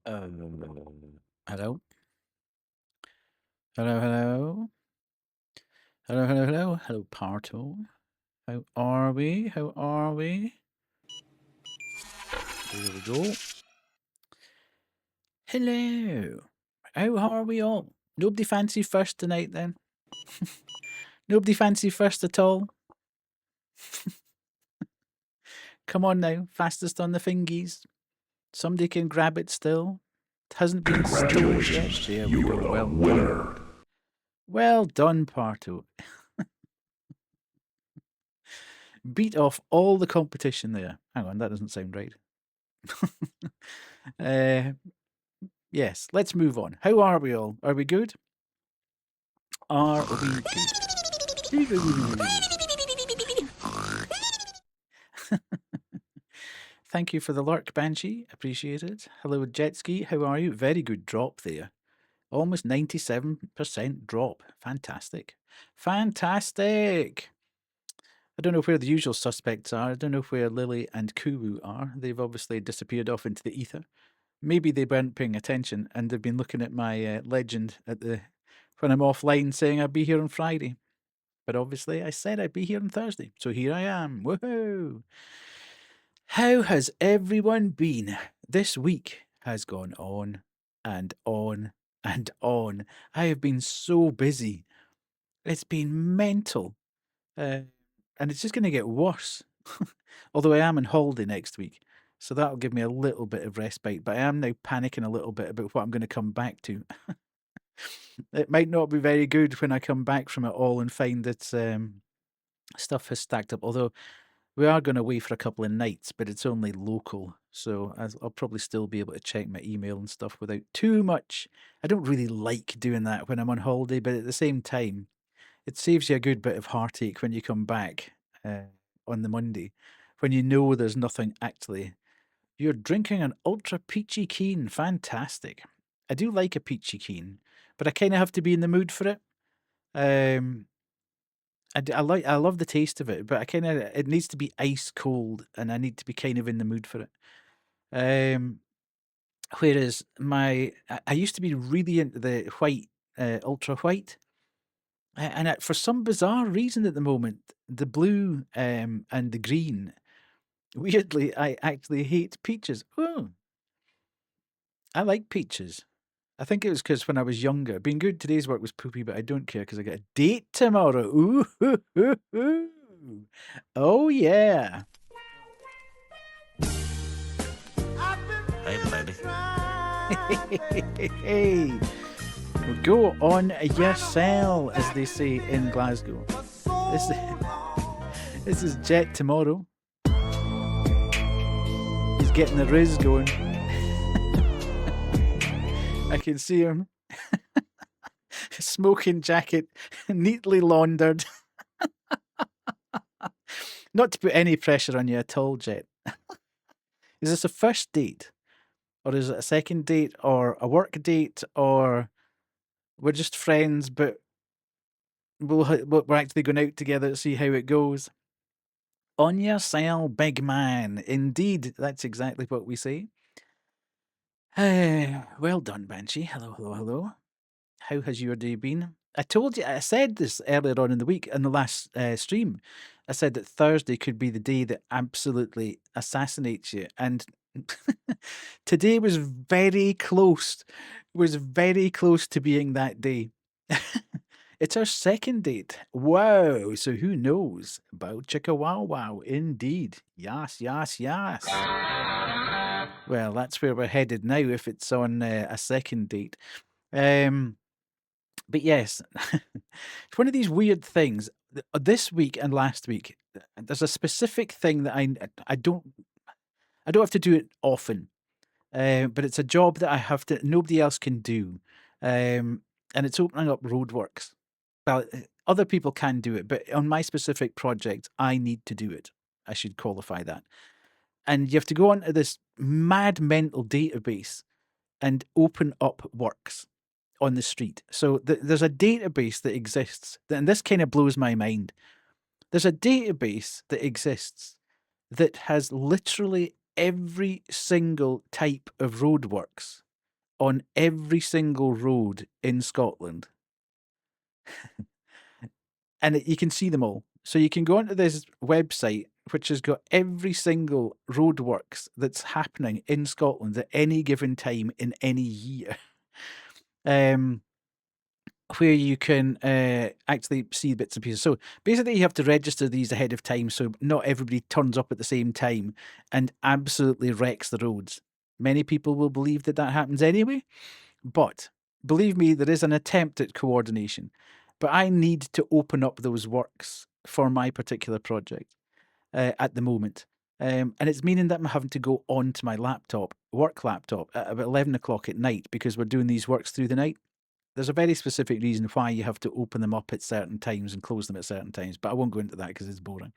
Hello? Hello, hello? Hello, hello, hello? Hello, Parto. How are we? How are we? There we go. Hello. How are we all? Nobody fancy first tonight then? Nobody fancy first at all? Come on now, fastest on the fingies. Somebody can grab it still. It hasn't been stowed yet. Congratulations, There we you go. are a Well winner. done. Well done, Parto. Beat off all the competition there. Hang on, that doesn't sound right. Yes, let's move on. How are we all? Are we good? Are we good? Thank you for the lurk, Banshee. Appreciate it. Hello, Jetski. How are you? Very good drop there. Almost 97% drop. Fantastic. Fantastic. I don't know where the usual suspects are. I don't know where Lily and Kuwu are. They've obviously disappeared off into the ether. Maybe they weren't paying attention and they've been looking at my legend at the when I'm offline saying I'll be here on Friday. But obviously I said I'd be here on Thursday. So here I am. Woohoo! How has everyone been? This week has gone on and on and on. I have been so busy. It's been mental. And it's just going to get worse. Although I am on holiday next week. So that'll give me a little bit of respite. But I am now panicking a little bit about what I'm going to come back to. It might not be very good when I come back from it all and find that stuff has stacked up. Although we are going away for a couple of nights, but it's only local. So I'll probably still be able to check my email and stuff without too much. I don't really like doing that when I'm on holiday, but at the same time, it saves you a good bit of heartache when you come back on the Monday, when you know there's nothing actually. You're drinking an ultra peachy keen. Fantastic. I do like a peachy keen, but I kind of have to be in the mood for it. I love the taste of it, but it needs to be ice cold, and I need to be kind of in the mood for it. Whereas I used to be really into the white, ultra white, and for some bizarre reason at the moment, the blue and the green. Weirdly, I actually hate peaches. Oh, I like peaches. I think it was because when I was younger, being good today's work was poopy, but I don't care because I got a date tomorrow. Ooh, hoo, hoo, hoo. Oh yeah. Hey, baby. Hey, well, go on your cell, as they say in Glasgow. This is Jet tomorrow. He's getting the riz going. I can see him. Smoking jacket, neatly laundered. Not to put any pressure on you at all, Jet. Is this a first date? Or is it a second date? Or a work date? Or we're just friends, but we're actually going out together to see how it goes? On your cell, big man. Indeed, that's exactly what we say. Well done, Banshee. Hello, hello, hello. How has your day been? I told you, I said this earlier on in the week in the last stream. I said that Thursday could be the day that absolutely assassinates you. And today was very close, to being that day. It's our second date. Wow. So who knows? Bow chicka wow wow. Indeed. Yes, yes, yes. Well, that's where we're headed now if it's on a second date. But yes, it's one of these weird things. This week and last week, there's a specific thing that I don't have to do it often, but it's a job that I have to. Nobody else can do, and it's opening up roadworks. Well, other people can do it, but on my specific project, I need to do it. I should qualify that. And you have to go onto this mad mental database and open up works on the street. So there's a database that exists, and this kind of blows my mind. There's a database that exists that has literally every single type of roadworks on every single road in Scotland. And you can see them all. So you can go onto this website, which has got every single roadworks that's happening in Scotland at any given time in any year. Where you can actually see bits and pieces. So basically, you have to register these ahead of time, so not everybody turns up at the same time and absolutely wrecks the roads. Many people will believe that that happens anyway, but believe me, there is an attempt at coordination. But I need to open up those works for my particular project at the moment. And it's meaning that I'm having to go onto my laptop, work laptop, at about 11 o'clock at night because we're doing these works through the night. There's a very specific reason why you have to open them up at certain times and close them at certain times, but I won't go into that because it's boring.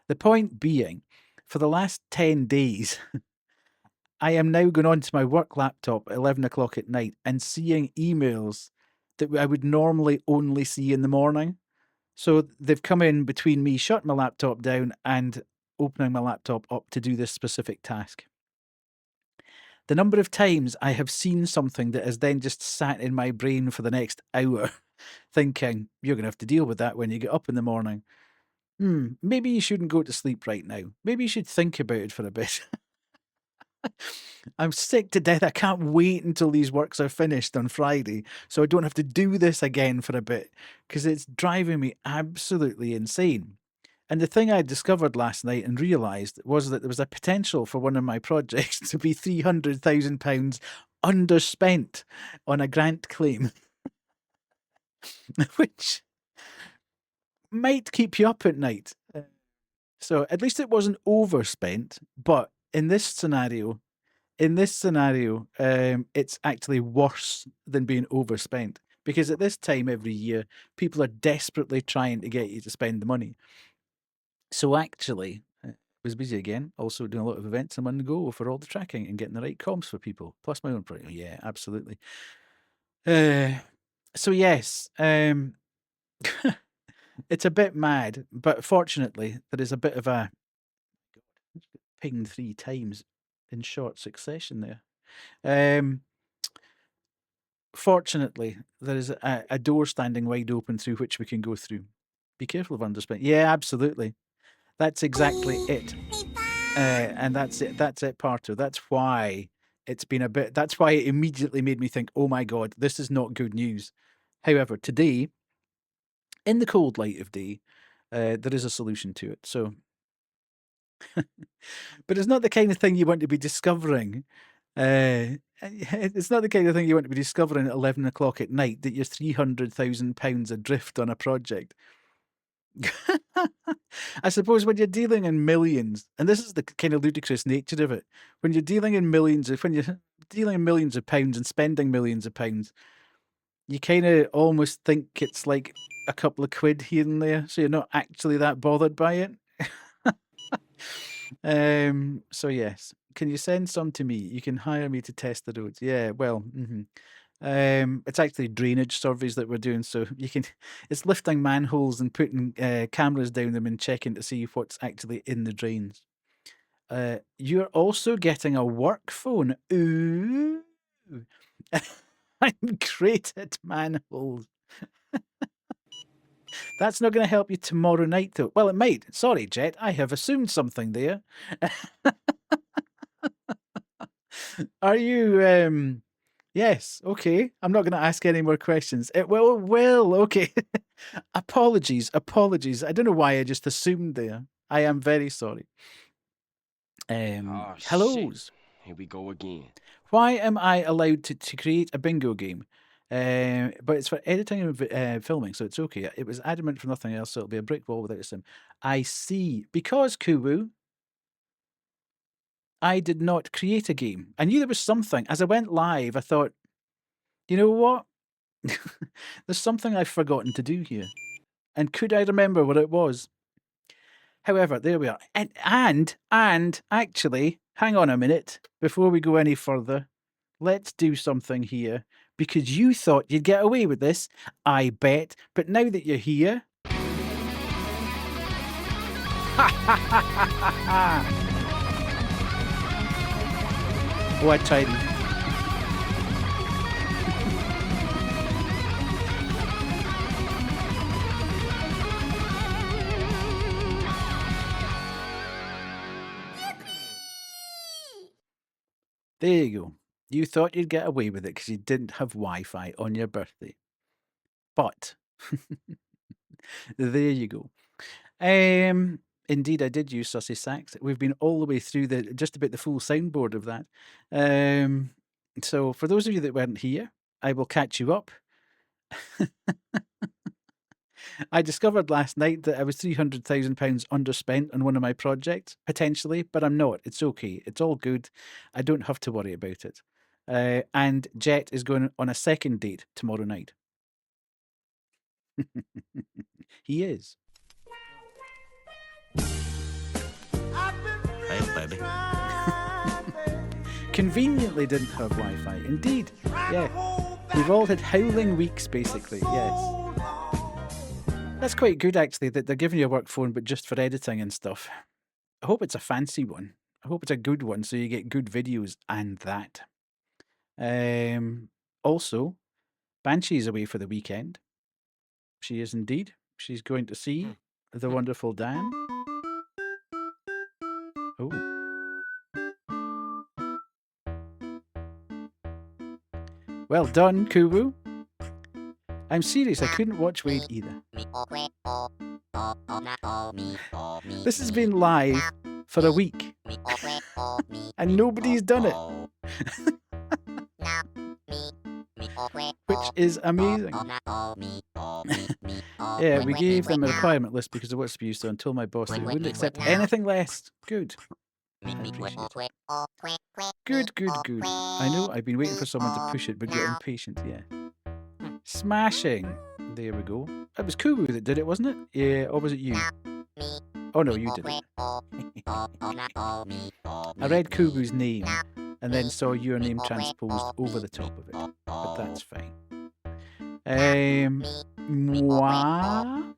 The point being, for the last 10 days, I am now going onto my work laptop at 11 o'clock at night and seeing emails that I would normally only see in the morning. So they've come in between me shutting my laptop down and opening my laptop up to do this specific task. The number of times I have seen something that has then just sat in my brain for the next hour, thinking, you're going to have to deal with that when you get up in the morning. Maybe you shouldn't go to sleep right now. Maybe you should think about it for a bit. I'm sick to death. I can't wait until these works are finished on Friday so I don't have to do this again for a bit because it's driving me absolutely insane. And the thing I discovered last night and realised was that there was a potential for one of my projects to be £300,000 underspent on a grant claim, which might keep you up at night. So at least it wasn't overspent, but in this scenario, it's actually worse than being overspent because at this time every year, people are desperately trying to get you to spend the money. So actually, I was busy again, also doing a lot of events in one go for all the tracking and getting the right comms for people, plus my own project. Yeah, absolutely. So yes, it's a bit mad, but fortunately, there is a bit of a pinged 3 times in short succession there. Fortunately, there is a door standing wide open through which we can go through. Be careful of underspent. Yeah, absolutely. That's exactly it. And that's it, Parto. That's why it's been a bit, that's why it immediately made me think, oh my God, this is not good news. However, today, in the cold light of day, there is a solution to it. So, but it's not the kind of thing you want to be discovering. It's not the kind of thing you want to be discovering at 11 o'clock at night that you're £300,000 adrift on a project. I suppose when you're dealing in millions, and this is the kind of ludicrous nature of it, when you're dealing in millions of pounds and spending millions of pounds, you kind of almost think it's like a couple of quid here and there, so you're not actually that bothered by it. So yes, can you send some to me? You can hire me to test the roads. Yeah, well, it's actually drainage surveys that we're doing, so you can. It's lifting manholes and putting cameras down them and checking to see what's actually in the drains. You're also getting a work phone. Ooh, I'm great at manholes. That's not going to help you tomorrow night, though. Well, it might. Sorry, Jet. I have assumed something there. Are you? Yes. Okay. I'm not going to ask any more questions. It will. Okay. Apologies. I don't know why I just assumed there. I am very sorry. Hellos. Shit. Here we go again. Why am I allowed to create a bingo game? But it's for editing and filming, so it's okay. It was adamant for nothing else, so it'll be a brick wall without a sim. I see. Because, Kuwu, I did not create a game. I knew there was something. As I went live, I thought, you know what? There's something I've forgotten to do here. And could I remember what it was? However, there we are. And actually, hang on a minute. Before we go any further, let's do something here. Because you thought you'd get away with this, I bet. But now that you're here... Oh, I tried. There you go. You thought you'd get away with it because you didn't have Wi-Fi on your birthday. But there you go. Indeed, I did use Sussy Sax. We've been all the way through just about the full soundboard of that. So for those of you that weren't here, I will catch you up. I discovered last night that I was £300,000 underspent on one of my projects, potentially, but I'm not. It's okay. It's all good. I don't have to worry about it. And Jet is going on a second date tomorrow night. He is. Hey, baby. Conveniently didn't have Wi-Fi. Indeed. Yeah. We've all had howling weeks, basically. Yes. That's quite good, actually, that they're giving you a work phone, but just for editing and stuff. I hope it's a fancy one. I hope it's a good one, so you get good videos and that. Also, Banshee is away for the weekend. She is indeed. She's going to see the wonderful Dan. Oh. Well done, Kubu. I'm serious, I couldn't watch Wade either. This has been live for a week. And nobody's done it. Which is amazing. Yeah, we gave them a requirement list because of what's to be used to and told my boss that we wouldn't accept anything less. Good. I appreciate it. Good, good, good. I know I've been waiting for someone to push it, but get impatient, yeah. Smashing. There we go. It was Kubu that did it, wasn't it? Yeah, or was it you? Oh no, you did it. I read Kubu's name and then saw your name transposed over the top of it, but that's fine. Moi.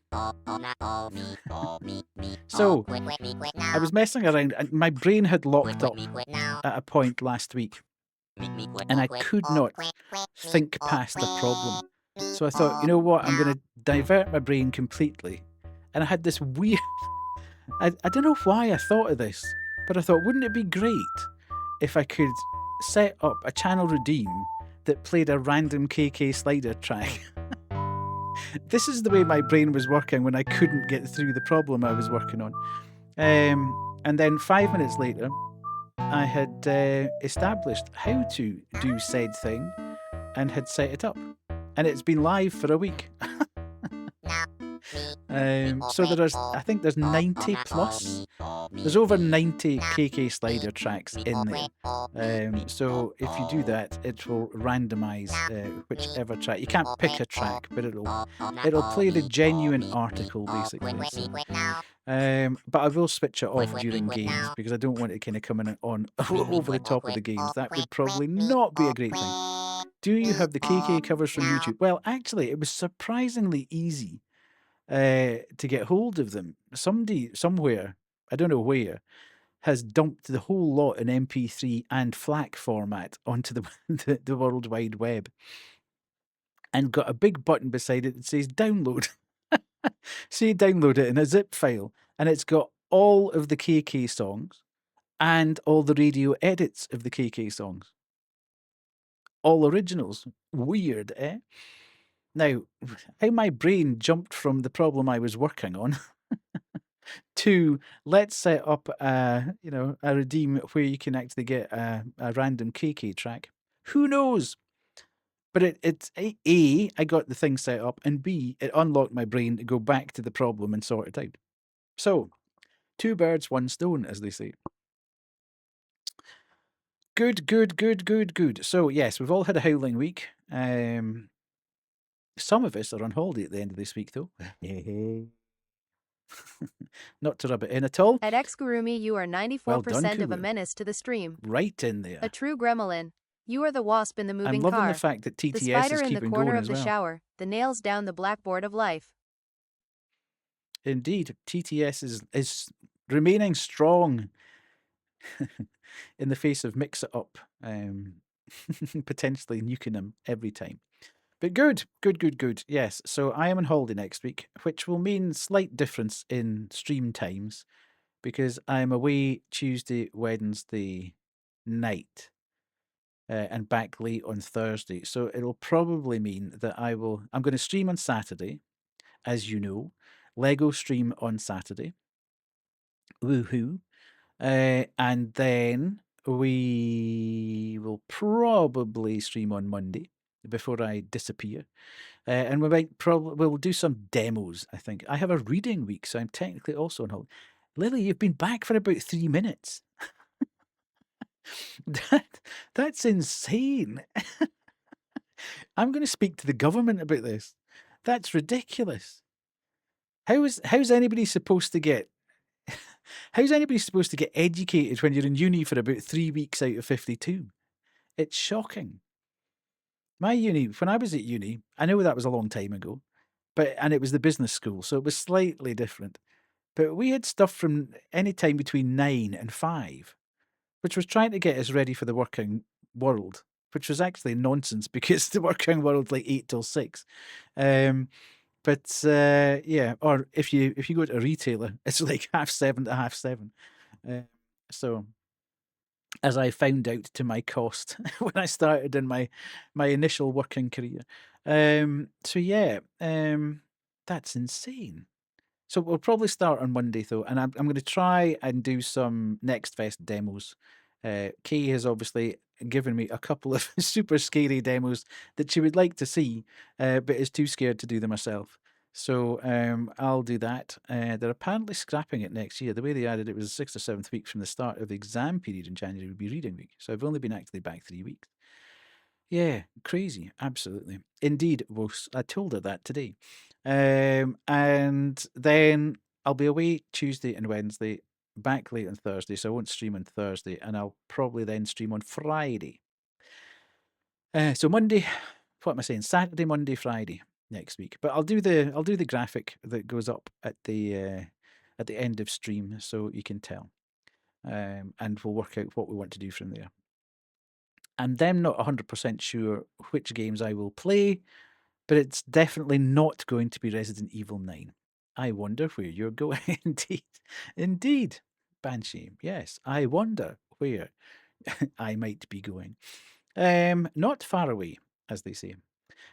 So, I was messing around and my brain had locked up at a point last week and I could not think past the problem. So I thought, you know what, I'm going to divert my brain completely. And I had this weird... I don't know why I thought of this, but I thought, wouldn't it be great if I could set up a channel redeem that played a random KK Slider track? This is the way my brain was working when I couldn't get through the problem I was working on. And then 5 minutes later, I had established how to do said thing and had set it up. And it's been live for a week. So I think there's 90 plus. There's over 90 KK Slider tracks in there. So if you do that, it will randomize whichever track. You can't pick a track, but it'll play the genuine article basically. So, but I will switch it off during games because I don't want it kind of coming on over the top of the games. That would probably not be a great thing. Do you have the KK covers from YouTube? Well, actually, it was surprisingly easy to get hold of them. Somebody somewhere, I don't know where, has dumped the whole lot in MP3 and FLAC format onto the World Wide Web and got a big button beside it that says download. So you download it in a zip file and it's got all of the KK songs and all the radio edits of the KK songs. All originals. Weird, eh? Now, how my brain jumped from the problem I was working on to let's set up a redeem where you can actually get a random KK track. Who knows? But it's A, I got the thing set up, and B, it unlocked my brain to go back to the problem and sort it out. So, 2 birds, 1 stone, as they say. Good, good, good, good, good. So, yes, we've all had a howling week. Some of us are on holiday at the end of this week, though. Not to rub it in at all. At Xgurumi, you are 94% of a menace to the stream. Right in there. A true gremlin. You are the wasp in the moving car. I'm loving the fact that TTS the spider is in the keeping corner going of as the well. shower. The nails down the blackboard of life. Indeed, TTS is remaining strong in the face of Mix It Up, potentially nuking them every time. But good, good, good, good. Yes, so I am on holiday next week, which will mean slight difference in stream times because I'm away Tuesday, Wednesday night. and back late on Thursday. So it'll probably mean that I'm going to stream on Saturday, as you know. Lego stream on Saturday. Woohoo. And then we will probably stream on Monday before I disappear. And we'll do some demos, I think. I have a reading week, so I'm technically also on holiday. Lily, you've been back for about 3 minutes. That's insane. I'm going to speak to the government about this. That's ridiculous. How's anybody supposed to get educated when you're in uni for about 3 weeks out of 52? It's shocking. My uni, when I was at uni, I know that was a long time ago, and it was the business school, so it was slightly different. But we had stuff from any time between 9 and 5, which was trying to get us ready for the working world, which was actually nonsense because the working world's like 8 till 6. But yeah, or if you go to a retailer, it's like 7:30 to 7:30. So, as I found out to my cost when I started in my initial working career. So yeah, that's insane. So we'll probably start on Monday though, and I'm going to try and do some Next Fest demos. Kay has obviously given me a couple of super scary demos that she would like to see, but is too scared to do them herself. So I'll do that. They're apparently scrapping it next year. The way they added it was the 6th or 7th week from the start of the exam period in January would be reading week. So I've only been actually back 3 weeks. Yeah, crazy. Absolutely. Indeed, I told her that today. And then I'll be away Tuesday and Wednesday, back late on Thursday, so I won't stream on Thursday, and I'll probably then stream on Friday. So Monday, what am I saying? Saturday, Monday, Friday next week. But I'll do the graphic that goes up at the end of stream, so you can tell, and we'll work out what we want to do from there. And then not 100% sure which games I will play, but it's definitely not going to be Resident Evil 9. I wonder where you're going. Indeed, Banshee. Yes, I wonder where I might be going. Not far away, as they say.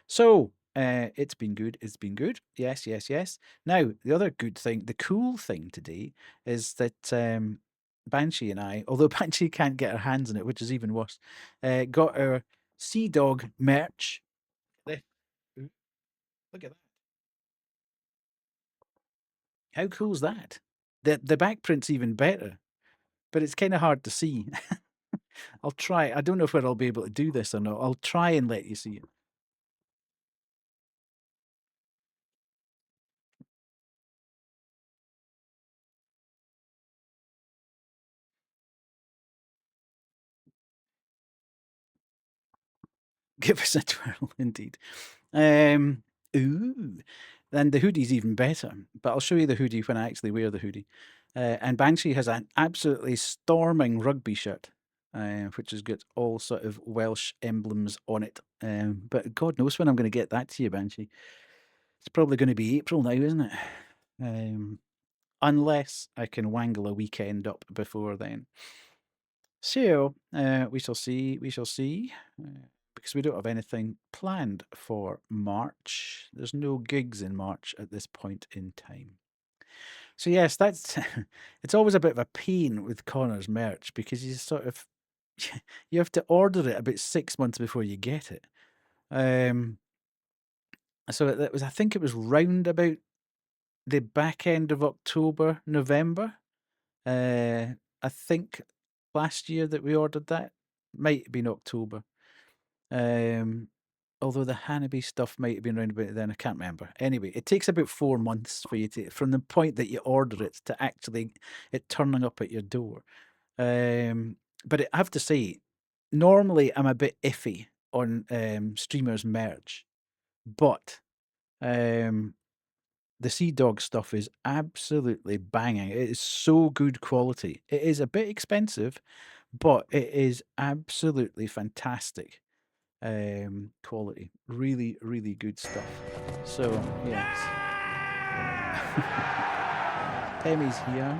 So, it's been good. It's been good. Yes, yes, yes. Now, the other good thing, the cool thing today is that Banshee and I, although Banshee can't get her hands on it, which is even worse, got our Sea Dog merch. Look at that. How cool is that? The back print's even better, but it's kind of hard to see. I'll try. I don't know if I'll be able to do this or not. I'll try and let you see it. Give us a twirl, indeed. Ooh. Then the hoodie's even better, but I'll show you the hoodie when I actually wear the hoodie. And Banshee has an absolutely storming rugby shirt, which has got all sort of Welsh emblems on it. But God knows when I'm going to get that to you, Banshee. It's probably going to be April now, isn't it? Unless I can wangle a weekend up before then. So, we shall see. We shall see. Because we don't have anything planned for March. There's no gigs in March at this point in time. So yes, that's it's always a bit of a pain with Connor's merch because you sort of you have to order it about 6 months before you get it. So it was, I think it was round about the back end of October, November. I think last year that we ordered that. Might have been October. Although the Hanabi stuff might have been around about then, I can't remember. Anyway, it takes about 4 months for you from the point that you order it to actually it turning up at your door. But I have to say, normally I'm a bit iffy on streamers merch, but the Sea Dog stuff is absolutely banging. It is so good quality. It is a bit expensive, but it is absolutely fantastic quality. Really, really good stuff. So, yes. Emmy's here.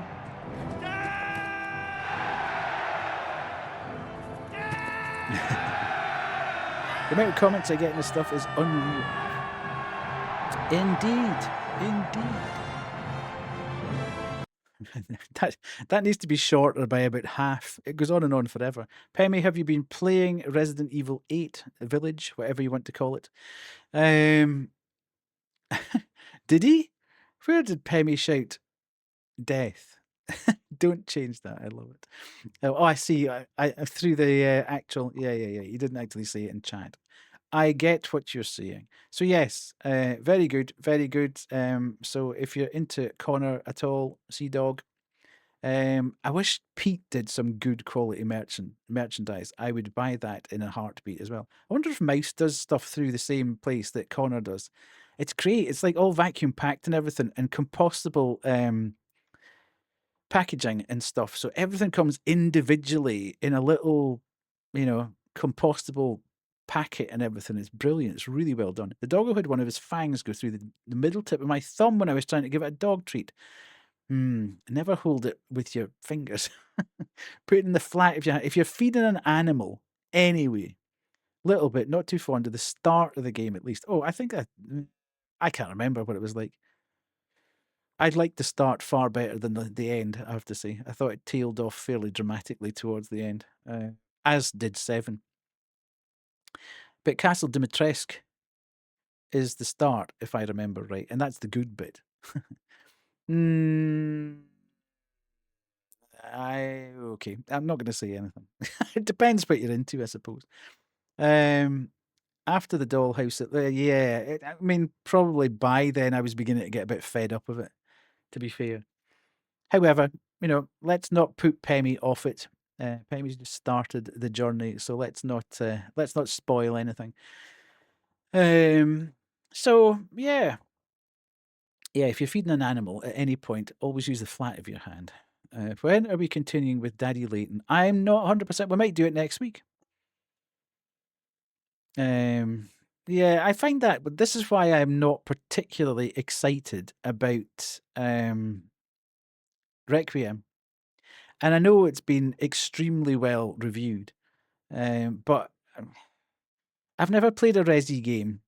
The amount of comments I get in this stuff is unreal. Indeed. that needs to be shorter by about half. It goes on and on forever. Pemmy, have you been playing Resident Evil 8 Village, whatever you want to call it? Did he? Where did Pemmy shout death? Don't change that. I love it. Oh, I see. I through the actual. Yeah. You didn't actually say it in chat. I get what you're saying. So yes, very good, very good. So if you're into Connor at all, Sea Dog, I wish Pete did some good quality merchandise. I would buy that in a heartbeat as well. I wonder if Mouse does stuff through the same place that Connor does. It's great. It's like all vacuum packed and everything, and compostable packaging and stuff. So everything comes individually in a little, compostable packet and everything. It's brilliant. It's really well done. The doggo had one of his fangs go through the middle tip of my thumb when I was trying to give it a dog treat. Never hold it with your fingers. Put it in the flat if you're feeding an animal anyway. Little bit, not too fond of the start of the game at least. Oh, I think I can't remember what it was like. I'd like the start far better than the end, I have to say. I thought it tailed off fairly dramatically towards the end, as did 7. But Castle Dimitrescu is the start, if I remember right, and that's the good bit. Okay. I'm not going to say anything. It depends what you're into, I suppose. After the Dollhouse, I mean, probably by then I was beginning to get a bit fed up of it, to be fair. However, let's not put Pemmy off it. Pemmy's just started the journey, so let's not spoil anything. So yeah, if you're feeding an animal at any point, always use the flat of your hand. When are we continuing with Daddy Layton? I'm not 100%. We might do it next week. Yeah, I find that, but this is why I'm not particularly excited about Requiem. And I know it's been extremely well reviewed, but I've never played a Resi game.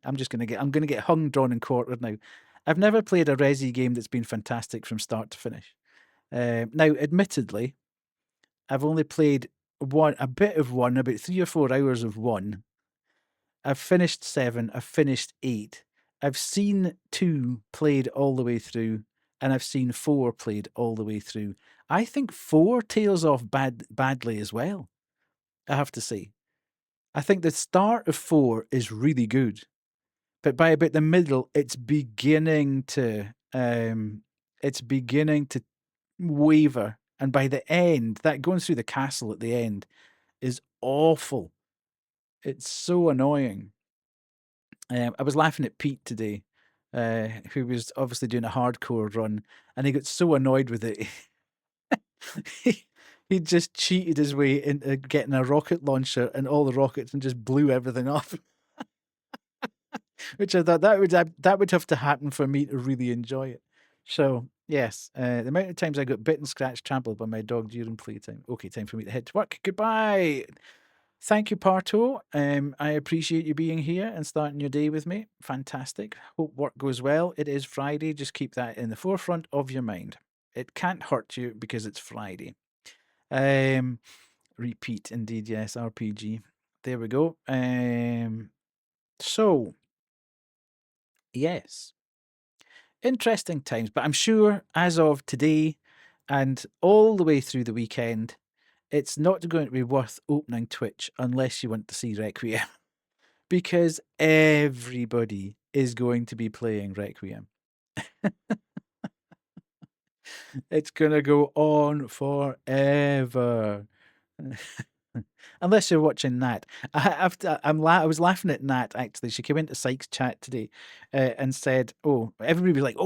I'm gonna get hung, drawn, and quartered now. I've never played a Resi game that's been fantastic from start to finish. Now, admittedly, I've only played a bit of one, about 3 or 4 hours of one. I've finished 7. I've finished 8. I've seen 2 played all the way through, and I've seen 4 played all the way through. I think 4 tails off badly as well, I have to say. I think the start of 4 is really good, but by about the middle, it's beginning to waver, and by the end, that going through the castle at the end is awful. It's so annoying. I was laughing at Pete today, who was obviously doing a hardcore run, and he got so annoyed with it. He just cheated his way into getting a rocket launcher and all the rockets and just blew everything up. Which I thought that would have to happen for me to really enjoy it. So yes, the amount of times I got bitten, scratched, trampled by my dog during playtime. Okay, time for me to head to work. Goodbye. Thank you, Parto. I appreciate you being here and starting your day with me. Fantastic. Hope work goes well. It is Friday. Just keep that in the forefront of your mind. It can't hurt you because it's Friday. Repeat, indeed, yes, RPG. There we go. So, yes. Interesting times, but I'm sure as of today and all the way through the weekend, it's not going to be worth opening Twitch unless you want to see Requiem. Because everybody is going to be playing Requiem. It's going to go on forever. Unless you're watching Nat. I was laughing at Nat, actually. She came into Sykes' chat today and said, everybody was like,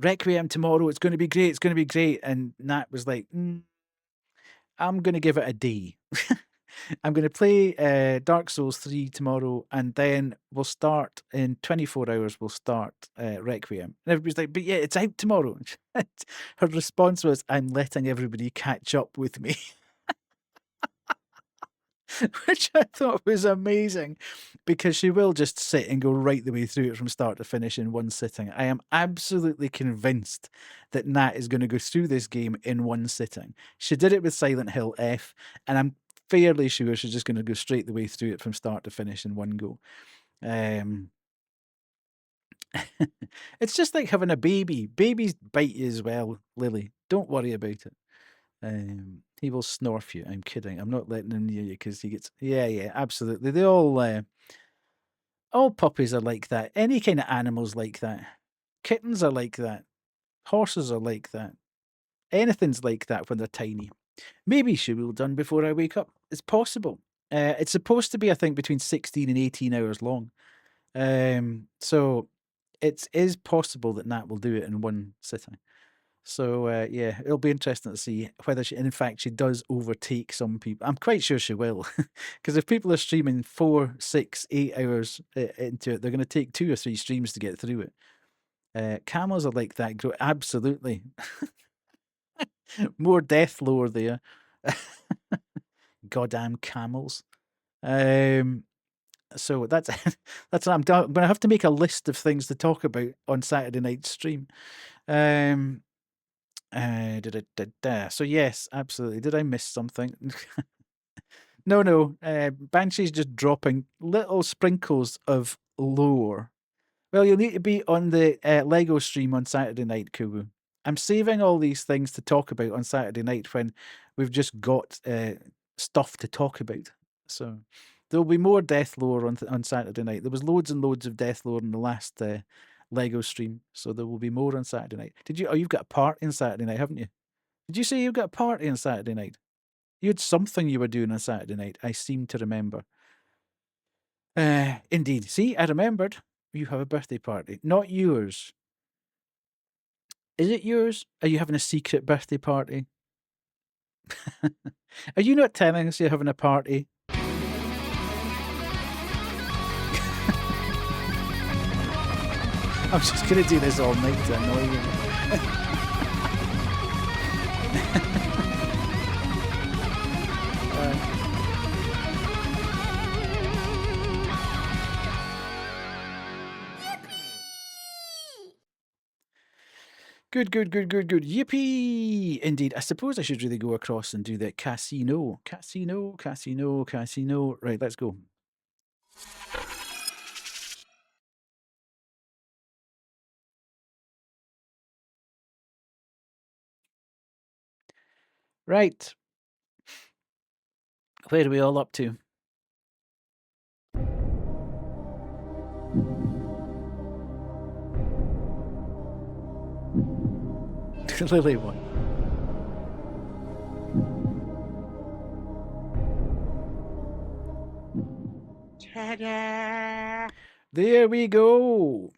Requiem tomorrow, it's going to be great, it's going to be great. And Nat was like, I'm going to give it a day. I'm going to play Dark Souls 3 tomorrow, and then we'll start in 24 hours. We'll start Requiem. And everybody's like, but yeah, it's out tomorrow. Her response was, I'm letting everybody catch up with me. which I thought was amazing because she will just sit and go right the way through it from start to finish in one sitting. I am absolutely convinced that Nat is going to go through this game in one sitting. She did it with Silent Hill F, and I'm fairly sure she's just going to go straight the way through it from start to finish in one go. It's just like having a baby. Babies bite you as well, Lily. Don't worry about it. He will snorf you. I'm kidding. I'm not letting him near you because he gets. Yeah, absolutely. They all puppies are like that. Any kind of animals like that. Kittens are like that. Horses are like that. Anything's like that when they're tiny. Maybe she will done before I wake up. It's possible. It's supposed to be, I think, between 16 and 18 hours long. So it is possible that Nat will do it in one sitting. So yeah, it'll be interesting to see whether she, and in fact, she does overtake some people. I'm quite sure she will, because if people are streaming 4, 6, 8 hours into it, they're going to take 2 or 3 streams to get through it. Camels are like that. Absolutely. More death lore there. Goddamn camels. So that's I'm going to have to make a list of things to talk about on Saturday night stream. So yes, absolutely. Did I miss something? No. Banshee's just dropping little sprinkles of lore. Well, you'll need to be on the Lego stream on Saturday night, Kubu. I'm saving all these things to talk about on Saturday night when we've just got stuff to talk about. So there'll be more death lore on Saturday night. There was loads and loads of death lore in the last Lego stream, so there will be more on Saturday night. Did you? Oh, you've got a party on Saturday night, haven't you? Did you say you've got a party on Saturday night? You had something you were doing on Saturday night. I seem to remember. Indeed. See, I remembered. You have a birthday party. Not yours. Is it yours? Are you having a secret birthday party? Are you not telling us you're having a party? I'm just going to do this all night to annoy you. Good. Yippee! Indeed. I suppose I should really go across and do the casino. Right, let's go. Right. Where are we all up to? Lily one. Ta-da! There we go.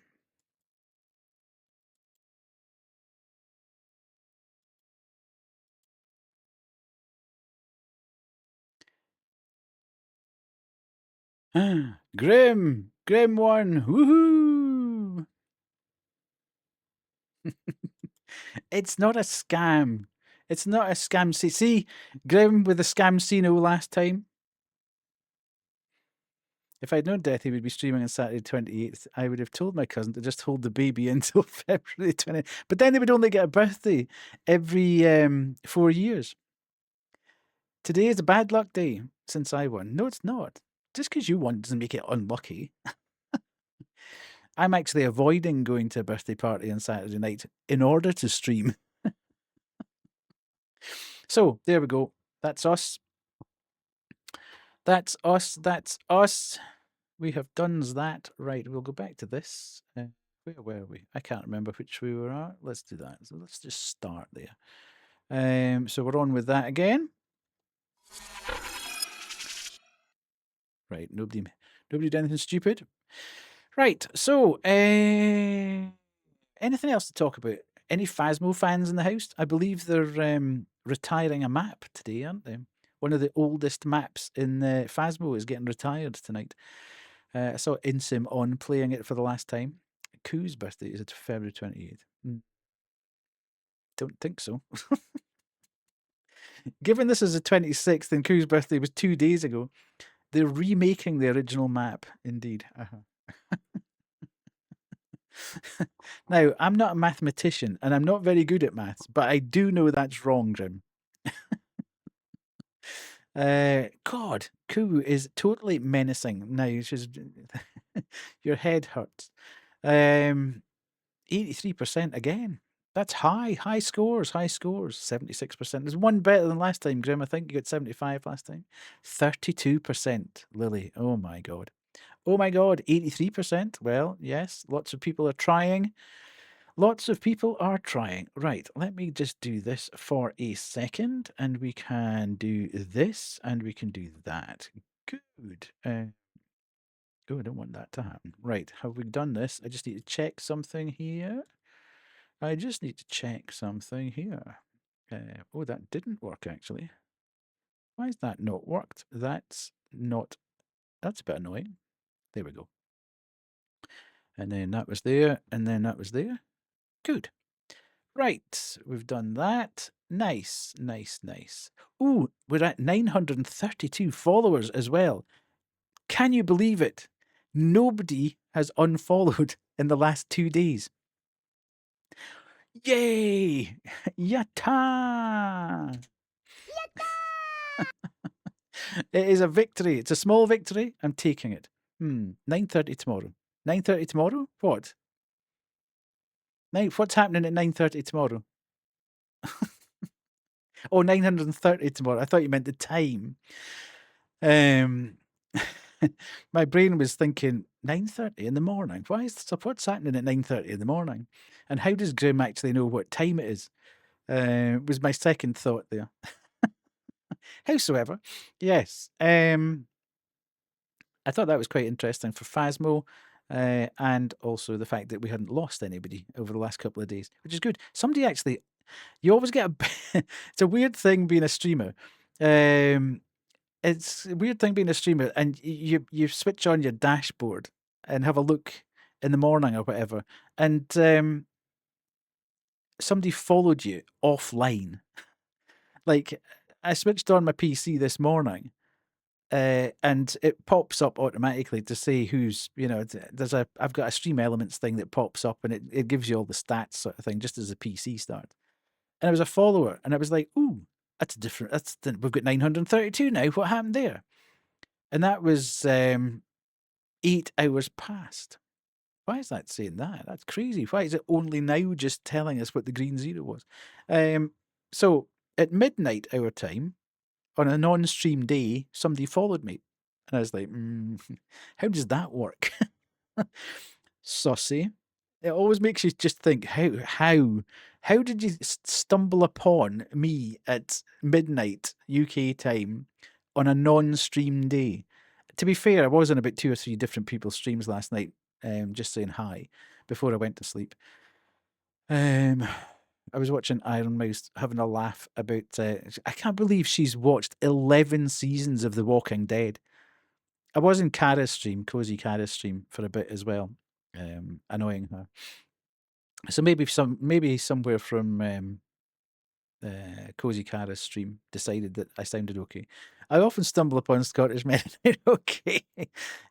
Grim one. Woohoo! It's not a scam. It's not a scam. See, Grim with the Scamcino last time. If I'd known Death, he would be streaming on Saturday 28th. I would have told my cousin to just hold the baby until February 20th. But then they would only get a birthday every 4 years. Today is a bad luck day since I won. No, it's not. Just because you won doesn't make it unlucky. I'm actually avoiding going to a birthday party on Saturday night in order to stream. So, there we go. That's us. That's us. We have done that. Right, we'll go back to this. Where were we? I can't remember which we were at. Let's do that. So let's just start there. So we're on with that again. Right, nobody did anything stupid. Right, so anything else to talk about? Any Phasmo fans in the house? I believe they're retiring a map today, aren't they? One of the oldest maps in Phasmo is getting retired tonight. I saw Insim on playing it for the last time. Koo's birthday is February 28th. Don't think so. Given this is the 26th and Koo's birthday was 2 days ago, they're remaking the original map, indeed. Now, I'm not a mathematician, and I'm not very good at maths, but I do know that's wrong, Grim. God, Koo is totally menacing now. Your head hurts. 83% again. That's high scores, 76%. There's one better than last time, Grim. I think you got 75 last time. 32%, Lily. Oh my God. Oh my God, 83%. Well, yes, lots of people are trying. Lots of people are trying. Right, let me just do this for a second, and we can do this, and we can do that. Good. Oh, I don't want that to happen. Right, have we done this? I just need to check something here. Oh, that didn't work, actually. Why is that not worked? That's a bit annoying. There we go. And then that was there, and then that was there. Good. Right, we've done that. Nice. Ooh, we're at 932 followers as well. Can you believe it? Nobody has unfollowed in the last 2 days. Yay! Yatta! It is a victory. It's a small victory. I'm taking it. 9:30 tomorrow. 9:30 tomorrow? What? What's happening at 9:30 tomorrow? Oh, 930 tomorrow. I thought you meant the time. My brain was thinking 9:30 in the morning. What's happening at 9:30 in the morning? And how does Grim actually know what time it is? Was my second thought there. Howsoever, yes. I thought that was quite interesting for Phasmo, and also the fact that we hadn't lost anybody over the last couple of days, which is good. Somebody actually, you always get it's a weird thing being a streamer. It's a weird thing being a streamer, and you switch on your dashboard and have a look in the morning or whatever, and somebody followed you offline. Like, I switched on my PC this morning, and it pops up automatically to say who's, I've got a Stream Elements thing that pops up, and it gives you all the stats sort of thing, just as the PC starts. And it was a follower, and I was like, ooh, we've got 932 now. What happened there? And that was 8 hours past. Why is that saying that? That's crazy. Why is it only now just telling us what the green zero was? So at midnight our time, on a non-stream day, somebody followed me. And I was like, how does that work? Saucy. It always makes you just think, how did you stumble upon me at midnight UK time on a non-stream day? To be fair, I was on about 2 or 3 different people's streams last night, just saying hi before I went to sleep. I was watching Iron Mouse having a laugh about. I can't believe she's watched 11 seasons of The Walking Dead. I was in Kara's stream, Cozy Kara's stream, for a bit as well, annoying her. So maybe somewhere from Cozy Kara's stream decided that I sounded okay. I often stumble upon Scottish men. Okay,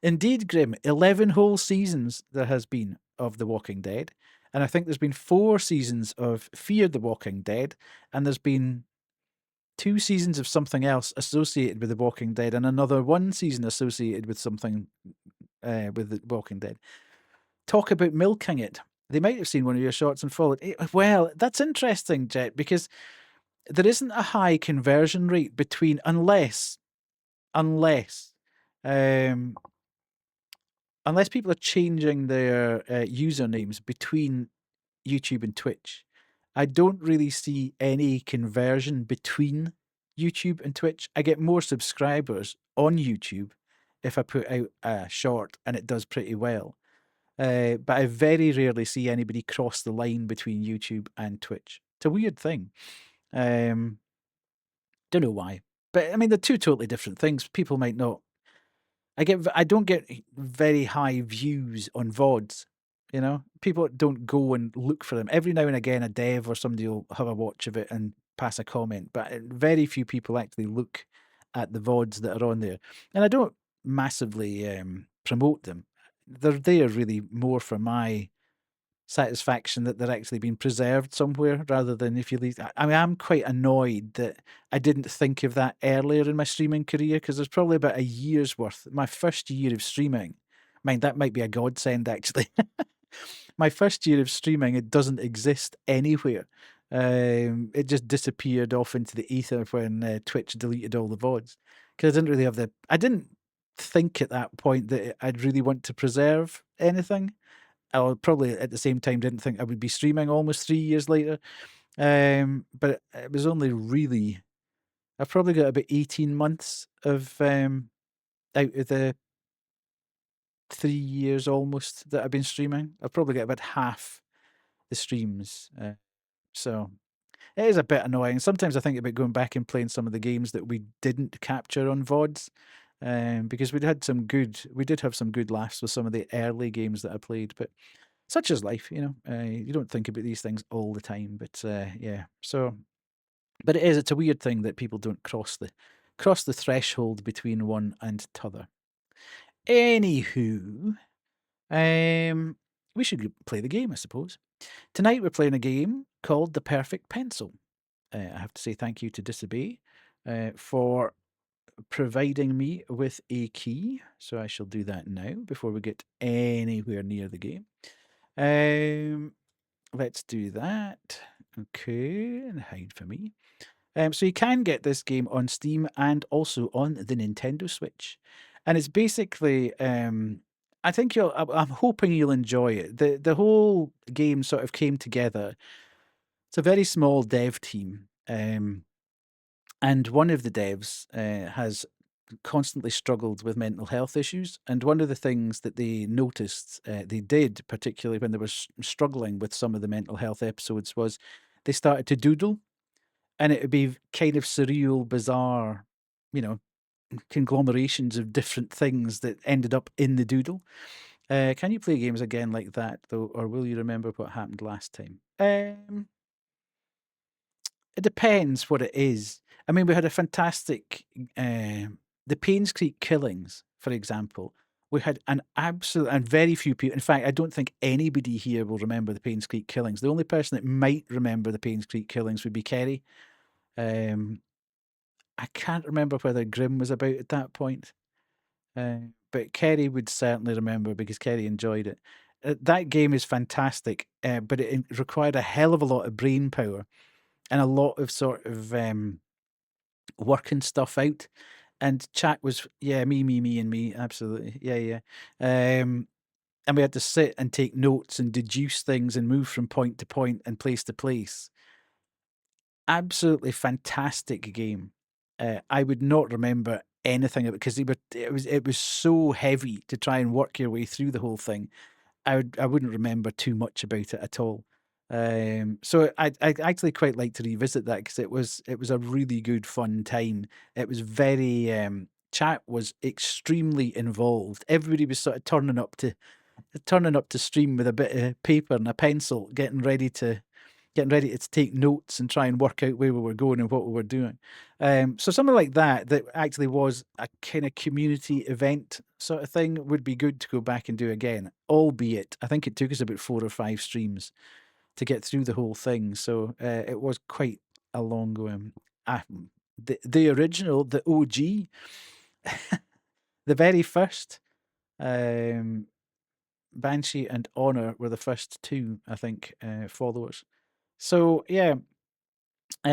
indeed, Grim. 11 whole seasons there has been of The Walking Dead. And I think there's been 4 seasons of Fear the Walking Dead, and there's been 2 seasons of something else associated with The Walking Dead, and another 1 season associated with something with The Walking Dead. Talk about milking it. They might have seen one of your shots and followed. Well, that's interesting, Jet, because there isn't a high conversion rate between, unless people are changing their usernames between YouTube and Twitch. I don't really see any conversion between YouTube and Twitch. I get more subscribers on YouTube if I put out a short and it does pretty well. But I very rarely see anybody cross the line between YouTube and Twitch. It's a weird thing. Don't know why. But I mean, they're 2 totally different things. People might not. I don't get very high views on VODs. People don't go and look for them. Every now and again, a dev or somebody will have a watch of it and pass a comment, but very few people actually look at the VODs that are on there. And I don't massively promote them. They're there really more for my satisfaction that they're actually being preserved somewhere rather than if you leave. I mean, I'm quite annoyed that I didn't think of that earlier in my streaming career because there's probably about a year's worth. My first year of streaming, mind that might be a godsend actually. My first year of streaming, it doesn't exist anywhere. It just disappeared off into the ether when Twitch deleted all the VODs because I didn't really have the. I didn't think at that point that I'd really want to preserve anything. I probably at the same time didn't think I would be streaming almost 3 years later. But it was only really, I've probably got about 18 months of out of the 3 years almost that I've been streaming. I've probably got about half the streams. So it is a bit annoying. Sometimes I think about going back and playing some of the games that we didn't capture on VODs. Because we did have some good laughs with some of the early games that I played, but such is life, you know. You don't think about these things all the time, but yeah. So, but it's a weird thing that people don't cross the threshold between one and t'other. Anywho, we should play the game, I suppose. Tonight we're playing a game called The Perfect Pencil. I have to say thank you to Disobey for providing me with a key. So I shall do that now before we get anywhere near the game. Let's do that. Okay, and hide for me. So you can get this game on Steam and also on the Nintendo Switch. And it's basically, I think I'm hoping you'll enjoy it. The whole game sort of came together. It's a very small dev team. And one of the devs has constantly struggled with mental health issues. And one of the things that they noticed they did, particularly when they were struggling with some of the mental health episodes, was they started to doodle. And it would be kind of surreal, bizarre, you know, conglomerations of different things that ended up in the doodle. Can you play games again like that, though, or will you remember what happened last time? It depends what it is. I mean, we had a fantastic, the Paynes Creek killings, for example. We had an absolute, and very few people, in fact, I don't think anybody here will remember the Paynes Creek killings. The only person that might remember the Paynes Creek killings would be Kerry. I can't remember whether Grimm was about at that point. But Kerry would certainly remember because Kerry enjoyed it. That game is fantastic, but it required a hell of a lot of brain power and a lot of sort of working stuff out. And chat was, yeah, me, and me. Absolutely. Yeah. And we had to sit and take notes and deduce things and move from point to point and place to place. Absolutely fantastic game. I would not remember anything of it because it was so heavy to try and work your way through the whole thing. I wouldn't remember too much about it at all. So I actually quite like to revisit that because it was a really good fun time. It was very chat was extremely involved. Everybody was sort of turning up to stream with a bit of paper and a pencil, getting ready to take notes and try and work out where we were going and what we were doing. So something like that actually was a kind of community event sort of thing would be good to go back and do again, albeit I think it took us about 4 or 5 streams to get through the whole thing. So it was quite a long going. The original, the OG, the very first, Banshee and Honor were the first 2, I think, followers. So yeah, so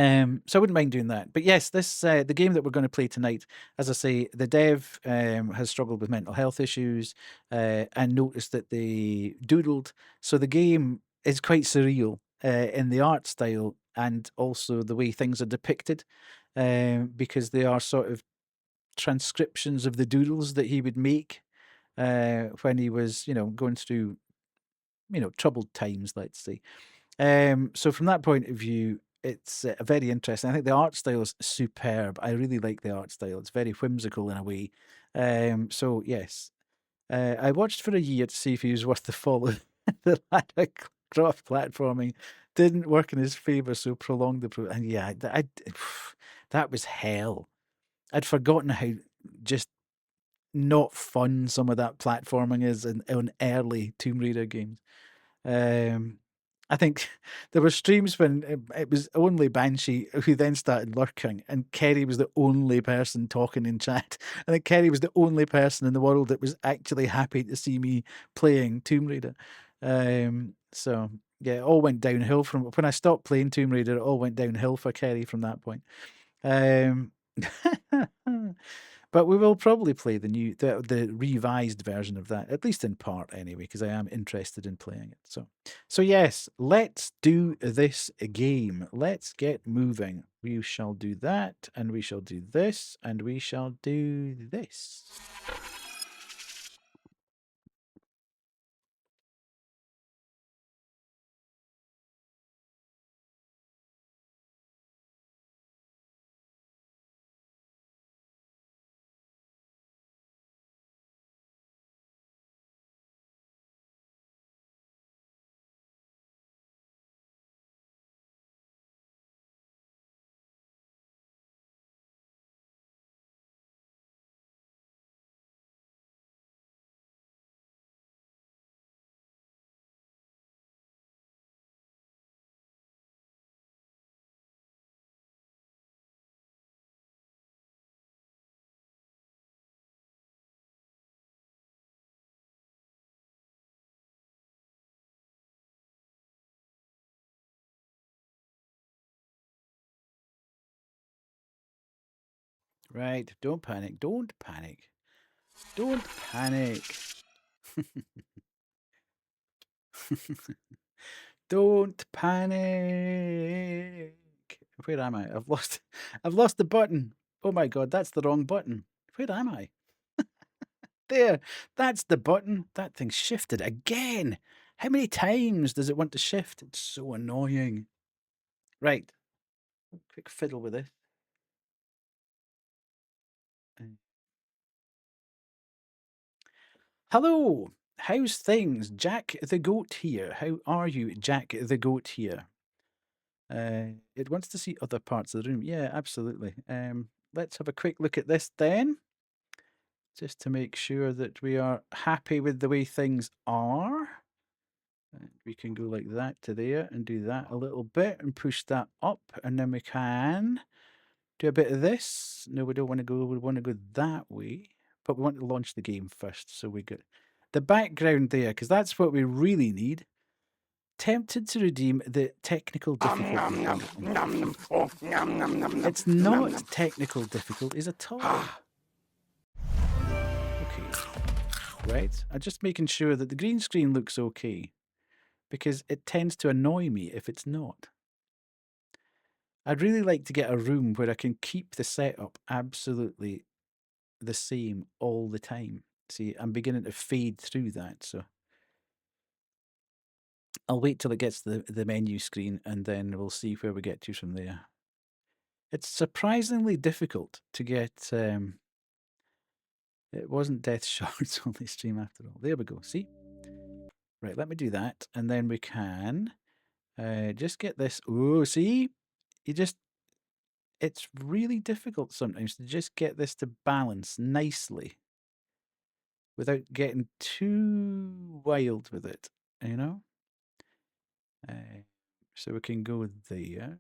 I wouldn't mind doing that. But yes, this the game that we're going to play tonight, as I say, the dev has struggled with mental health issues and noticed that they doodled. So the game is quite surreal in the art style and also the way things are depicted, because they are sort of transcriptions of the doodles that he would make when he was, going through, troubled times, let's say. So from that point of view, it's very interesting. I think the art style is superb. I really like the art style. It's very whimsical in a way. So yes, I watched for a year to see if he was worth the follow. The Lara Croft platforming didn't work in his favor, so prolonged the and yeah, that was hell. I'd forgotten how just not fun some of that platforming is on early Tomb Raider games. I think there were streams when it was only Banshee who then started lurking, and Kerry was the only person talking in chat. I think Kerry was the only person in the world that was actually happy to see me playing Tomb Raider. So yeah, it all went downhill from when I stopped playing Tomb Raider. It all went downhill for Kerry from that point. But we will probably play the revised version of that, at least in part anyway, because I am interested in playing it. So yes, let's do this game. Let's get moving. We shall do that, and we shall do this, and we shall do this. Right, don't panic, don't panic. Don't panic. Don't panic. Where am I? I've lost the button. Oh my god, that's the wrong button. Where am I? There, that's the button. That thing's shifted again. How many times does it want to shift? It's so annoying. Right. Quick fiddle with this. Hello. How's things? Jack the Goat here. How are you, Jack the Goat here? It wants to see other parts of the room. Yeah, absolutely. Let's have a quick look at this then, just to make sure that we are happy with the way things are. We can go like that to there and do that a little bit and push that up, and then we can do a bit of this. No, we don't want to go. We want to go that way, but we want to launch the game first. So we get the background there, because that's what we really need. Tempted to redeem the technical difficulty. It's not technical difficulties at all. Okay. Right. I'm just making sure that the green screen looks okay, because it tends to annoy me if it's not. I'd really like to get a room where I can keep the setup absolutely the same all the time. See, I'm beginning to fade through that, so I'll wait till it gets the menu screen, and then we'll see where we get to from there. It's surprisingly difficult to get. It wasn't Death Shard's only stream after all. There we go. See? Right, let me do that, and then we can just get this. Oh, see? It's really difficult sometimes to just get this to balance nicely without getting too wild with it, you know? So we can go there.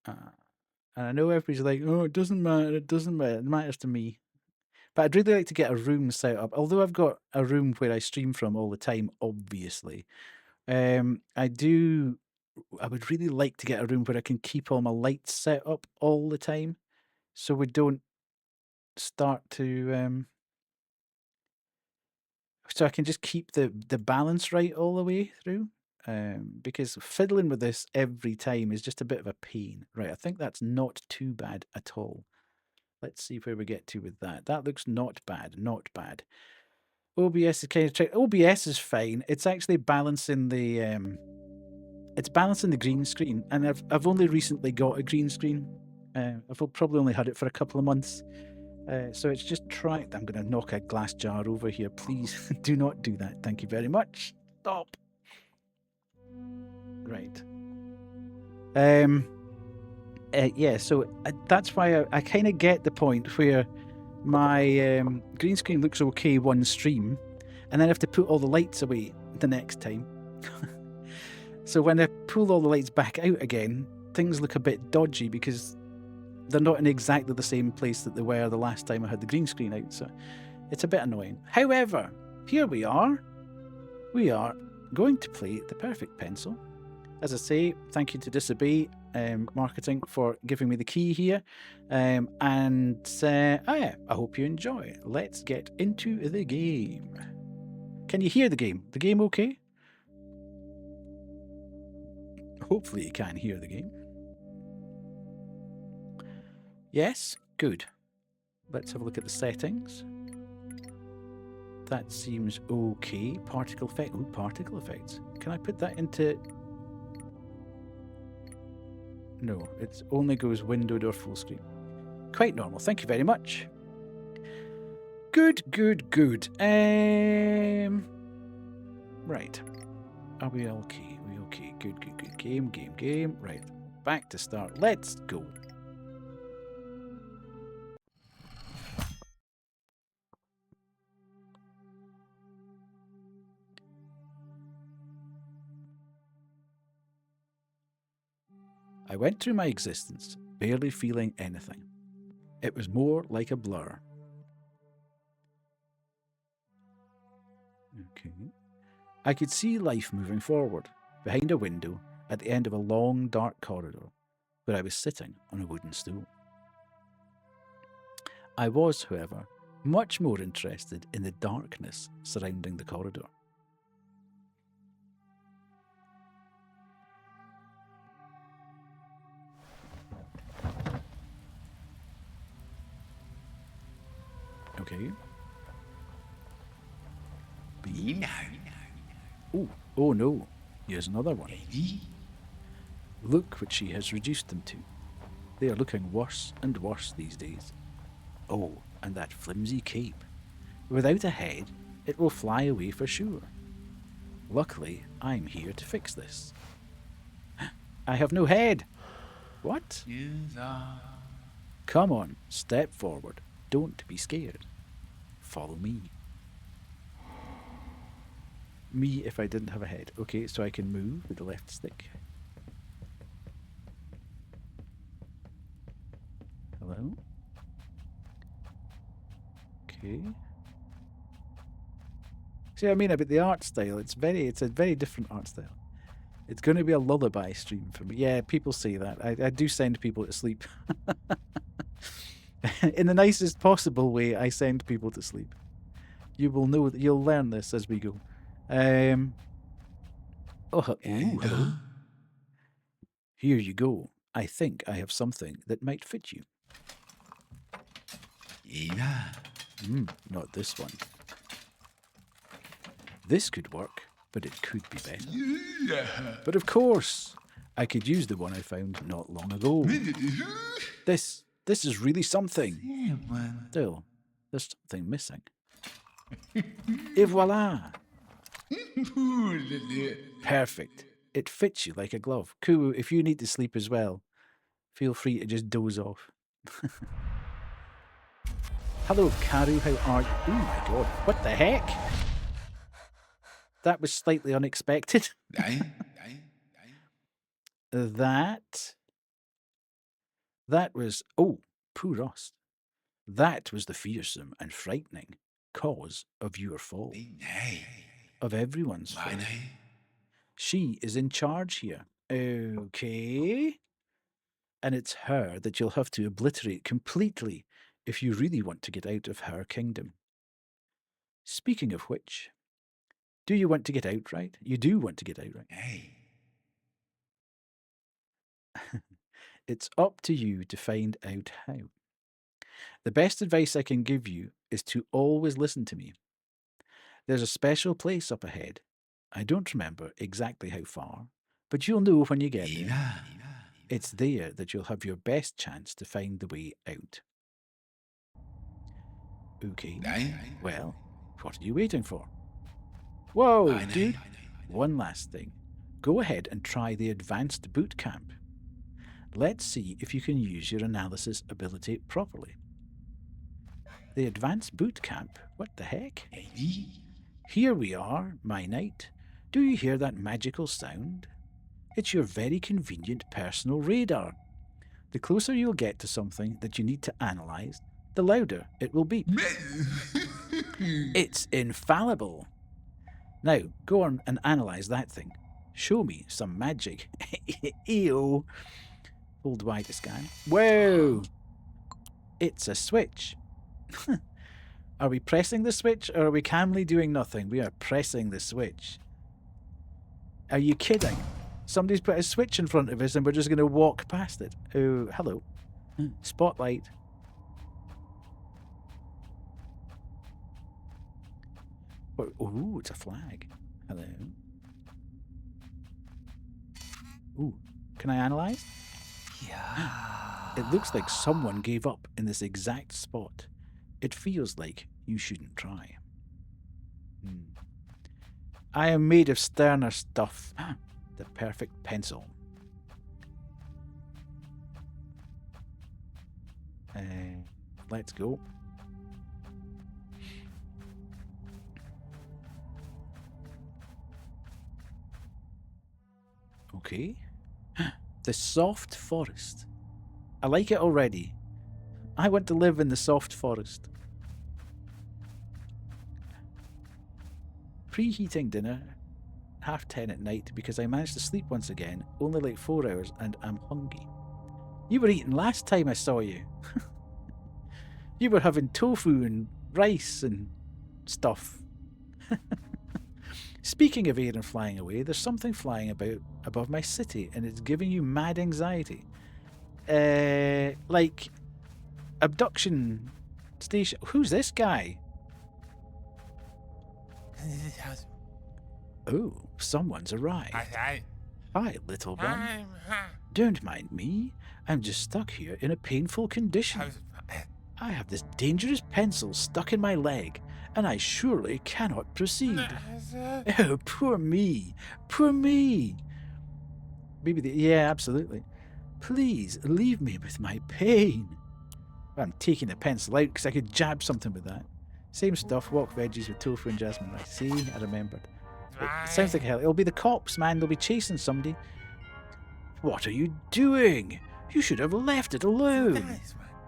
And I know everybody's like, oh, it doesn't matter, it doesn't matter, it matters to me. But I'd really like to get a room set up, although I've got a room where I stream from all the time, obviously. I would really like to get a room where I can keep all my lights set up all the time, so we don't start to so I can just keep the balance right all the way through, because fiddling with this every time is just a bit of a pain. Right, I think that's not too bad at all. Let's see where we get to with that. That looks not bad, not bad. OBS is kind of tricky. OBS is fine. It's actually balancing the green screen, and I've only recently got a green screen. I've probably only had it for a couple of months. So it's just trying. I'm going to knock a glass jar over here. Please do not do that. Thank you very much. Stop. Right. Yeah, so that's why I kind of get the point where my green screen looks okay one stream, and then I have to put all the lights away the next time. So when I pull all the lights back out again, things look a bit dodgy because they're not in exactly the same place that they were the last time I had the green screen out, so it's a bit annoying. However, here we are. We are going to play The Perfect Pencil. As I say, thank you to Disobey Marketing for giving me the key here. Yeah, I hope you enjoy. Let's get into the game. Can you hear the game? The game okay? Hopefully you can hear the game. Yes? Good. Let's have a look at the settings. That seems okay. Particle effect. Ooh, particle effects. Can I put that into... No, it only goes windowed or full screen. Quite normal. Thank you very much. Good, good, good. Right. Are we okay? Are we okay? Good, good, good. Game. Right. Back to start. Let's go. I went through my existence, barely feeling anything. It was more like a blur. Okay. I could see life moving forward, behind a window, at the end of a long, dark corridor, where I was sitting on a wooden stool. I was, however, much more interested in the darkness surrounding the corridor. Okay. Oh no, here's another one. Look what she has reduced them to. They are looking worse and worse these days. Oh, and that flimsy cape. Without a head, it will fly away for sure. Luckily, I'm here to fix this. I have no head. What? Come on, step forward. Don't be scared. Follow me. Me if I didn't have a head. Okay, so I can move with the left stick. Hello? Okay. See what I mean about the art style? It's a very different art style. It's going to be a lullaby stream for me. Yeah, people say that. I do send people to sleep. In the nicest possible way, I send people to sleep. You will know that you'll learn this as we go. Hello. Here you go. I think I have something that might fit you. Not this one. This could work, but it could be better. But of course, I could use the one I found not long ago. This is really something. Still, there's something missing. Et voila! Perfect. It fits you like a glove. Kuu, if you need to sleep as well, feel free to just doze off. Hello, Karu, how are you? Oh my god, what the heck? That was slightly unexpected. That was... Oh, poor Rust. That was the fearsome and frightening cause of your fall. Of everyone's fall. She is in charge here. Okay. And it's her that you'll have to obliterate completely if you really want to get out of her kingdom. Speaking of which, do you want to get out, right? You do want to get out, right? It's up to you to find out how. The best advice I can give you is to always listen to me. There's a special place up ahead. I don't remember exactly how far, but you'll know when you get there. It's there that you'll have your best chance to find the way out. Okay, well, what are you waiting for? Whoa, dude. One last thing. go ahead and try the Advanced Boot Camp. Let's see if you can use your analysis ability properly. The Advanced Boot Camp? What the heck? Here we are, my knight. Do you hear that magical sound? It's your very convenient personal radar. The closer you'll get to something that you need to analyze, the louder it will beep. It's infallible. Now, go on and analyze that thing. Show me some magic. Ew. Hold Y to scan. Whoa! It's a switch. Are we pressing the switch or are we calmly doing nothing? We are pressing the switch. Are you kidding? Somebody's put a switch in front of us and we're just going to walk past it. Oh, hello. Spotlight. Oh, it's a flag. Hello. Ooh, can I analyze? Yeah. It looks like someone gave up in this exact spot. It feels like you shouldn't try. I am made of sterner stuff. The perfect pencil. Let's go. Okay. The soft forest. I like it already. I want to live in the soft forest. Preheating dinner, 10:30 at night, because I managed to sleep once again, only like 4 hours, and I'm hungry. You were eating last time I saw you. You were having tofu and rice and stuff. Speaking of air and flying away, there's something flying about above my city, and it's giving you mad anxiety. Like abduction station. Who's this guy? Oh, someone's arrived. Hi, little one. Don't mind me. I'm just stuck here in a painful condition. I have this dangerous pencil stuck in my leg, and I surely cannot proceed. Oh, poor me. Poor me. Maybe yeah, absolutely. Please leave me with my pain. I'm taking the pencil out because I could jab something with that. Same stuff, wok veggies with tofu and jasmine rice. See, I remembered. It sounds like hell. It'll be the cops, man. They'll be chasing somebody. What are you doing? You should have left it alone.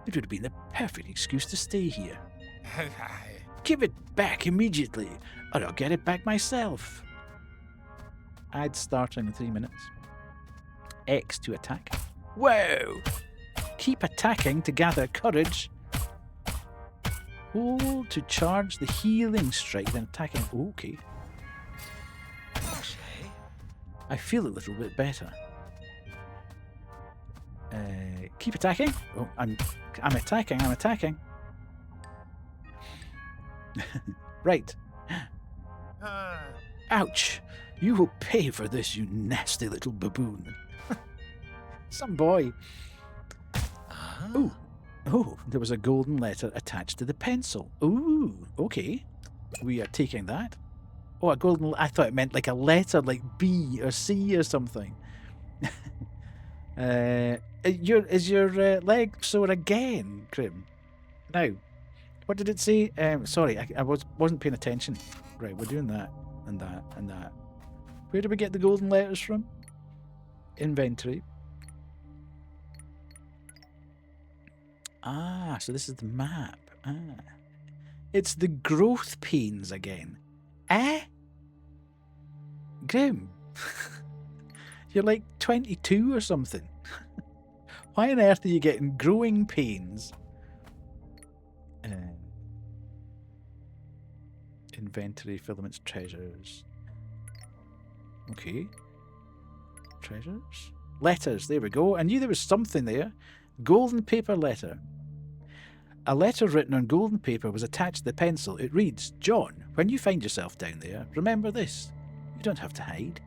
It would have been the perfect excuse to stay here. Give it back immediately, or I'll get it back myself. Ad starting in 3 minutes. X to attack. Whoa! Keep attacking to gather courage. Hold to charge the healing strike, then attacking. Okay. I feel a little bit better. Keep attacking. Oh, I'm attacking. Right. Ouch! You will pay for this, you nasty little baboon. Some boy. Oh, there was a golden letter attached to the pencil. Ooh, okay. We are taking that. Oh, a golden... I thought it meant like a letter, like B or C or something. Is your leg sore again, Crim? Now, what did it say? Sorry, I wasn't paying attention. Right, we're doing that, and that, and that. Where did we get the golden letters from? Inventory. Ah, so this is the map. Ah. It's the growth pains again. Eh? Grim. You're like 22 or something. Why on earth are you getting growing pains? Inventory, filaments, treasures. Okay. Treasures? Letters, there we go. I knew there was something there. Golden paper letter. A letter written on golden paper was attached to the pencil. It reads, John, when you find yourself down there, remember this. You don't have to hide.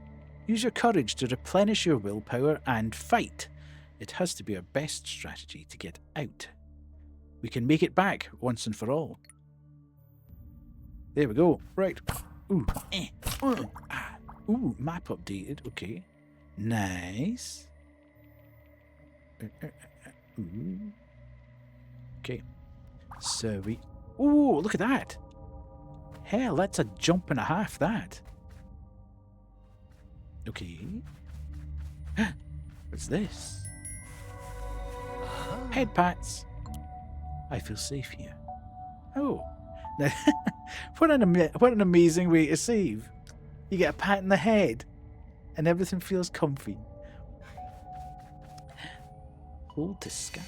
Use your courage to replenish your willpower and fight. It has to be our best strategy to get out. We can make it back once and for all. There we go. Right. Ooh. Ooh, map updated. Okay. Nice. Ooh. Okay. So we... Ooh, look at that. Hell, that's a jump and a half, that. Okay. What's this? Head pats. I feel safe here. Oh. Now, what an amazing way to save. You get a pat in the head and everything feels comfy. Hold to scan.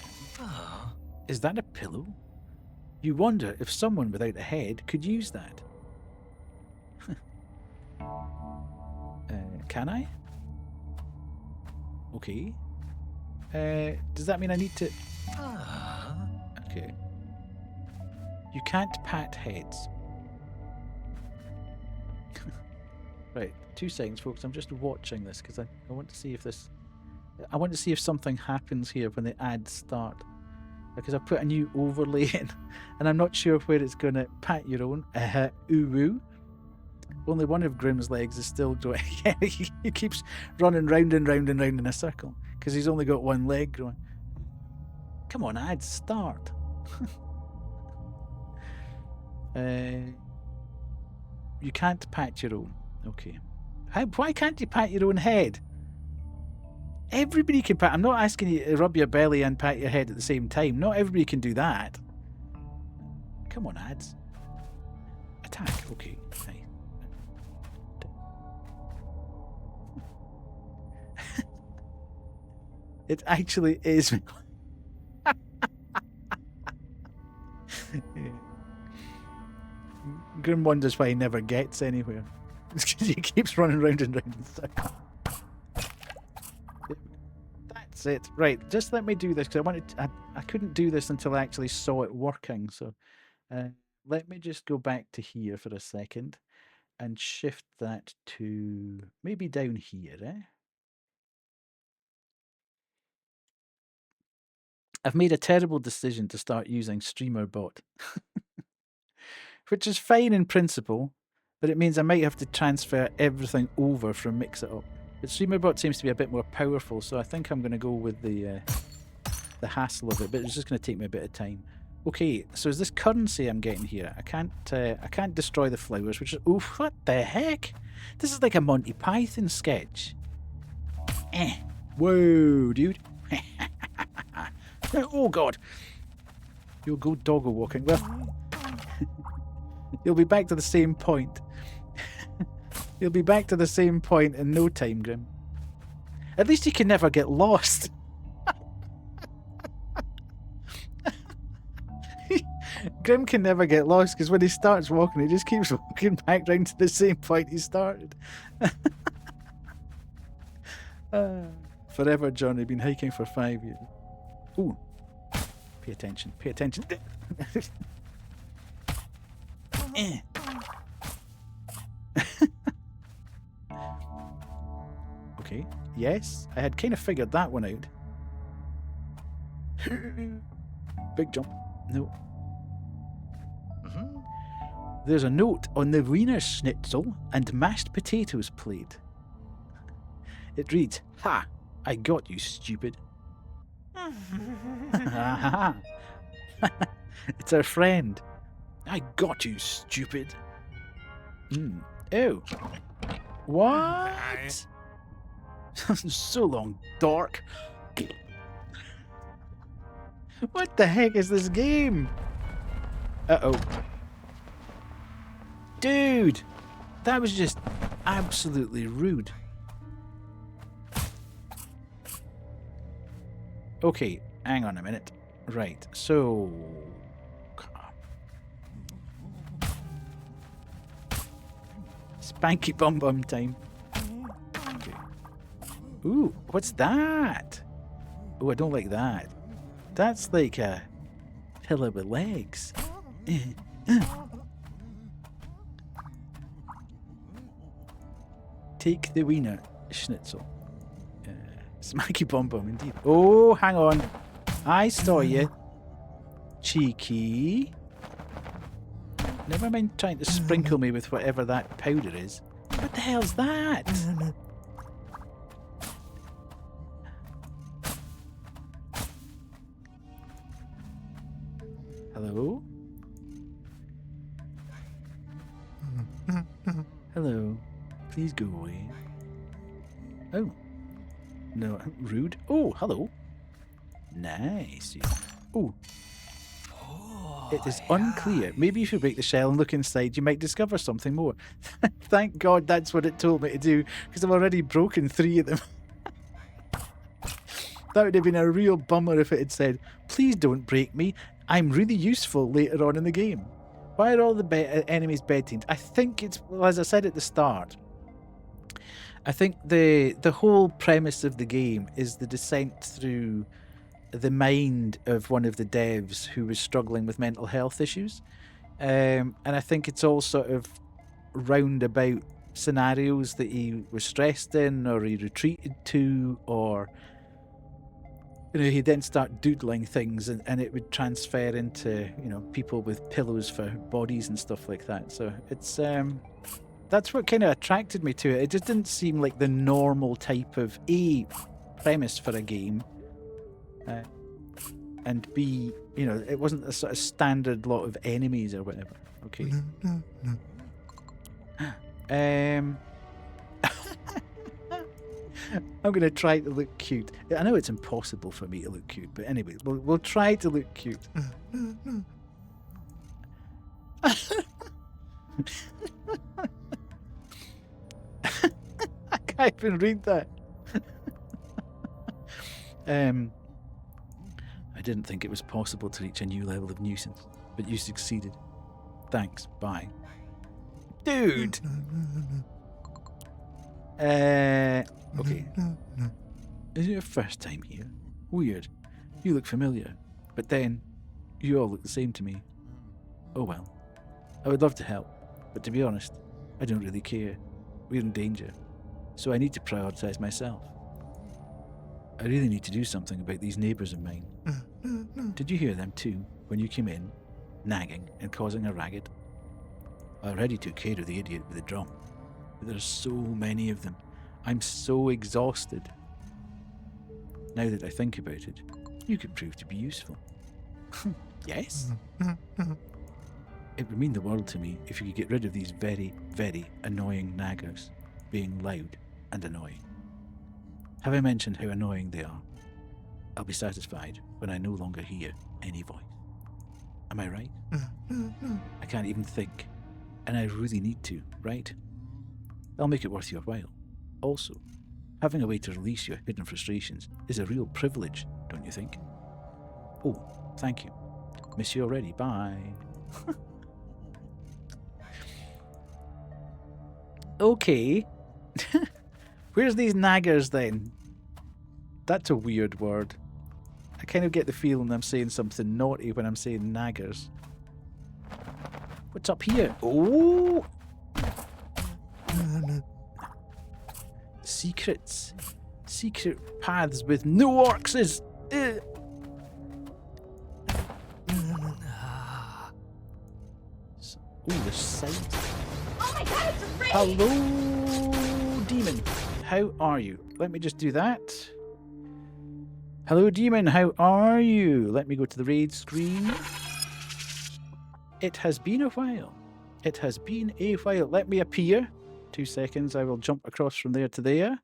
Is that a pillow? You wonder if someone without a head could use that. Can I? Okay. Does that mean I need to... Okay. You can't pat heads. Right, 2 seconds, folks. I'm just watching this because I want to see if this... I want to see if something happens here when the ads start. Because I've put a new overlay in and I'm not sure where it's going to pat your own. Ooh-woo. Only one of Grimm's legs is still growing. Yeah, he keeps running round and round and round in a circle because he's only got one leg growing. Come on, ads, start. You can't pat your own. Okay. Why can't you pat your own head? Everybody can pat. I'm not asking you to rub your belly and pat your head at the same time. Not everybody can do that. Come on, ads. Attack. Okay. Nice. It actually is. Grim wonders why he never gets anywhere. It's because he keeps running round and round in circles. That's it. Right, just let me do this because I couldn't do this until I actually saw it working. So let me just go back to here for a second and shift that to maybe down here, eh? I've made a terrible decision to start using StreamerBot. Which is fine in principle, but it means I might have to transfer everything over from MixItUp. But StreamerBot seems to be a bit more powerful, so I think I'm going to go with the hassle of it, but it's just going to take me a bit of time. Okay, so is this currency I'm getting here? I can't destroy the flowers, which is... Oof, what the heck? This is like a Monty Python sketch. Whoa, dude. Oh, God. You'll go doggo walking. Well... You'll be back to the same point. You'll be back to the same point in no time, Grim. At least you can never get lost. Grim can never get lost because when he starts walking, he just keeps walking back round to the same point he started. Forever, Johnny. Been hiking for 5 years. Ooh. Pay attention. Pay attention. Okay. Yes, I had kind of figured that one out. Big jump. No. There's a note on the Wiener Schnitzel and mashed potatoes plate. It reads, "Ha! I got you, stupid." It's our friend. I got you, stupid. Oh. What? So long, dork. What the heck is this game? Uh-oh. Dude! That was just absolutely rude. Okay, hang on a minute. Right, so... Spanky bum bum time. Okay. Ooh, what's that? Oh, I don't like that. That's like a pillow with legs. Take the Wiener Schnitzel. Smacky bum bum indeed. Oh, hang on. I saw you. Cheeky. Never mind trying to sprinkle me with whatever that powder is. What the hell's that? Hello? Hello. Please go away. Oh. No, rude. Oh, hello. Nice. Oh. It is unclear. Maybe if you break the shell and look inside, you might discover something more. Thank God that's what it told me to do, because I've already broken 3 of them. That would have been a real bummer if it had said, please don't break me. I'm really useful later on in the game. Why are all the enemies bed teams? I think it's, well, as I said at the start, I think the whole premise of the game is the descent through the mind of one of the devs who was struggling with mental health issues. And I think it's all sort of roundabout scenarios that he was stressed in, or he retreated to, or he'd then start doodling things, and it would transfer into people with pillows for bodies and stuff like that. So it's that's what kind of attracted me to it. It just didn't seem like the normal type of premise for a game. And B, it wasn't a sort of standard lot of enemies or whatever. Okay. I'm going to try to look cute. I know it's impossible for me to look cute, but anyway, we'll try to look cute. I can't even read that. I didn't think it was possible to reach a new level of nuisance, but you succeeded. Thanks. Bye. Dude! Okay. Is it your first time here? Weird. You look familiar, but then you all look the same to me. Oh well. I would love to help, but to be honest, I don't really care. We're in danger, so I need to prioritize myself. I really need to do something about these neighbours of mine. Did you hear them too, when you came in, nagging and causing a racket? I already took care of the idiot with the drum, but there are so many of them. I'm so exhausted. Now that I think about it, you could prove to be useful. Yes? It would mean the world to me if you could get rid of these very, very annoying naggers being loud and annoying. Have I mentioned how annoying they are? I'll be satisfied when I no longer hear any voice. Am I right? I can't even think, and I really need to, right? I'll make it worth your while. Also, having a way to release your hidden frustrations is a real privilege, don't you think? Oh, thank you. Miss you already. Bye. Okay. Where's these naggers then? That's a weird word. I kind of get the feeling I'm saying something naughty when I'm saying naggers. What's up here? Oh! Secrets. Secret paths with no orcs. Oh, there's sound. Oh my god, it's a raid! Hello, demon. How are you? Let me just do that. Hello, demon. How are you? Let me go to the raid screen. It has been a while. It has been a while. Let me appear. 2 seconds. I will jump across from there to there.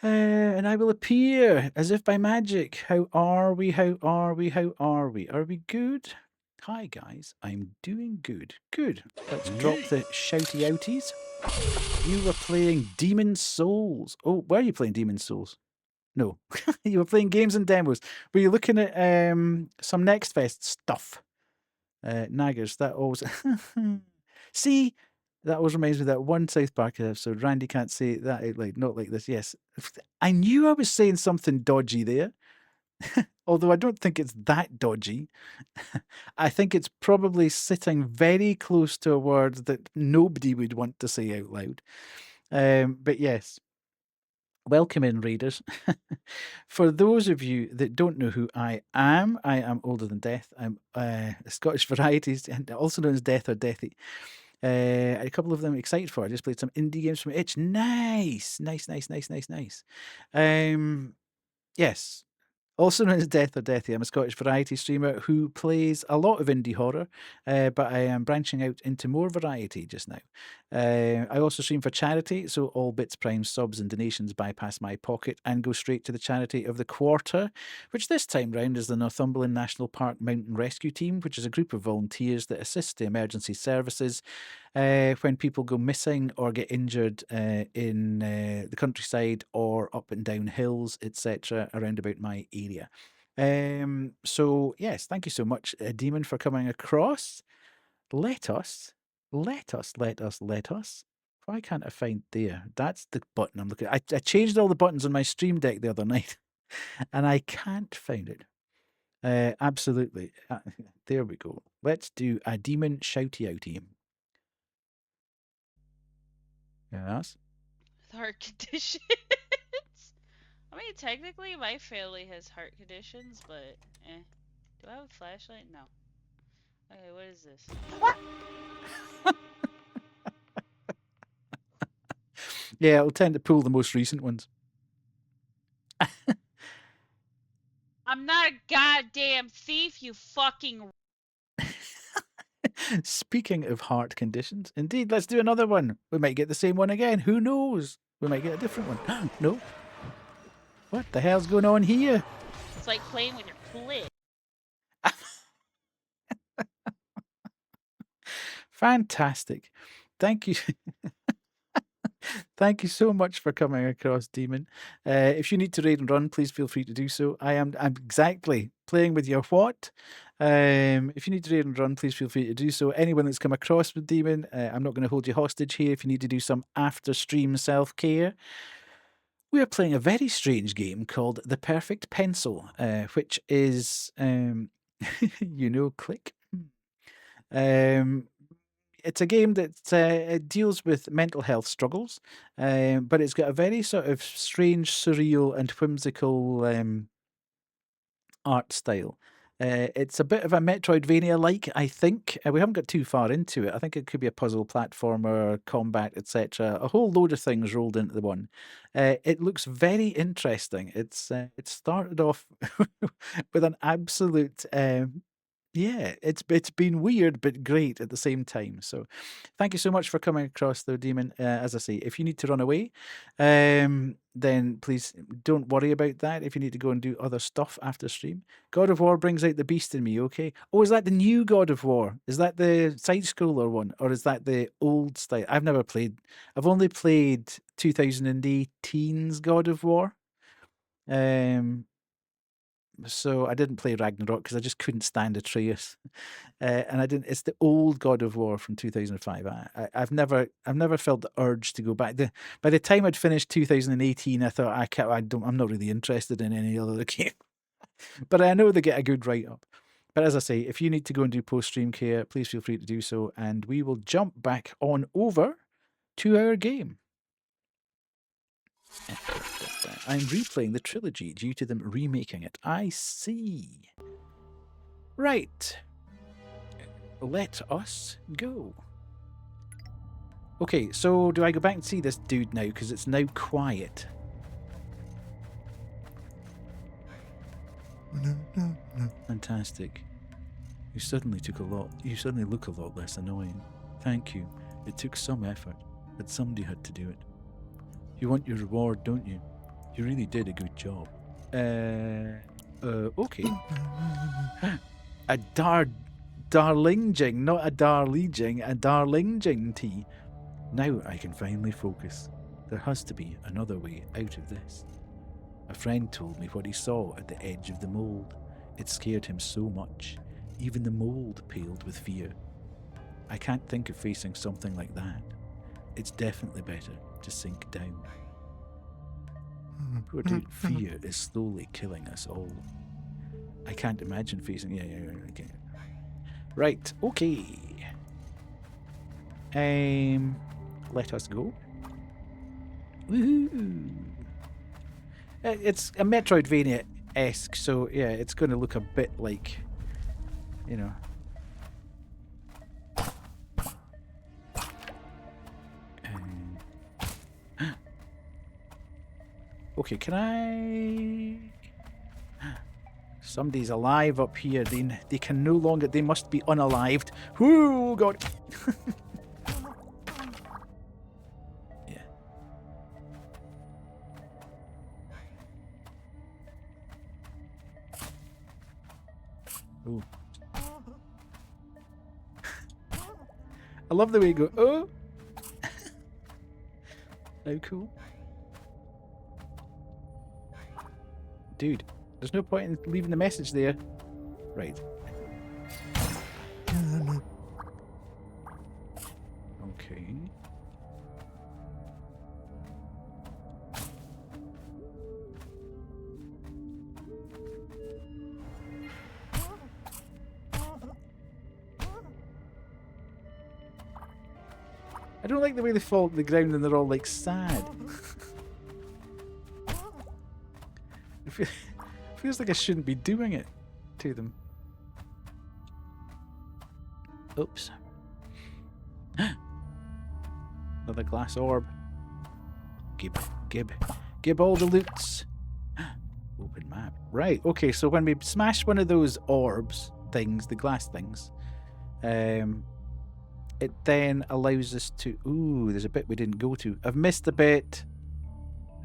And I will appear as if by magic. How are we? How are we? How are we? Are we good? Hi, guys. I'm doing good. Good. Let's drop the shouty outies. You were playing Demon's Souls. Oh, were you playing Demon's Souls? No. You were playing games and demos. Were you looking at some Next Fest stuff? Naggers, that always... See, that always reminds me of that one South Park episode. Randy can't say that out loud. Not like this. Yes. I knew I was saying something dodgy there. Although I don't think it's that dodgy. I think it's probably sitting very close to a word that nobody would want to say out loud. But yes. Welcome in, readers. For those of you that don't know who I am older than death. I'm Scottish Varieties, and also known as Death or Deathy. A couple of them excited for. I just played some indie games from Itch. Nice. Yes. Also known as Death or Deathy, I'm a Scottish variety streamer who plays a lot of indie horror, but I am branching out into more variety just now. I also stream for charity, so all bits, primes, subs, and donations bypass my pocket and go straight to the charity of the quarter, which this time round is the Northumberland National Park Mountain Rescue Team, which is a group of volunteers that assist the emergency services when people go missing or get injured in the countryside or up and down hills, etc., around about my area. So yes, thank you so much, Demon, for coming across. Let us. Why can't I find there? That's the button I'm looking at. I changed all the buttons on my Stream Deck the other night, and I can't find it. Absolutely. There we go. Let's do a Demon Shouty Outy. Yes. With heart conditions. I mean, technically, my family has heart conditions, but do I have a flashlight? No. Okay, what is this? Yeah, it'll tend to pull the most recent ones. I'm not a goddamn thief, you fucking. Speaking of heart conditions, indeed, let's do another one. We might get the same one again. Who knows? We might get a different one. No. What the hell's going on here? It's like playing with your clit. Fantastic. Thank you. Thank you so much for coming across, Demon. If you need to raid and run, please feel free to do so. I'm exactly playing with your what? If you need to raid and run, please feel free to do so. Anyone that's come across with Demon, I'm not going to hold you hostage here. If you need to do some after-stream self-care, we are playing a very strange game called The Perfect Pencil, which is, click. It's a game that it deals with mental health struggles, but it's got a very sort of strange, surreal, and whimsical art style. It's a bit of a Metroidvania-like, I think. We haven't got too far into it. I think it could be a puzzle, platformer, combat, etc. A whole load of things rolled into the one. It looks very interesting. It started off with an absolute... yeah, it's been weird but great at the same time. So thank you so much for coming across though, Demon. As I say, if you need to run away, then please don't worry about that. If you need to go and do other stuff after stream. God of War brings out the beast in me, okay? Oh, is that the new God of War? Is that the side-scroller one? Or is that the old style? I've only played 2018's God of War. So I didn't play Ragnarok because I just couldn't stand Atreus, and I didn't. It's the old God of War from 2005. I've never felt the urge to go back. By the time I'd finished 2018, I thought I'm not really interested in any other game. But I know they get a good write up. But as I say, if you need to go and do post stream care, please feel free to do so, and we will jump back on over to our game. I'm replaying the trilogy due to them remaking it. I see. Right. Let us go. Okay, so do I go back and see this dude now? Because it's now quiet. Fantastic. You suddenly look a lot less annoying. Thank you. It took some effort, but somebody had to do it. You want your reward, don't you? You really did a good job. Okay. A darlingjing, not a darlieging, a darlingjing tea. Now I can finally focus. There has to be another way out of this. A friend told me what he saw at the edge of the mould. It scared him so much. Even the mould paled with fear. I can't think of facing something like that. It's definitely better to sink down. Poor dude, fear is slowly killing us all. I can't imagine facing... Yeah, okay. Right, okay. Let us go. Woohoo! It's a Metroidvania-esque, so yeah, it's going to look a bit like, Okay, can I... Somebody's alive up here. They can no longer... They must be unalived. Whoo, God. Yeah. Ooh. I love the way you go, oh. How cool. Dude, there's no point in leaving the message there. Right. Okay. I don't like the way they fall to the ground and they're all like sad. It feels like I shouldn't be doing it to them. Oops. Another glass orb. Gib all the loots. Open map. Right, okay, so when we smash one of those orbs things, the glass things, it then allows us to... Ooh, there's a bit we didn't go to. I've missed a bit.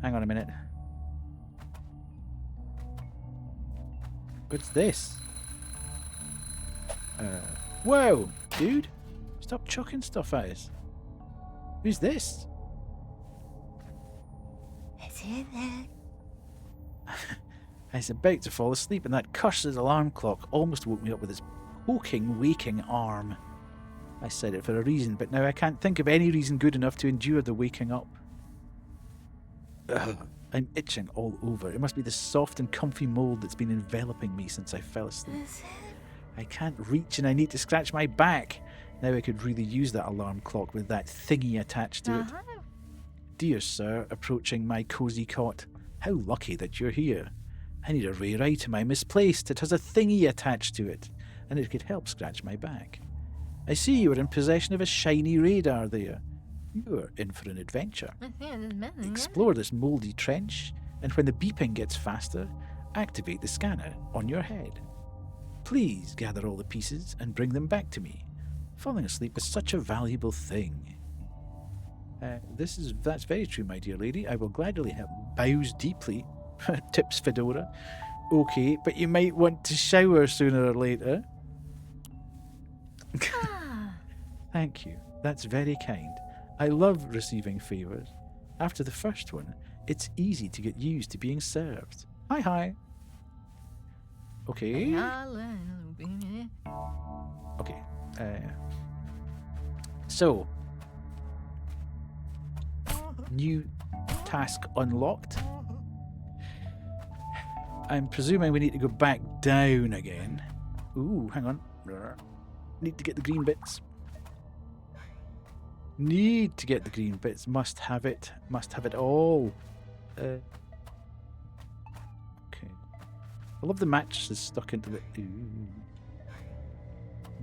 Hang on a minute. What's this? Whoa, dude. Stop chucking stuff at us. Who's this? I was about to fall asleep and that cursed alarm clock almost woke me up with its poking, waking arm. I said it for a reason, but now I can't think of any reason good enough to endure the waking up. Ugh, I'm itching all over. It must be the soft and comfy mold that's been enveloping me since I fell asleep. I can't reach and I need to scratch my back. Now I could really use that alarm clock with that thingy attached to it. Dear sir, approaching my cosy cot, how lucky that you're here. I need a rare item I misplaced. It has a thingy attached to it, and it could help scratch my back. I see you are in possession of a shiny radar there. You are in for an adventure. Explore this mouldy trench, and when the beeping gets faster, activate the scanner on your head. Please gather all the pieces and bring them back to me. Falling asleep is such a valuable thing. That's very true, my dear lady. I will gladly help. Bows deeply. Tips Fedora. Okay, but you might want to shower sooner or later. Thank you. That's very kind. I love receiving favours. After the first one, it's easy to get used to being served. Hi. Okay. Okay. So, new task unlocked. I'm presuming we need to go back down again. Ooh, hang on. Need to get the green bits. Need to get the green bits. Must have it. Must have it all. Okay. I love the mattresses stuck into the... Ooh.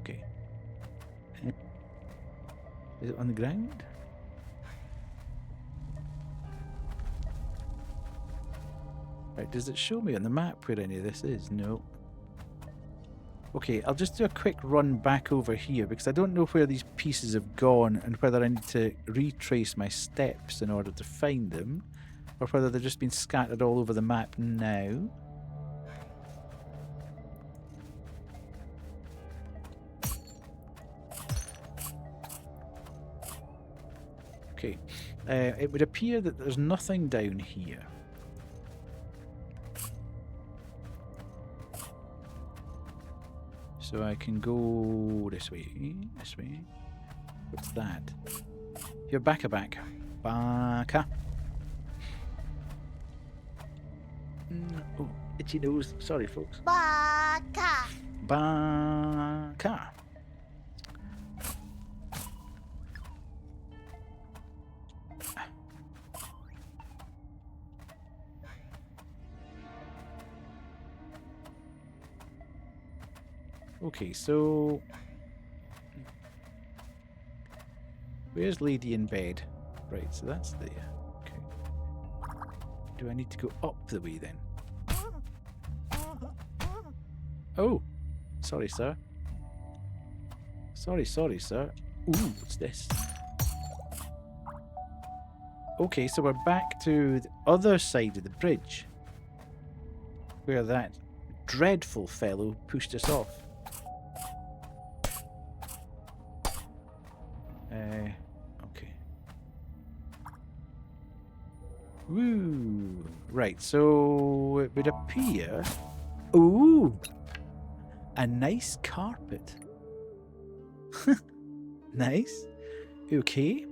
Okay. Is it on the ground? Right, does it show me on the map where any of this is? No. Okay, I'll just do a quick run back over here because I don't know where these pieces have gone and whether I need to retrace my steps in order to find them or whether they've just been scattered all over the map now. Okay, it would appear that there's nothing down here. So I can go this way. What's that? You're back. Baka. Oh, itchy nose. Sorry, folks. Baka. Okay, so where's Lady in bed? Right, so that's there. Okay. Do I need to go up the way then? Oh, sorry, sir. Sorry, sir. Ooh, what's this? Okay, so we're back to the other side of the bridge, where that dreadful fellow pushed us off. Okay. Woo! Right, so it would appear... Ooh! A nice carpet. Nice. Okay.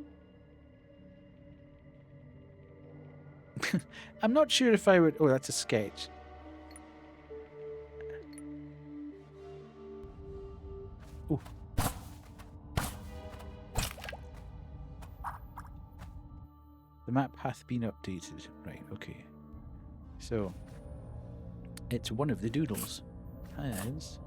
I'm not sure if I would... Oh, that's a sketch. Oh. The map hath been updated. Right, okay. So, it's one of the doodles. Has...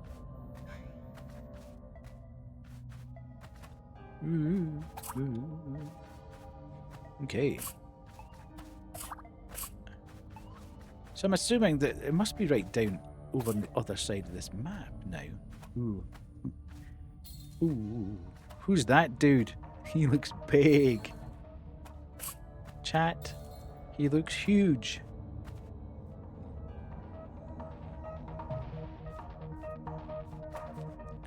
Okay. So I'm assuming that it must be right down over on the other side of this map now. Ooh. Ooh. Who's that dude? He looks big. Chat. He looks huge.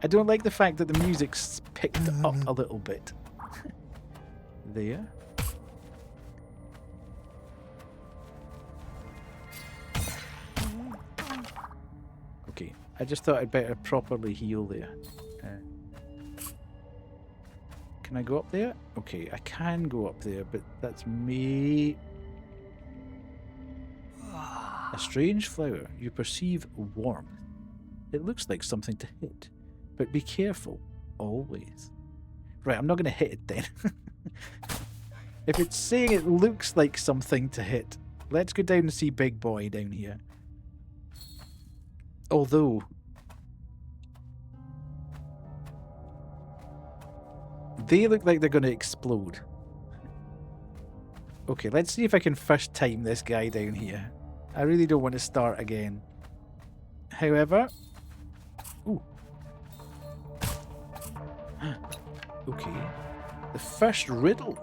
I don't like the fact that the music's picked up a little bit. There. Okay, I just thought I'd better properly heal there. Can I go up there? Okay, I can go up there, but that's me. A strange flower. You perceive warmth. It looks like something to hit, but be careful, always. Right, I'm not going to hit it then. If it's saying it looks like something to hit, let's go down and see Big Boy down here. Although... they look like they're going to explode. Okay, let's see if I can first time this guy down here. I really don't want to start again. However... Ooh. Okay. The first riddle.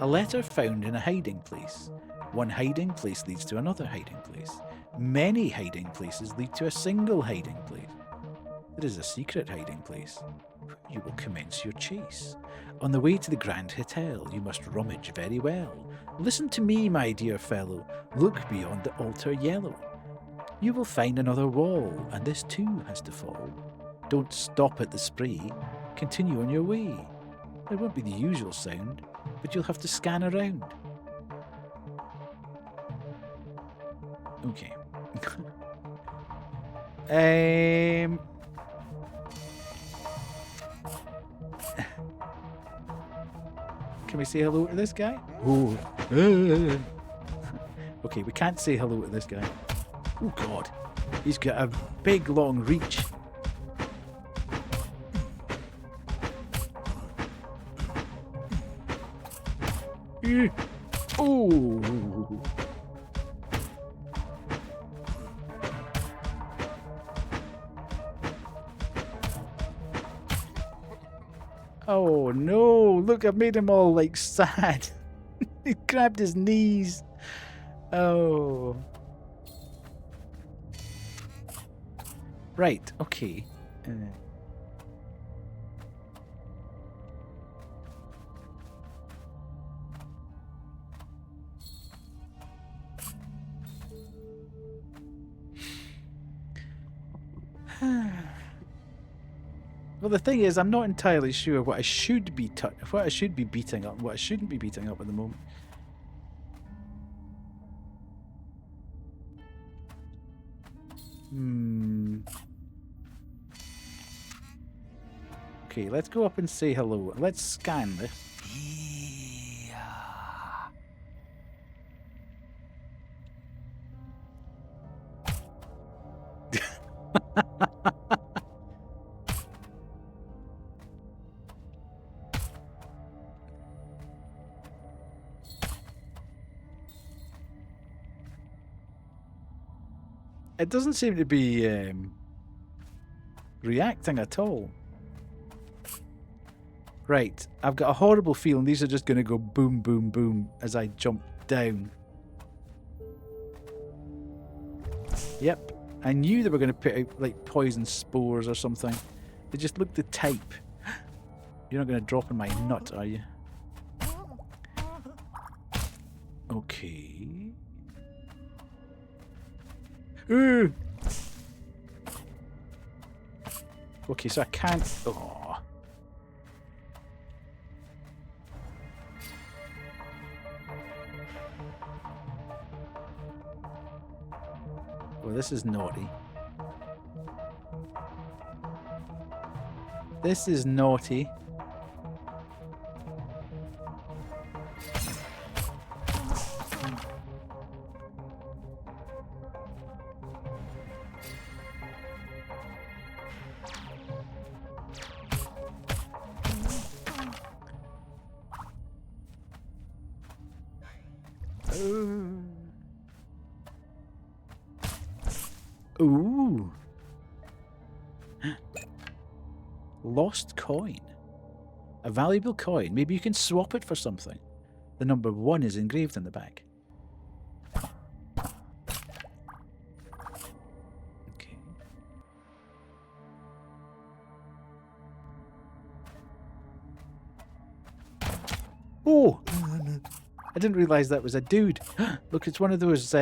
A letter found in a hiding place. One hiding place leads to another hiding place. Many hiding places lead to a single hiding place. There is a secret hiding place. You will commence your chase. On the way to the Grand Hotel, you must rummage very well. Listen to me, my dear fellow. Look beyond the altar yellow. You will find another wall, and this too has to fall. Don't stop at the spray. Continue on your way. There won't be the usual sound, but you'll have to scan around. Okay. Can we say hello to this guy? Oh. Okay, we can't say hello to this guy. Oh god. He's got a big long reach. Oh. Oh no, look, I've made him all like sad. He grabbed his knees. Oh. Right, okay. Well, the thing is, I'm not entirely sure what I should be beating up, and what I shouldn't be beating up at the moment. Okay, let's go up and say hello. Let's scan this. It doesn't seem to be reacting at all. Right, I've got a horrible feeling these are just going to go boom, boom, boom as I jump down. Yep, I knew they were going to put out like poison spores or something. They just looked the type. You're not going to drop in my nut, are you? Okay. Ooh. Okay, so I can't. Oh. Well, this is naughty. This is naughty. Ooh. Lost coin. A valuable coin. Maybe you can swap it for something. The number 1 is engraved on the back. Okay. Oh! I didn't realise that was a dude. Look, it's one of those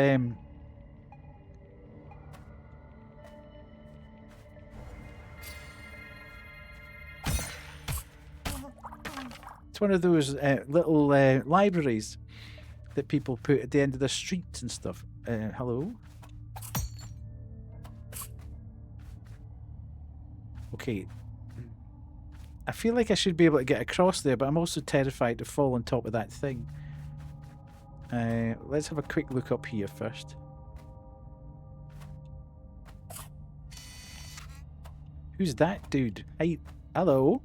it's one of those little libraries that people put at the end of the streets and stuff. Hello? Okay. I feel like I should be able to get across there, but I'm also terrified to fall on top of that thing. Let's have a quick look up here first. Who's that dude? Hey, hello?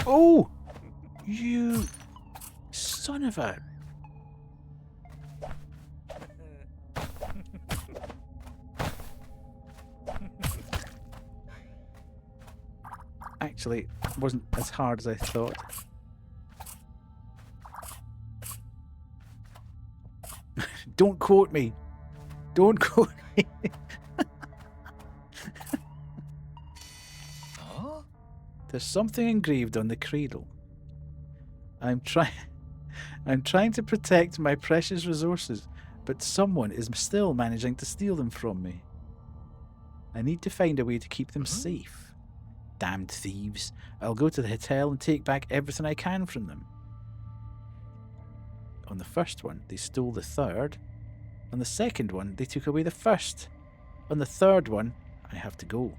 Oh! You son of a... Actually, it wasn't as hard as I thought. Don't quote me. Don't quote me. Huh? There's something engraved on the cradle. I'm trying to protect my precious resources, but someone is still managing to steal them from me. I need to find a way to keep them safe. Damned thieves. I'll go to the hotel and take back everything I can from them. On the first one, they stole the third. On the second one, they took away the first. On the third one, I have to go.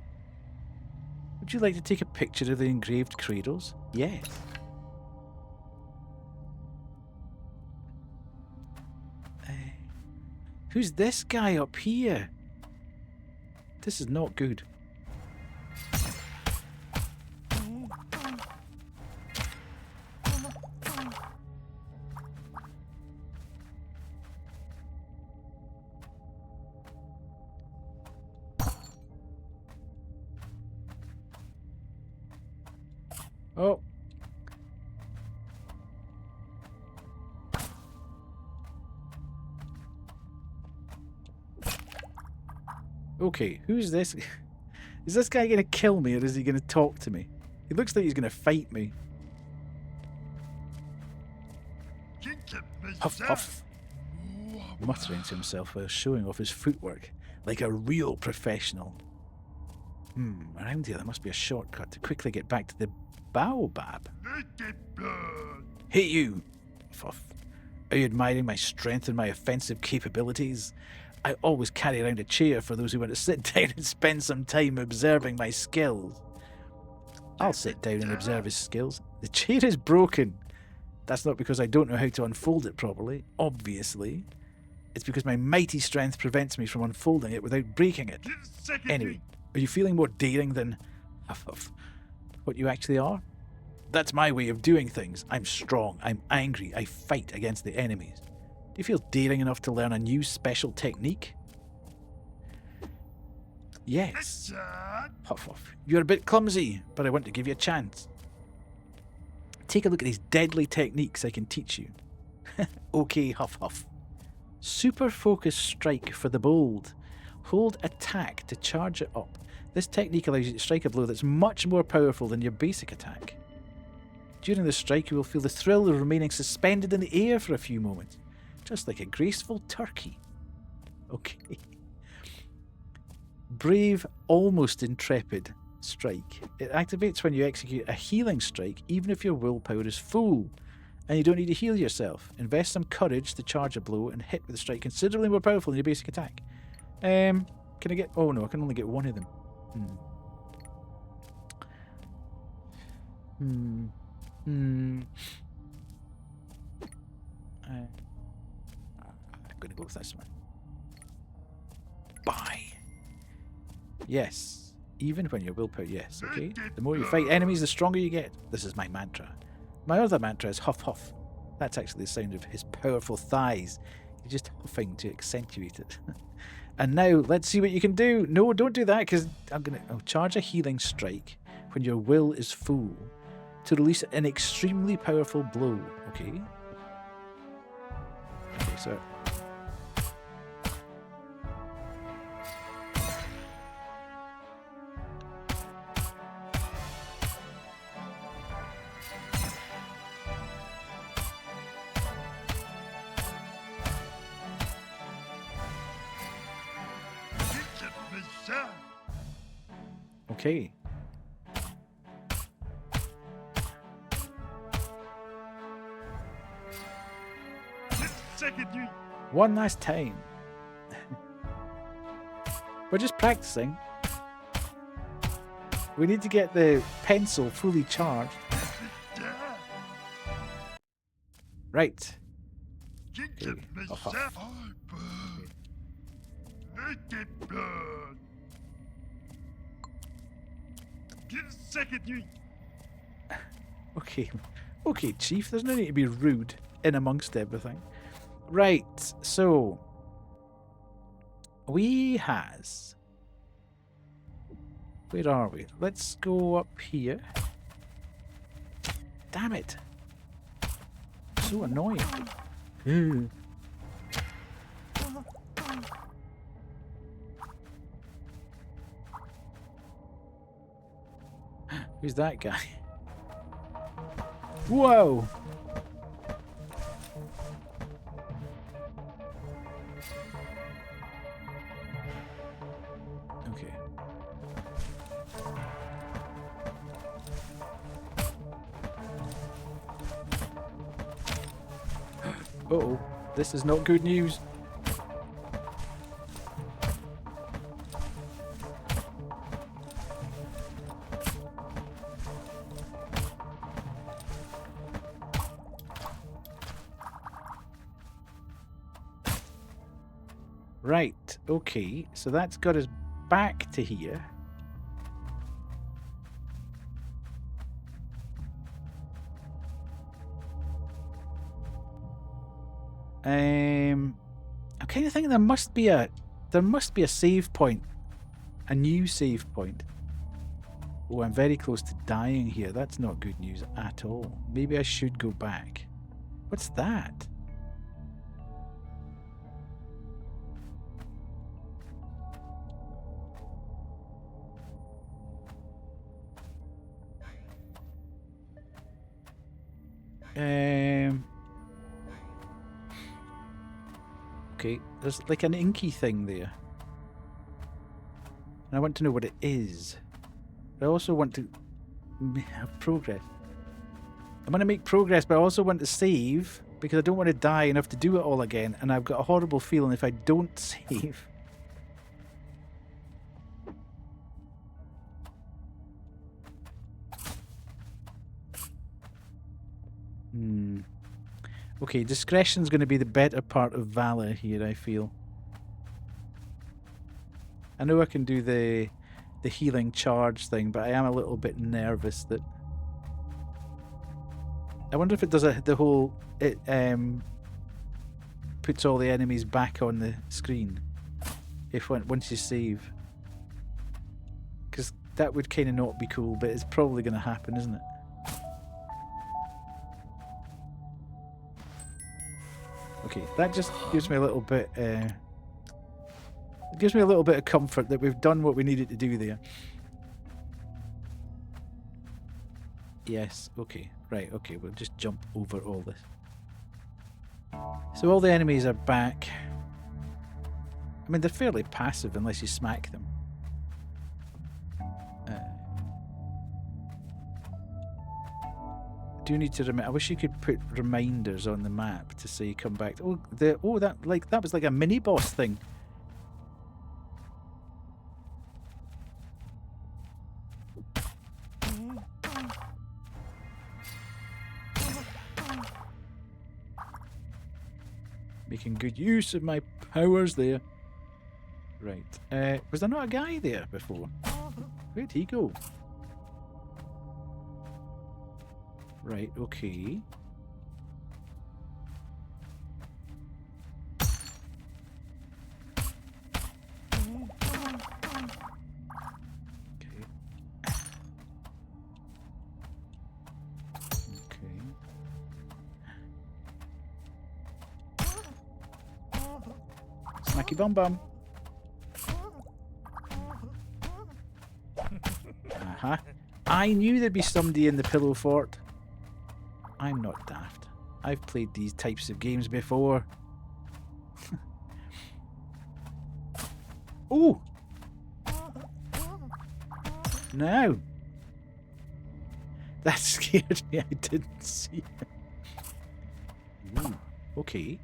Would you like to take a picture of the engraved cradles? Yes. Who's this guy up here? This is not good. Oh. Okay, who's this? Is this guy going to kill me or is he going to talk to me? He looks like he's going to fight me. Huff, huff. Muttering to himself while showing off his footwork like a real professional. Around here there must be a shortcut to quickly get back to the baobab. Hey you! Fuff. Are you admiring my strength and my offensive capabilities? I always carry around a chair for those who want to sit down and spend some time observing my skills. I'll sit down and observe his skills. The chair is broken. That's not because I don't know how to unfold it properly, obviously. It's because my mighty strength prevents me from unfolding it without breaking it. Anyway, are you feeling more daring than what you actually are? That's my way of doing things. I'm strong, I'm angry, I fight against the enemies. you feel daring enough to learn a new special technique? Yes. Huff huff. You're a bit clumsy, but I want to give you a chance. Take a look at these deadly techniques I can teach you. Okay, huff huff. Super focus strike for the bold. Hold attack to charge it up. This technique allows you to strike a blow that's much more powerful than your basic attack. During the strike, you will feel the thrill of remaining suspended in the air for a few moments, just like a graceful turkey. Okay. Brave, almost intrepid strike. It activates when you execute a healing strike, even if your willpower is full, and you don't need to heal yourself. Invest some courage to charge a blow and hit with a strike considerably more powerful than your basic attack. Can I get... Oh no, I can only get one of them. I'm going to go with this one. Bye. Yes. Even when your willpower... Yes, okay. The more you fight enemies, the stronger you get. This is my mantra. My other mantra is huff huff. That's actually the sound of his powerful thighs. He's just huffing to accentuate it. And now, let's see what you can do. No, don't do that, because I'll charge a healing strike when your will is full to release an extremely powerful blow. Okay. Okay, so... Okay. One last time. We're just practicing. We need to get the pencil fully charged. Right. Okay. Okay. Okay, Chief, there's no need to be rude in amongst everything. Right, so we has... Where are we? Let's go up here. Damn it. So annoying. Who's that guy? Whoa! Okay. Uh-oh. This is not good news. Right, okay, so that's got us back to here. I'm kind of thinking there must be a save point, a new save point. Oh, I'm very close to dying here. That's not good news at all. Maybe I should go back. What's that? Okay, there's like an inky thing there. And I want to know what it is. I also want to have progress. I want to make progress, but I also want to save because I don't want to die enough to do it all again. And I've got a horrible feeling if I don't save. Okay, discretion's going to be the better part of valor here, I feel. I know I can do the healing charge thing, but I am a little bit nervous that... I wonder if it does the whole... It puts all the enemies back on the screen if once you save. Because that would kind of not be cool, but it's probably going to happen, isn't it? Okay, that just gives me a little bit. It gives me a little bit of comfort that we've done what we needed to do there. Yes. Okay. Right. Okay. We'll just jump over all this. So all the enemies are back. I mean, they're fairly passive unless you smack them. Do need to I wish you could put reminders on the map to say come back. That was like a mini boss thing. Making good use of my powers there. Right. Was there not a guy there before? Where'd he go? Right, okay. Smacky bum bum. I knew there'd be somebody in the pillow fort. I'm not daft. I've played these types of games before. Oh! No! That scared me. I didn't see it. Ooh, okay.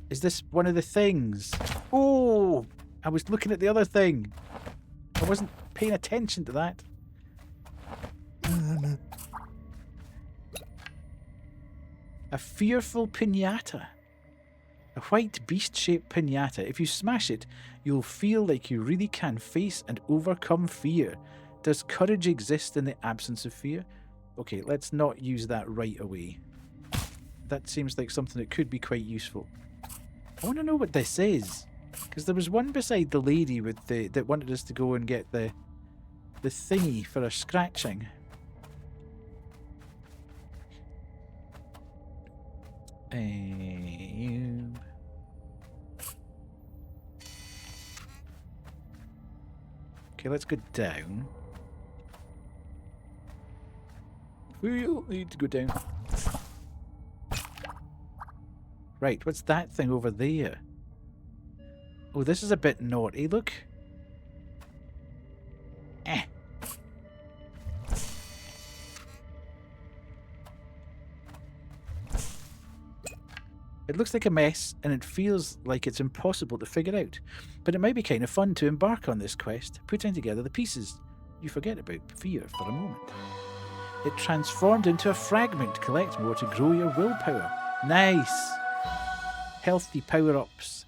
Is this one of the things? Oh! I was looking at the other thing. I wasn't paying attention to that. A fearful pinata. A white beast-shaped pinata. If you smash it, you'll feel like you really can face and overcome fear. Does courage exist in the absence of fear? Okay, let's not use that right away. That seems like something that could be quite useful. I want to know what this is. Because there was one beside the lady with that wanted us to go and get the thingy for our scratching. Okay, let's go down. We'll need to go down. Right, what's that thing over there? Oh, this is a bit naughty, look. It looks like a mess, and it feels like it's impossible to figure out. But it might be kind of fun to embark on this quest, putting together the pieces. You forget about fear for a moment. It transformed into a fragment. Collect more to grow your willpower. Nice! Healthy power-ups.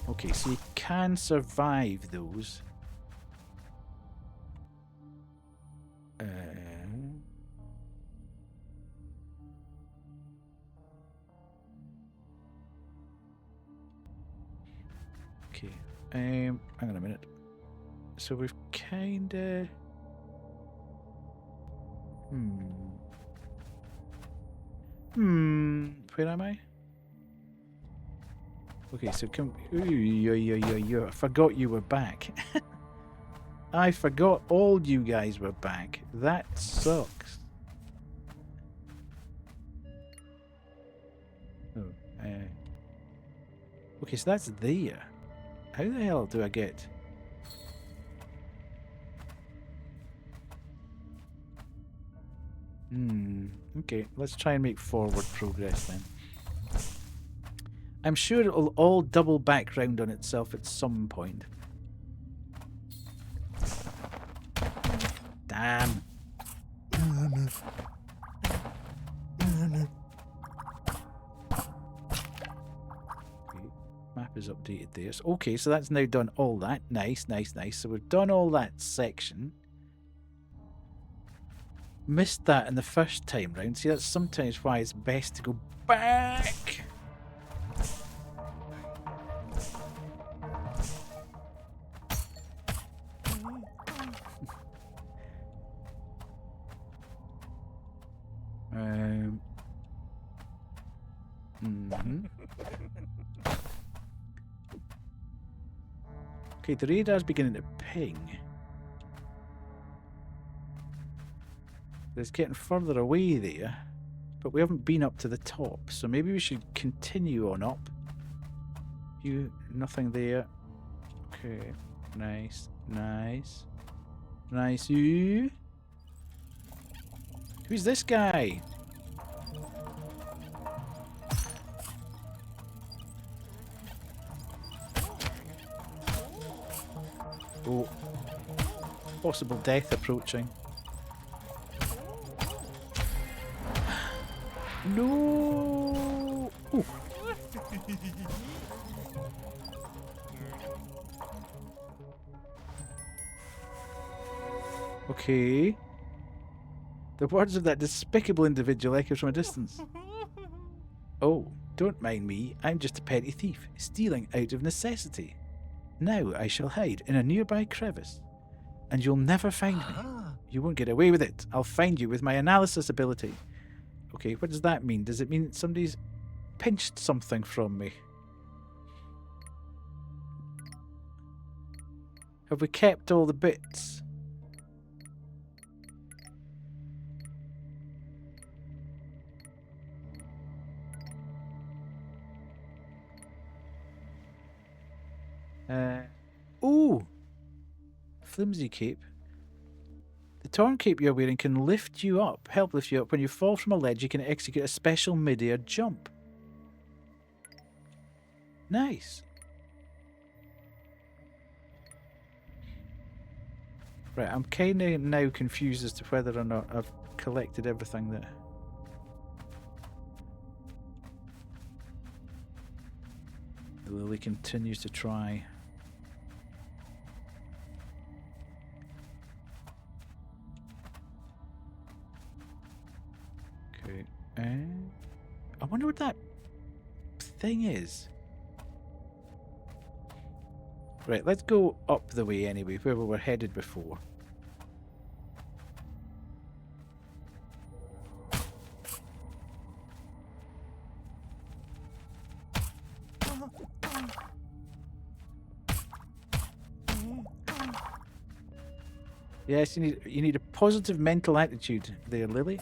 Okay, so you can survive those. Okay, hang on a minute. So we've kinda... Where am I? Okay, so come... I forgot you were back. I forgot all you guys were back. That sucks. Oh, okay, so that's there. How the hell do I get... Okay, let's try and make forward progress then. I'm sure it'll all double back round on itself at some point. Damn. Map is updated there. So, okay, so that's now done all that. Nice, nice, nice. So we've done all that section. missed that in the first time round. See, that's sometimes why it's best to go back. Okay, the radar's beginning to ping. It's getting further away there, but we haven't been up to the top, so maybe we should continue on up. You, nothing there. Okay, nice, nice, nice. You. Who's this guy? Oh, possible death approaching. No! Ooh. Okay. The words of that despicable individual echoes from a distance. Oh, don't mind me. I'm just a petty thief, stealing out of necessity. Now I shall hide in a nearby crevice, and you'll never find me. You won't get away with it. I'll find you with my analysis ability. Okay, what does that mean? Does it mean that somebody's pinched something from me? Have we kept all the bits? Ooh! Flimsy cape. The torn cape you're wearing can lift you up, help lift you up. When you fall from a ledge, you can execute a special mid-air jump. Nice. Right, I'm kind of now confused as to whether or not I've collected everything there. The Lily continues to try. Okay. I wonder what that thing is. Right, let's go up the way anyway, where we were headed before. Yes, you need a positive mental attitude there, Lily.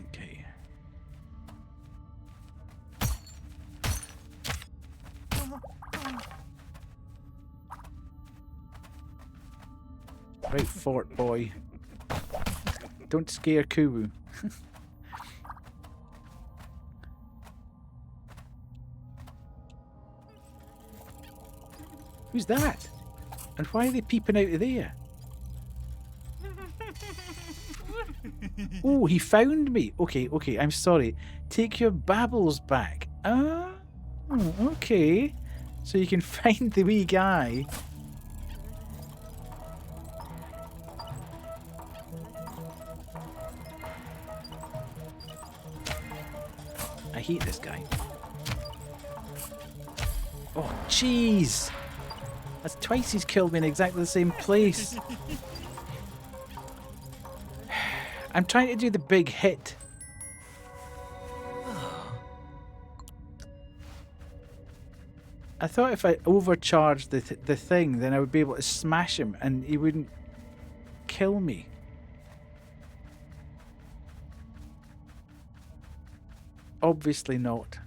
Okay. Right, fort boy. Don't scare Kuwu. Who's that? And why are they peeping out of there? Oh, he found me. Okay, okay, I'm sorry. Take your babbles back. Oh, okay. So you can find the wee guy. I hate this guy. Oh, jeez. That's twice he's killed me in exactly the same place. I'm trying to do the big hit. I thought if I overcharged the thing, then I would be able to smash him and he wouldn't kill me. Obviously not.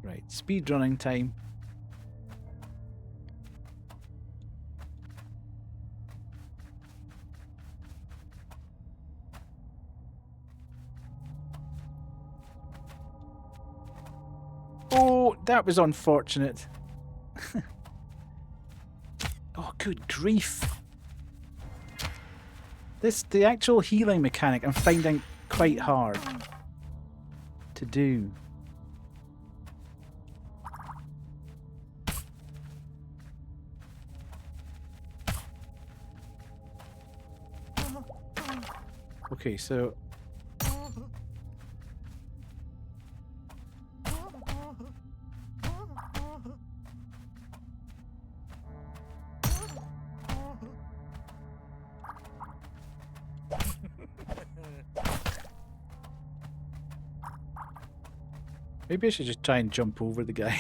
Right, speed running time. Oh, that was unfortunate. Oh, good grief. The actual healing mechanic I'm finding quite hard to do. Okay, so... Maybe I should just try and jump over the guy.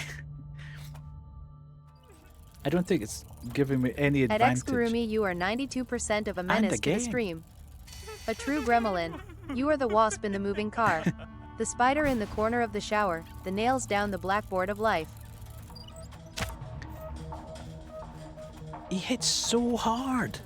I don't think it's giving me any At advantage. Xkurumi, you are 92% of a menace to the again. stream. A true gremlin. You are the wasp in the moving car. The spider in the corner of the shower. The nails down the blackboard of life. He hits so hard.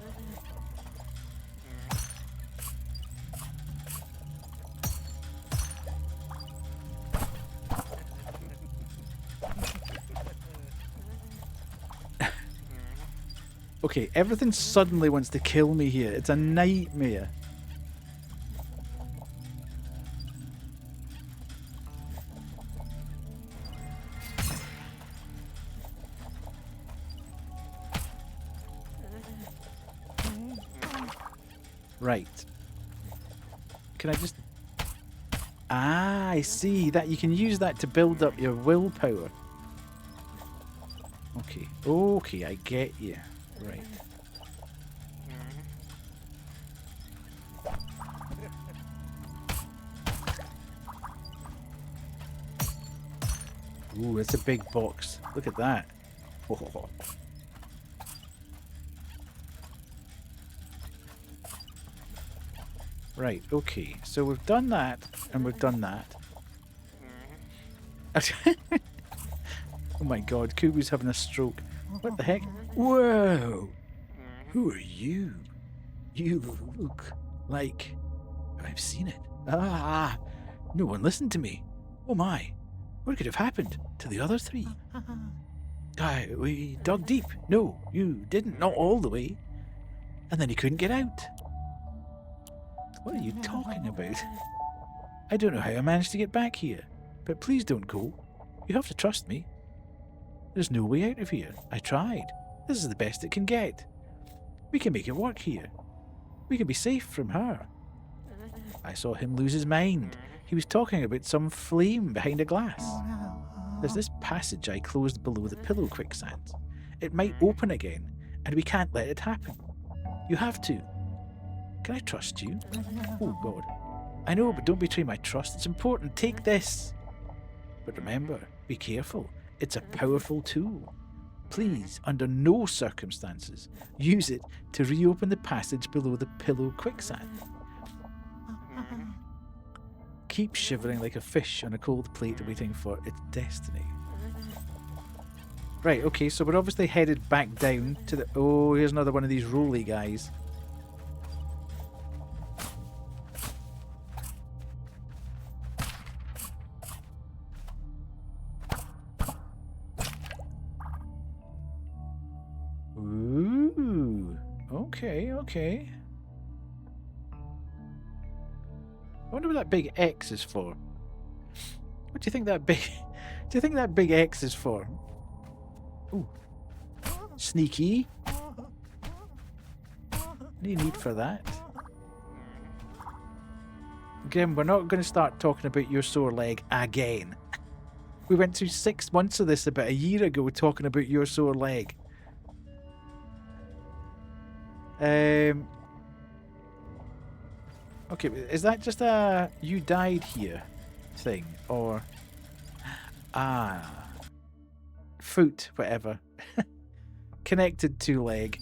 Okay, everything suddenly wants to kill me here. It's a nightmare. Right. Can I just... Ah, I see. That you can use that to build up your willpower. Okay. Okay, I get you. Right. Ooh, it's a big box. Look at that. Oh. Right, okay. So we've done that, and we've done that. Oh my god, Kubu's having a stroke. What the heck? Whoa! Who are you? You look like... I've seen it. Ah! No one listened to me. Oh my. What could have happened to the other three? We dug deep. No, you didn't. Not all the way. And then he couldn't get out. What are you talking about? I don't know how I managed to get back here. But please don't go. You have to trust me. There's no way out of here. I tried. This is the best it can get. We can make it work here. We can be safe from her. I saw him lose his mind. He was talking about some flame behind a glass. There's this passage I closed below the pillow quicksand. It might open again, and we can't let it happen. You have to. Can I trust you? Oh, God. I know, but don't betray my trust. It's important. Take this. But remember, be careful. It's a powerful tool. Please, under no circumstances, use it to reopen the passage below the pillow quicksand. Keep shivering like a fish on a cold plate waiting for its destiny. Right, okay, so we're obviously headed back down to the... Oh, here's another one of these roly guys. Ooh, okay, okay. I wonder what that big X is for. What do you think that big... Do you think that big X is for? Ooh. Sneaky. What do you need for that? Again, we're not going to start talking about your sore leg again. We went through 6 months of this about a year ago talking about your sore leg. Okay, is that just a you died here thing? Or... Ah... Foot, whatever. Connected to leg.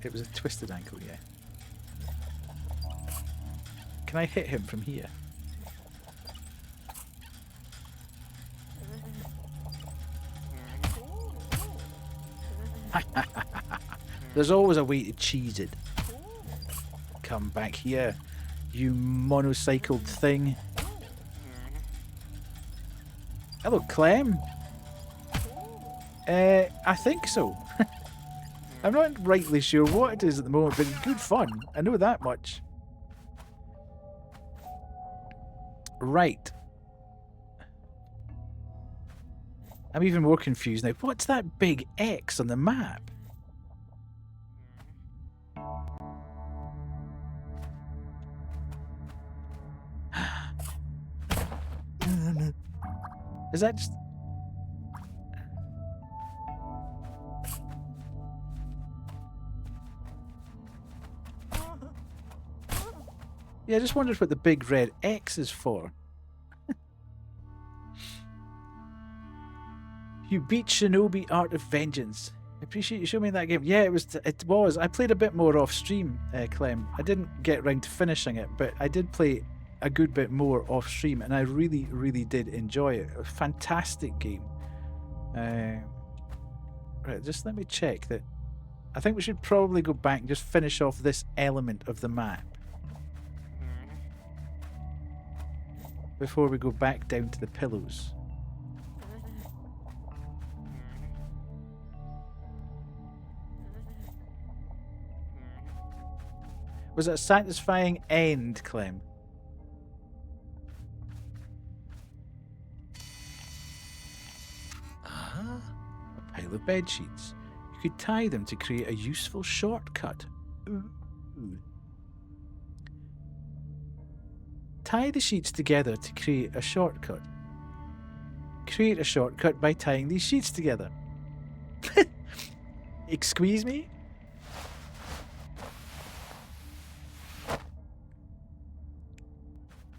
It was a twisted ankle, yeah. Can I hit him from here? There's always a way to cheese it. Come back here, you monocycled thing. Hello, Clem. I think so. I'm not rightly sure what it is at the moment, but it's good fun. I know that much. Right. I'm even more confused now. What's that big X on the map? Is that just... Yeah, I just wondered what the big red X is for. You beat Shinobi Art of Vengeance. I appreciate you showing me that game. Yeah, it was. It was. I played a bit more off stream, Clem. I didn't get round to finishing it, but I did play a good bit more off stream, and I really, really did enjoy it. A fantastic game. Right, just let me check that. I think we should probably go back and just finish off this element of the map before we go back down to the pillows. Was it a satisfying end, Clem? A pile of bed sheets. You could tie them to create a useful shortcut. Ooh. Tie the sheets together to create a shortcut. Create a shortcut by tying these sheets together. Excuse me?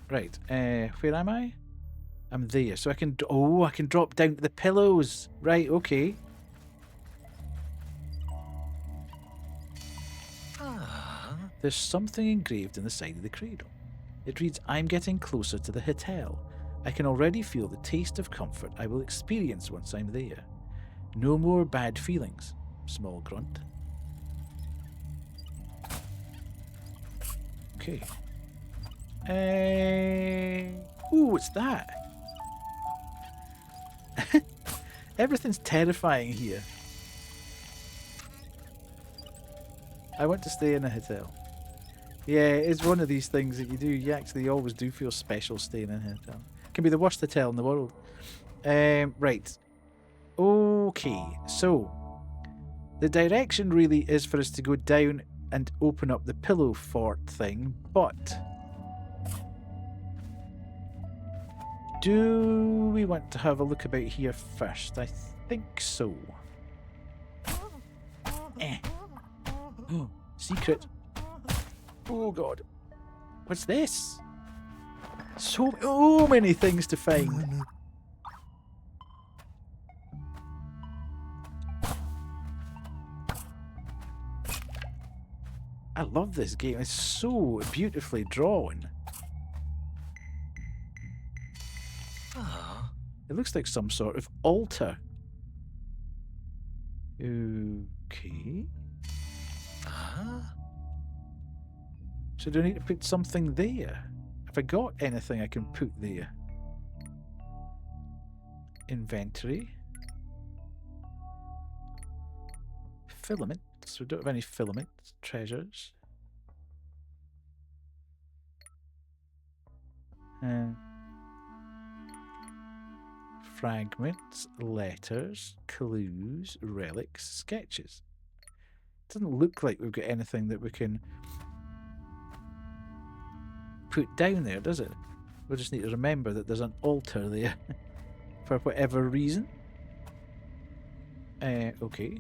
Right, where am I? I'm there, so I can... Oh, I can drop down to the pillows. Right, okay. There's something engraved in the side of the cradle. It reads, I'm getting closer to the hotel. I can already feel the taste of comfort I will experience once I'm there. No more bad feelings. Small grunt. Okay. Ooh, what's that? Everything's terrifying here. I want to stay in a hotel. Yeah, it's one of these things that you do. You actually always do feel special staying in a hotel. It can be the worst hotel in the world. Right. Okay, so the direction really is for us to go down and open up the pillow fort thing, but do we want to have a look about here first? I think so. Oh, secret. Oh god. What's this? So many things to find. I love this game. It's so beautifully drawn. It looks like some sort of altar. Okay. So do I need to put something there? Have I got anything I can put there? Inventory. Filaments. We don't have any filaments. Treasures. Fragments, letters, clues, relics, sketches. Doesn't look like we've got anything that we can put down there, does it? We just need to remember that there's an altar there for whatever reason. Okay.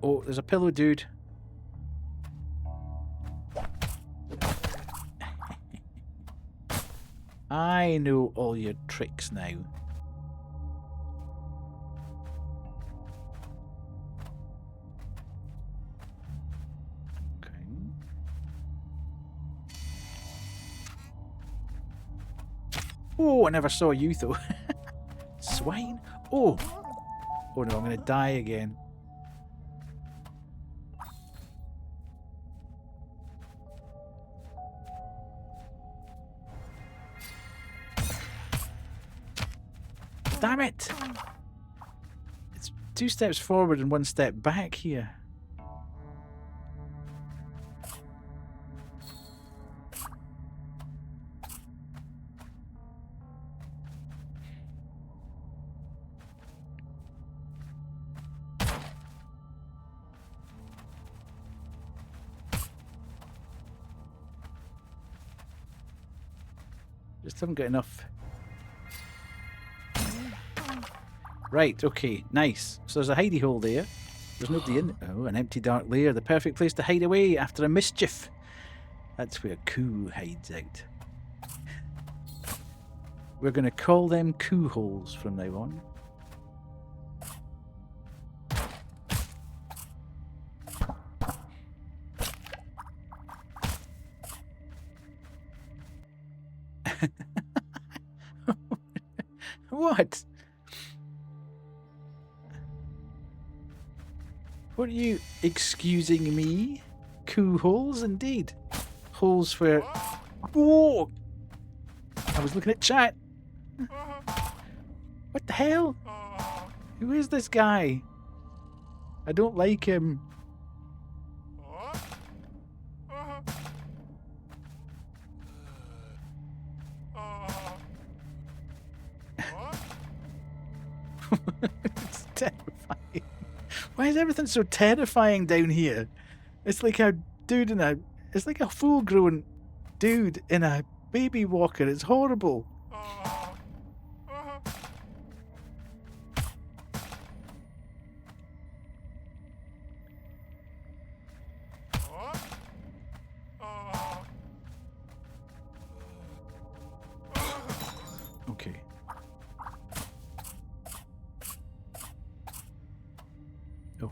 Oh, there's a pillow, dude. I know all your tricks now. Okay. Oh, I never saw you though. Swine? Oh! Oh no, I'm gonna die again. Damn it! It's 2 steps forward and 1 step back here. Just haven't got enough. Right, okay, nice. So there's a hidey hole there. There's nobody in. Oh, an empty dark lair. The perfect place to hide away after a mischief. That's where Coo hides out. We're going to call them Coo holes from now on. What? What are you excusing me? Coo holes indeed. Holes where... Whoa! I was looking at chat. What the hell? Who is this guy? I don't like him. It's terrifying. Why is everything so terrifying down here? It's like a dude in a... It's like a full-grown dude in a baby walker. It's horrible. Okay. Oh.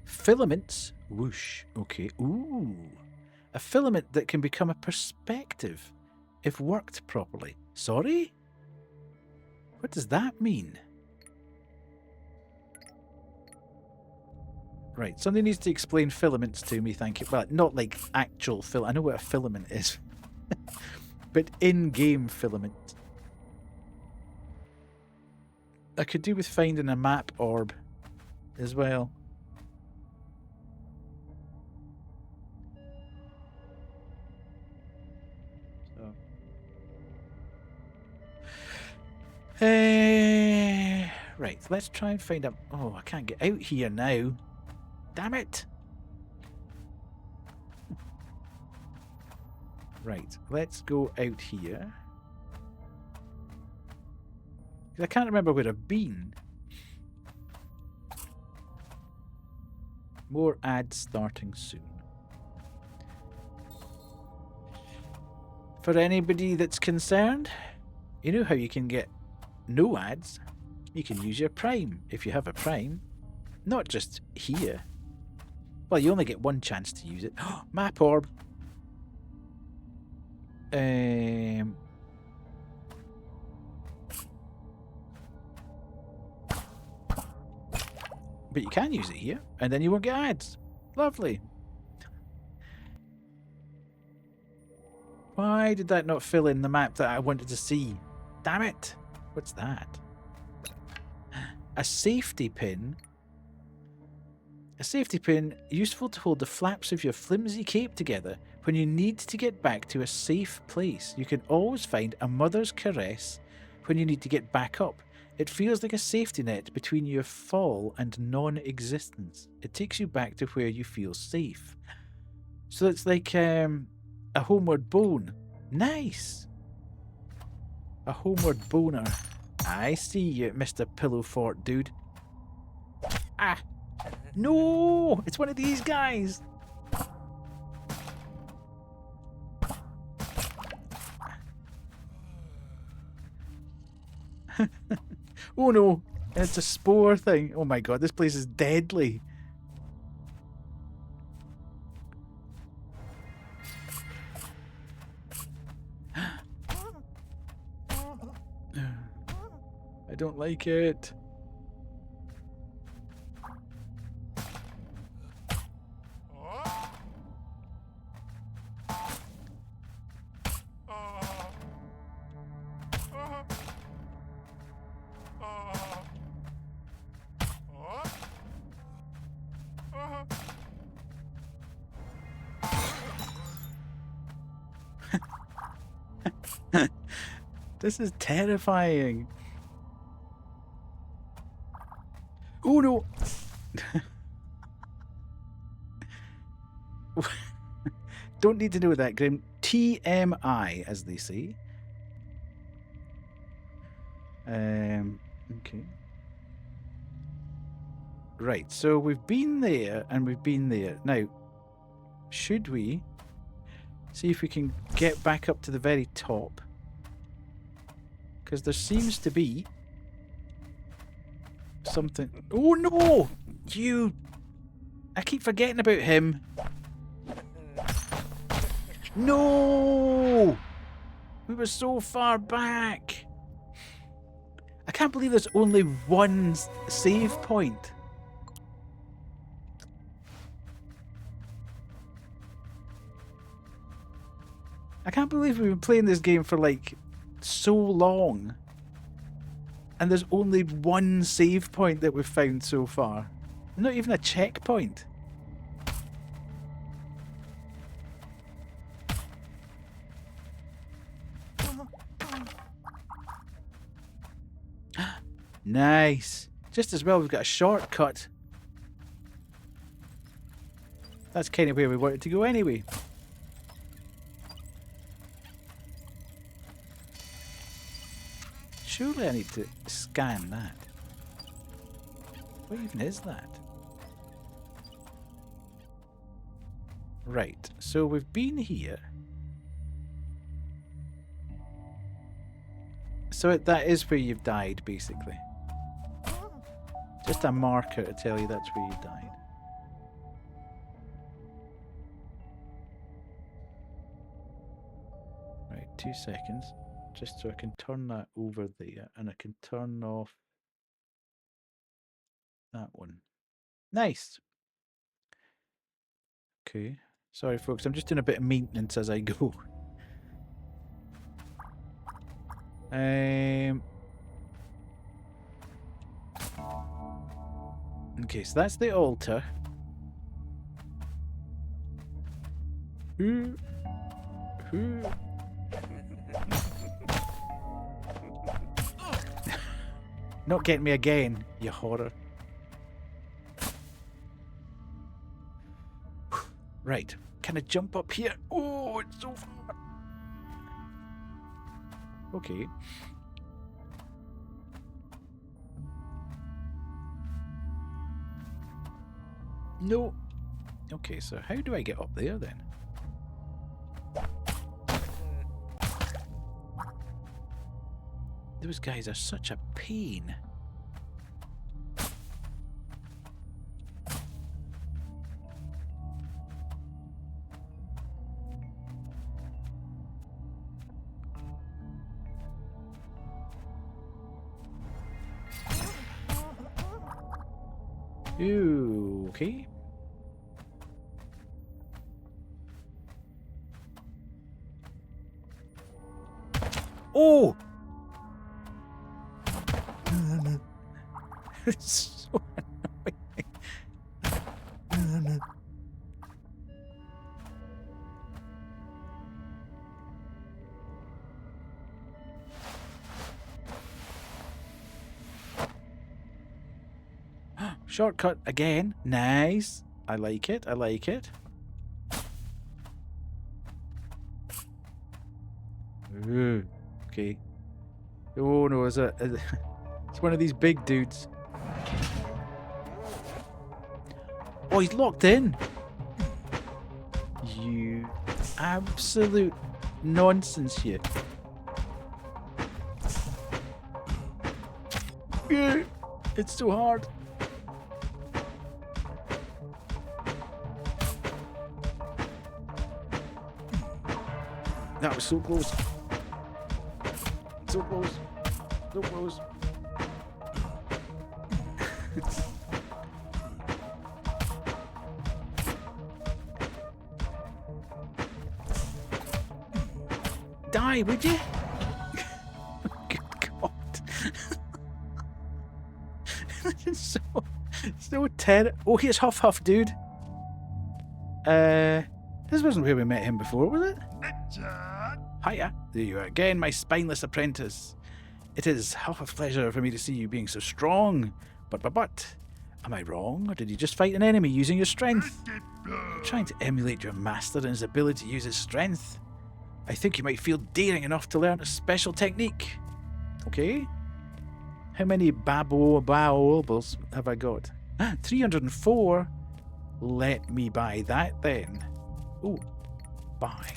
Filaments. Whoosh. Okay. Ooh. A filament that can become a perspective if worked properly. Sorry? What does that mean? Right, somebody needs to explain filaments to me, thank you. Well, not like actual filament. I know what a filament is. But in-game filament. I could do with finding a map orb as well. Right, let's try and find a... Oh, I can't get out here now. Damn it! Right, let's go out here. I can't remember where I've been. More ads starting soon. For anybody that's concerned, you know how you can get no ads? You can use your Prime if you have a Prime. Not just here. Well, you only get one chance to use it. Map orb. But you can use it here, and then you won't get ads. Lovely. Why did that not fill in the map that I wanted to see? Damn it. What's that? A safety pin. A safety pin useful to hold the flaps of your flimsy cape together when you need to get back to a safe place. You can always find a mother's caress when you need to get back up. It feels like a safety net between your fall and non-existence. It takes you back to where you feel safe. So it's like a homeward bone. Nice! A homeward boner. I see you, Mr. Pillow Fort dude. Ah! No! It's one of these guys! Oh no! It's a spore thing. Oh my god, this place is deadly. I don't like it. This is terrifying. Oh no! Don't need to know that, Grim. TMI, as they say. Okay. Right, so we've been there and we've been there. Now, should we see if we can get back up to the very top? Because there seems to be something. Oh no! You! I keep forgetting about him. No! We were so far back. I can't believe there's only one save point. I can't believe we've been playing this game for like so long. And there's only one save point that we've found so far. Not even a checkpoint. Nice. Just as well we've got a shortcut. That's kind of where we wanted to go anyway. Surely I need to scan that. What even is that? Right, so we've been here. So that is where you've died, basically. Just a marker to tell you that's where you died. Right, 2 seconds. Just so I can turn that over there and I can turn off that one. Nice. Okay. Sorry folks, I'm just doing a bit of maintenance as I go. Okay, so that's the altar. Who? Not getting me again, you horror. Right, can I jump up here? Oh, it's so far. Okay. No. Okay, so how do I get up there then? Those guys are such a pain. Ooh, okay. Oh! It's so annoying. Shortcut again. Nice. I like it. I like it. Ooh, okay. Oh no, it's one of these big dudes. Oh, he's locked in. You absolute nonsense here. It's too hard. That was so close. So close. So close. Die, would you? Good God. This is so terrible. Oh, here's Huff Huff, dude. This wasn't where we met him before, was it? Hiya, there you are again, my spineless apprentice. It is half a pleasure for me to see you being so strong. But, am I wrong, or did you just fight an enemy using your strength? You're trying to emulate your master and his ability to use his strength. I think you might feel daring enough to learn a special technique. Okay? How many baobabs have I got? 304? Let me buy that then. Oh, buy.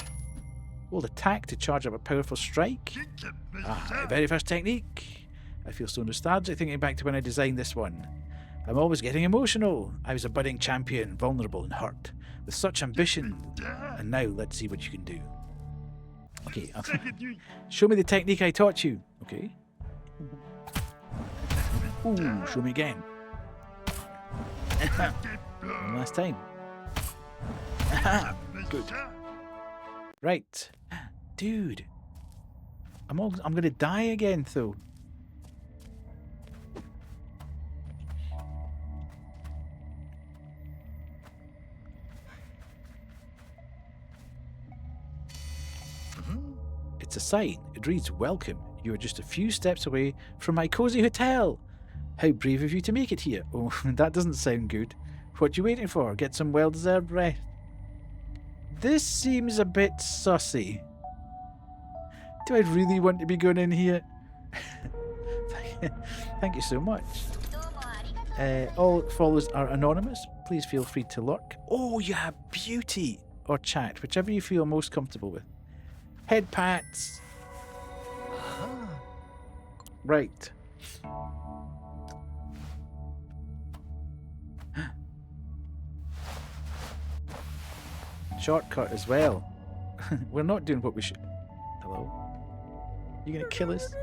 Hold attack to charge up a powerful strike. Ah, very first technique. I feel so nostalgic thinking back to when I designed this one. I'm always getting emotional. I was a budding champion, vulnerable and hurt, with such ambition. And now let's see what you can do. Okay, show me the technique I taught you. Okay. Ooh, show me again. One last time. Good. Right. Dude. I'm gonna die again though. It's a sign. It reads, "Welcome. You are just a few steps away from my cozy hotel. How brave of you to make it here." Oh, that doesn't sound good. What you waiting for? Get some well-deserved rest. This seems a bit sussy. Do I really want to be going in here? Thank you so much. All follows are anonymous. Please feel free to lurk. Oh, you have beauty or chat, whichever you feel most comfortable with. Head pats. Right. Shortcut as well. We're not doing what we should. Hello? You gonna kill us?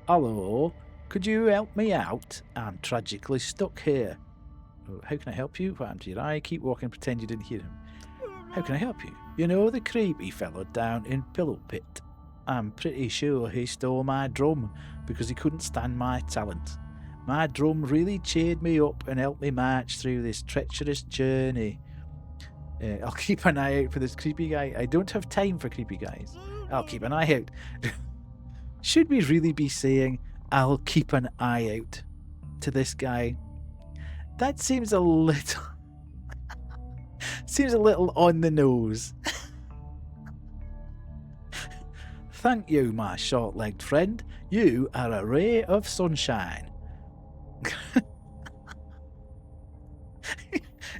Hello? Could you help me out? I'm tragically stuck here. Oh, how can I help you? What happened to your eye? Keep walking, pretend you didn't hear him. How can I help you? You know the creepy fellow down in Pillow Pit? I'm pretty sure he stole my drum because he couldn't stand my talent. My drum really cheered me up and helped me march through this treacherous journey. I'll keep an eye out for this creepy guy. I don't have time for creepy guys. I'll keep an eye out. Should we really be saying, I'll keep an eye out to this guy? That seems a little... seems a little on the nose. Thank you, my short-legged friend. You are a ray of sunshine.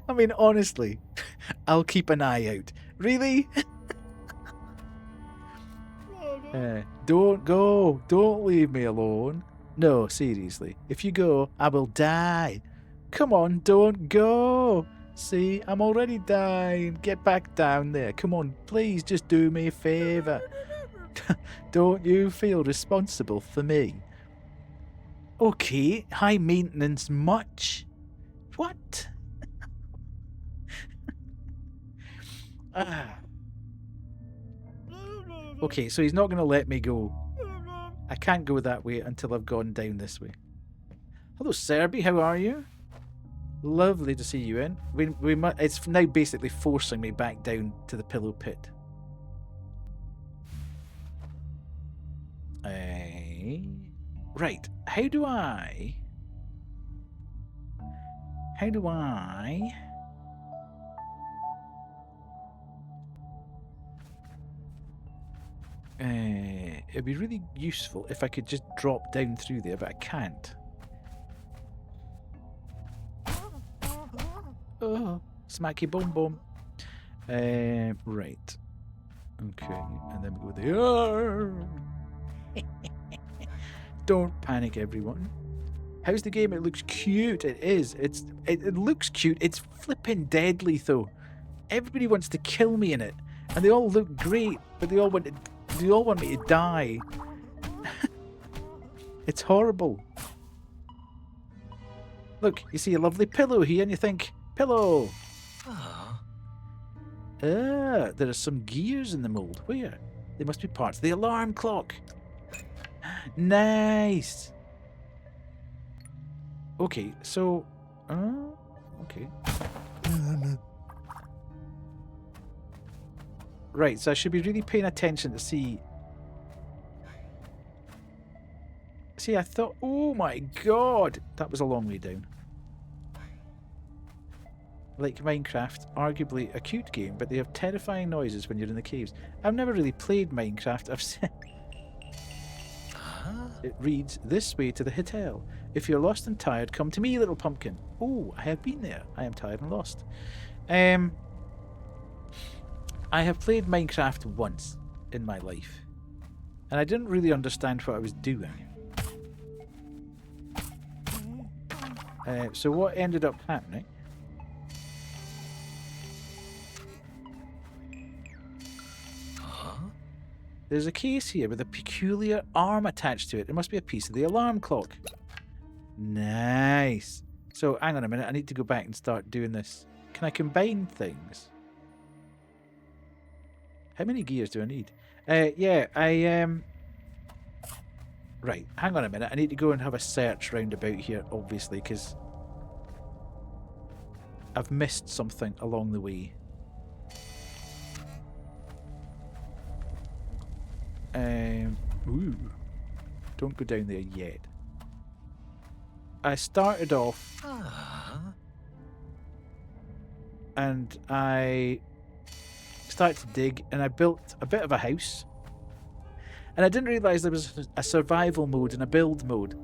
I mean, honestly, I'll keep an eye out. Really? Don't go. Don't leave me alone. No, seriously. If you go, I will die. Come on, don't go. See, I'm already dying. Get back down there. Come on, please just do me a favour. Don't you feel responsible for me? Okay, high maintenance much? What? Okay, so he's not going to let me go. I can't go that way until I've gone down this way. Hello, Serby, how are you? Lovely to see you in. It's now basically forcing me back down to the Pillow Pit. Right, how do I... it'd be really useful if I could just drop down through there, but I can't. Oh, smacky boom boom. Right. Okay, and then we go there. Don't panic, everyone. How's the game? It looks cute. It is. It looks cute. It's flipping deadly though. Everybody wants to kill me in it, and they all look great, but they all want me to die. It's horrible. Look, you see a lovely pillow here, and you think, pillow. There are some gears in the mould. Where? They must be parts of the alarm clock. Nice. Okay, so... okay. Right, so I should be really paying attention to see... See, I thought... Oh my god! That was a long way down. Like Minecraft, arguably a cute game, but they have terrifying noises when you're in the caves. I've never really played Minecraft. I've seen... It reads, "This way to the hotel. If you're lost and tired, come to me, little pumpkin." Oh, I have been there. I am tired and lost. I have played Minecraft once in my life, and I didn't really understand what I was doing. So what ended up happening? There's a case here with a peculiar arm attached to it. It must be a piece of the alarm clock. Nice. So, hang on a minute. I need to go back and start doing this. Can I combine things? How many gears do I need? Yeah, Right, hang on a minute. I need to go and have a search round about here, obviously, because I've missed something along the way. Ooh. Don't go down there yet. I started off and I started to dig and I built a bit of a house. And I didn't realise there was a survival mode and a build mode.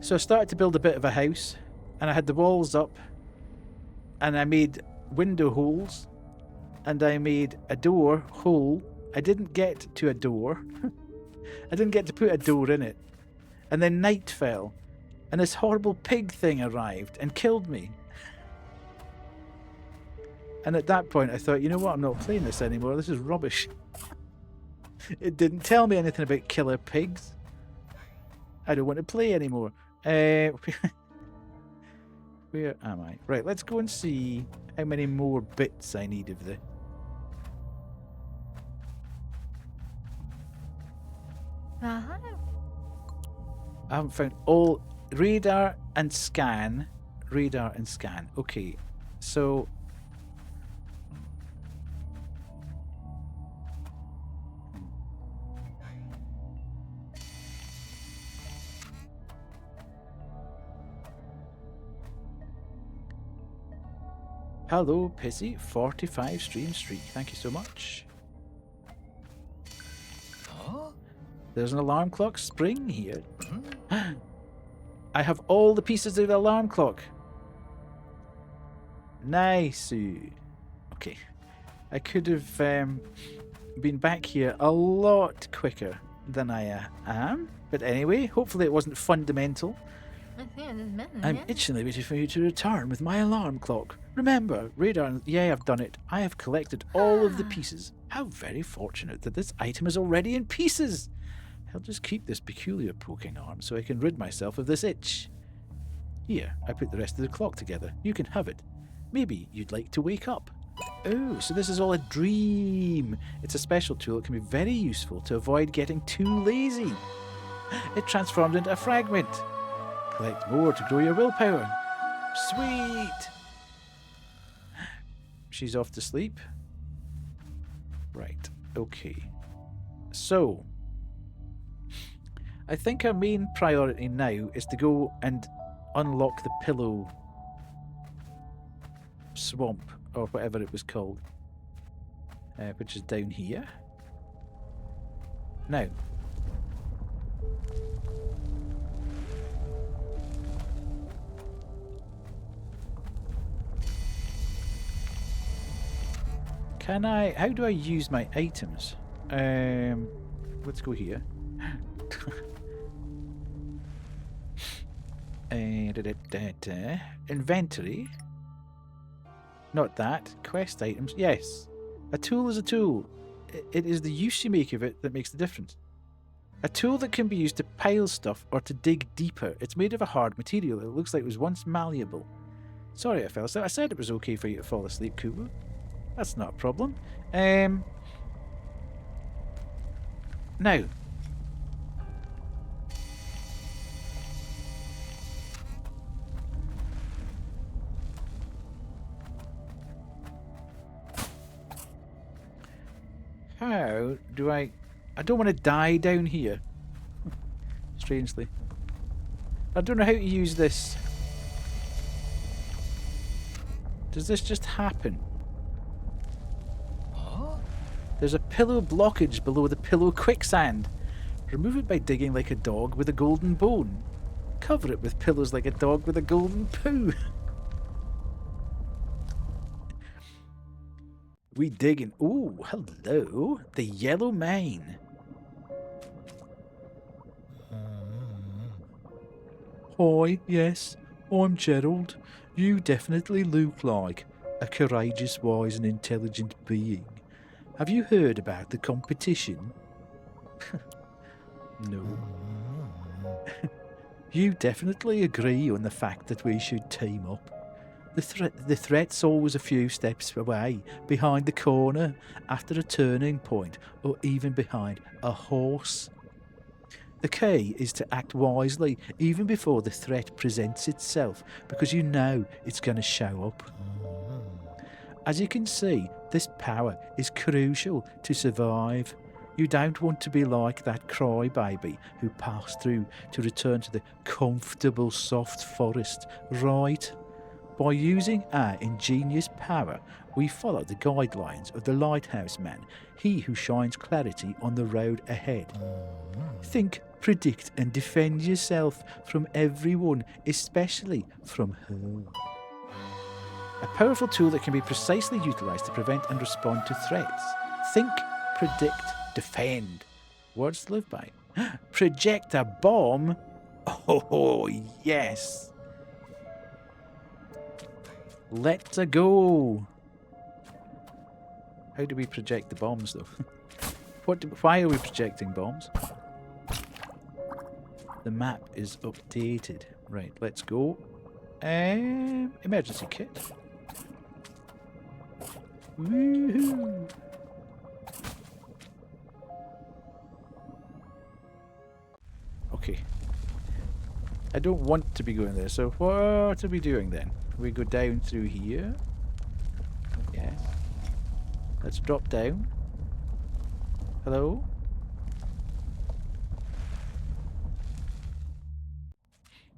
So I started to build a bit of a house and I had the walls up and I made window holes and I made a door hole. I didn't get to a door. I didn't get to put a door in it. And then night fell and this horrible pig thing arrived and killed me. And at that point I thought, you know what, I'm not playing this anymore. This is rubbish. It didn't tell me anything about killer pigs. I don't want to play anymore. Where am I? Right, let's go and see how many more bits I need of the... I haven't found all... Radar and scan. Radar and scan. Okay, so... Hello, Pissy. 45 stream streak. Thank you so much. There's an alarm clock spring here. I have all the pieces of the alarm clock. Nice. Okay. I could have been back here a lot quicker than I am. But anyway, hopefully it wasn't fundamental. I'm itchingly waiting for you to return with my alarm clock. Remember, radar... Yeah, I've done it. I have collected all of the pieces. How very fortunate that this item is already in pieces. I'll just keep this peculiar poking arm so I can rid myself of this itch. Here, I put the rest of the clock together. You can have it. Maybe you'd like to wake up. Oh, so this is all a dream. It's a special tool that can be very useful to avoid getting too lazy. It transformed into a fragment. Collect more to grow your willpower. Sweet! She's off to sleep. Right, okay. So, I think our main priority now is to go and unlock the pillow swamp, or whatever it was called, which is down here. Now, can I... How do I use my items? Let's go here. Inventory. Not that. Quest items. Yes. A tool is a tool. It is the use you make of it that makes the difference. A tool that can be used to pile stuff or to dig deeper. It's made of a hard material. It looks like it was once malleable. Sorry I fell asleep. I said it was okay for you to fall asleep, Kubo. That's not a problem. Now. How do I don't want to die down here. Strangely. I don't know how to use this. Does this just happen? There's a pillow blockage below the pillow quicksand. Remove it by digging like a dog with a golden bone. Cover it with pillows like a dog with a golden poo. We dig in. Ooh, hello. The Yellow Mine. Hi, yes, I'm Gerald. You definitely look like a courageous, wise, and intelligent being. Have you heard about the competition? No. You definitely agree on the fact that we should team up. The threat's always a few steps away, behind the corner, after a turning point, or even behind a horse. The key is to act wisely even before the threat presents itself, because you know it's going to show up. As you can see, this power is crucial to survive. You don't want to be like that crybaby who passed through to return to the comfortable soft forest, right? By using our ingenious power, we follow the guidelines of the Lighthouse Man, he who shines clarity on the road ahead. Think, predict and defend yourself from everyone, especially from her. A powerful tool that can be precisely utilised to prevent and respond to threats. Think, predict, defend. Words to live by. Project a bomb? Oh, yes. Let's go. How do we project the bombs, though? Why are we projecting bombs? The map is updated. Right, let's go. Emergency kit. Woohoo! Okay. I don't want to be going there, so what are we doing then? We go down through here. Yes. Let's drop down. Hello?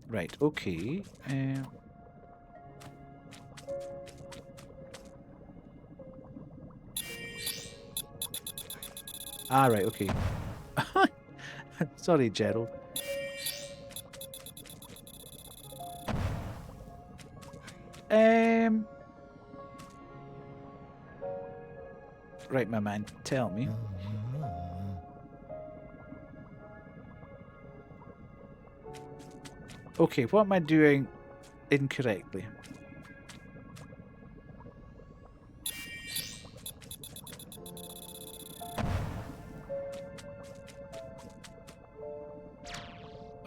Right, okay. Right, okay. Sorry, Gerald. Right, my man, tell me. Okay, what am I doing incorrectly?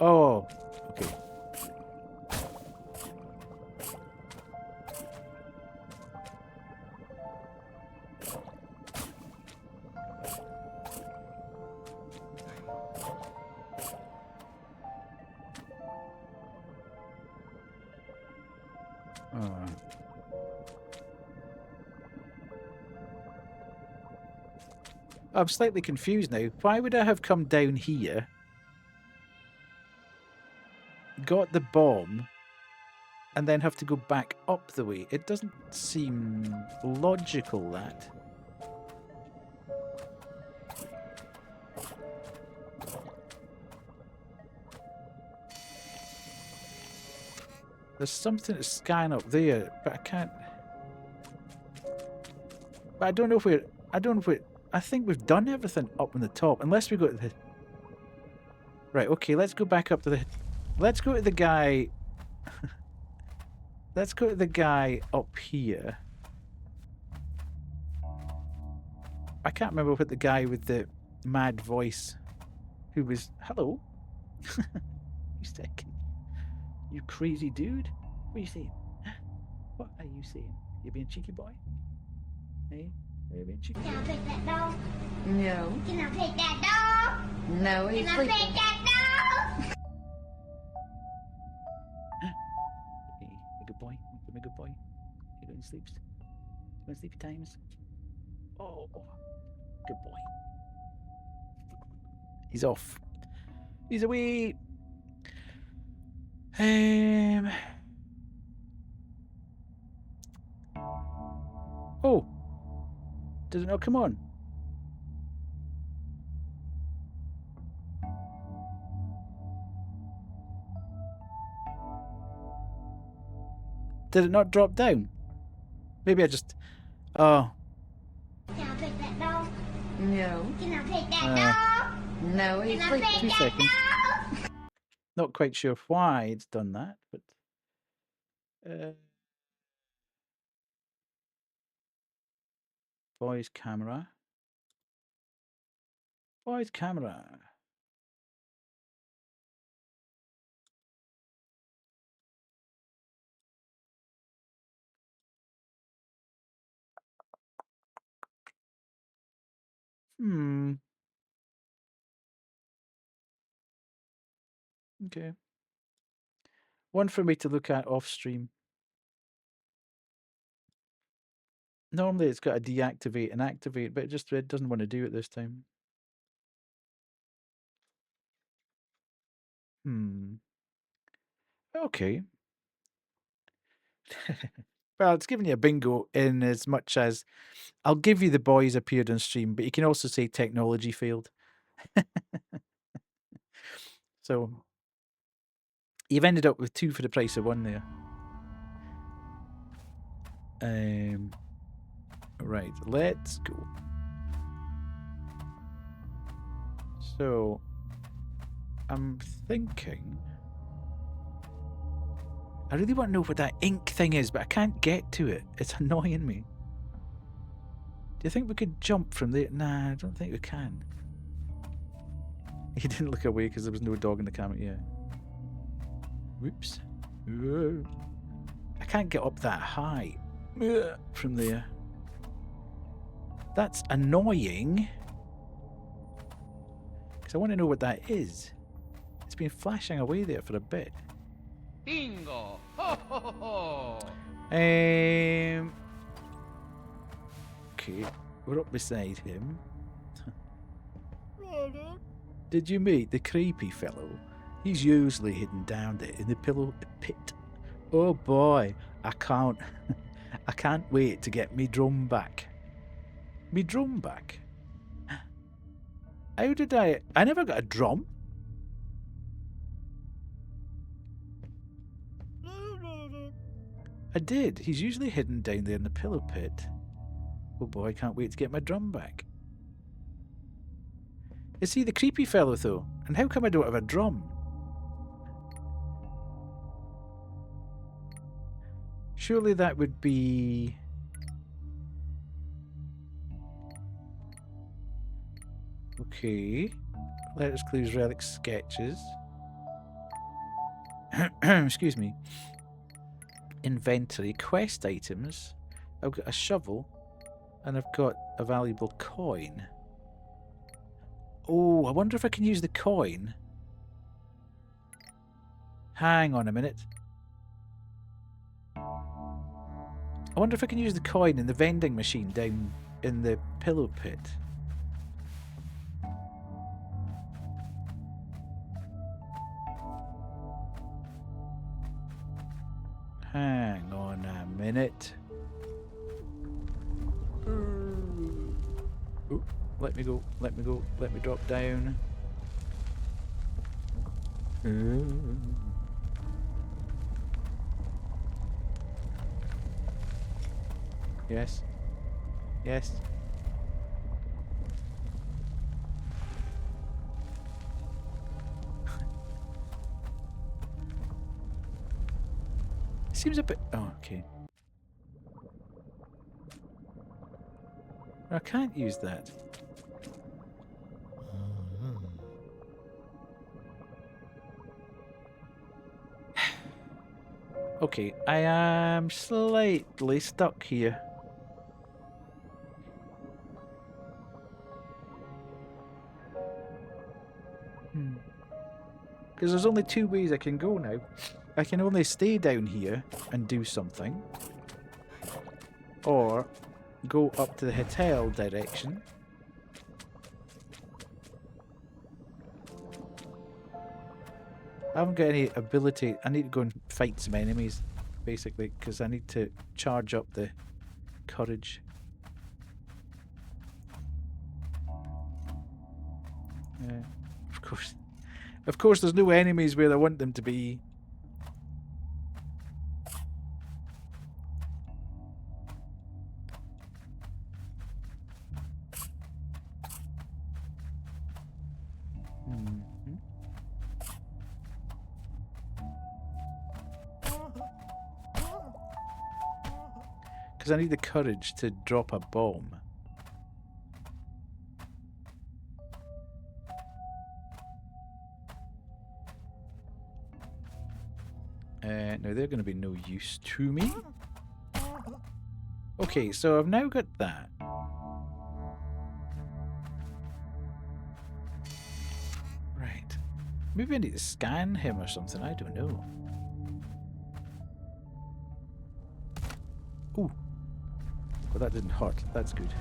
Oh, okay. I'm slightly confused now. Why would I have come down here, got the bomb, and then have to go back up the way? It doesn't seem logical, that. There's something to scan up there, but I can't... But I don't know where... I think we've done everything up on the top, unless we go to the... Right, okay, let's go back up to the... Let's go to the guy... Let's go to the guy up here. I can't remember what the guy with the mad voice who was... Hello? You second. You crazy dude? What are you saying? What are you saying? You being cheeky boy? Hey? Are you being cheeky? Can I pick that dog? No. Can I pick that dog? No, he's Can I sleeping. pick that dog? Hey, a good boy. I'm a good boy. You going to sleep? You going sleepy times? Oh, good boy. He's off. He's away. Oh. Does it not come on? Did it not drop down? Maybe I just... Oh. Can I pick that dog? No. Can I pick that dog? No, he's Can I pick sleeping. 2 that seconds. dog? Not quite sure why it's done that, but... Voice camera. Voice camera. Okay. One for me to look at off stream. Normally it's got to deactivate and activate, but it doesn't want to do it this time. Okay. Well, it's giving you a bingo in as much as I'll give you the boys appeared on stream, but you can also say technology failed. So you've ended up with 2 for the price of 1 there. Right, let's go. So I'm thinking I really want to know what that ink thing is, but I can't get to it. It's annoying me. Do you think we could jump from there? Nah, I don't think we can. He didn't look away because there was no dog in the camera yet. Whoops. Whoa. I can't get up that high from there. That's annoying. Because I want to know what that is. It's been flashing away there for a bit. Bingo! Ho ho ho! Okay, we're up beside him. Did you meet the creepy fellow? He's usually hidden down there in the pillow pit. Oh boy, I can't wait to get me drum back. Me drum back? How did I never got a drum. I did. He's usually hidden down there in the pillow pit. Oh boy, I can't wait to get my drum back. Is he the creepy fellow though? And how come I don't have a drum? Surely that would be... Okay. Letters, clues, relics, sketches. Excuse me. Inventory, quest items. I've got a shovel and I've got a valuable coin. Oh, I wonder if I can use the coin. Hang on a minute. I wonder if I can use the coin in the vending machine down in the pillow pit. Hang on a minute. Ooh, let me go, let me go, let me drop down. Yes. Yes. Seems a bit... Oh, okay. I can't use that. Okay, I am slightly stuck here. Because there's only 2 ways I can go now. I can only stay down here and do something, or go up to the hotel direction. I haven't got any ability. I need to go and fight some enemies, basically, because I need to charge up the courage. Of course, there's no enemies where I want them to be. Mhm. Because I need the courage to drop a bomb. Now they're going to be no use to me. Okay, so I've now got that. Right. Maybe I need to scan him or something, I don't know. Ooh. Well, that didn't hurt. That's good.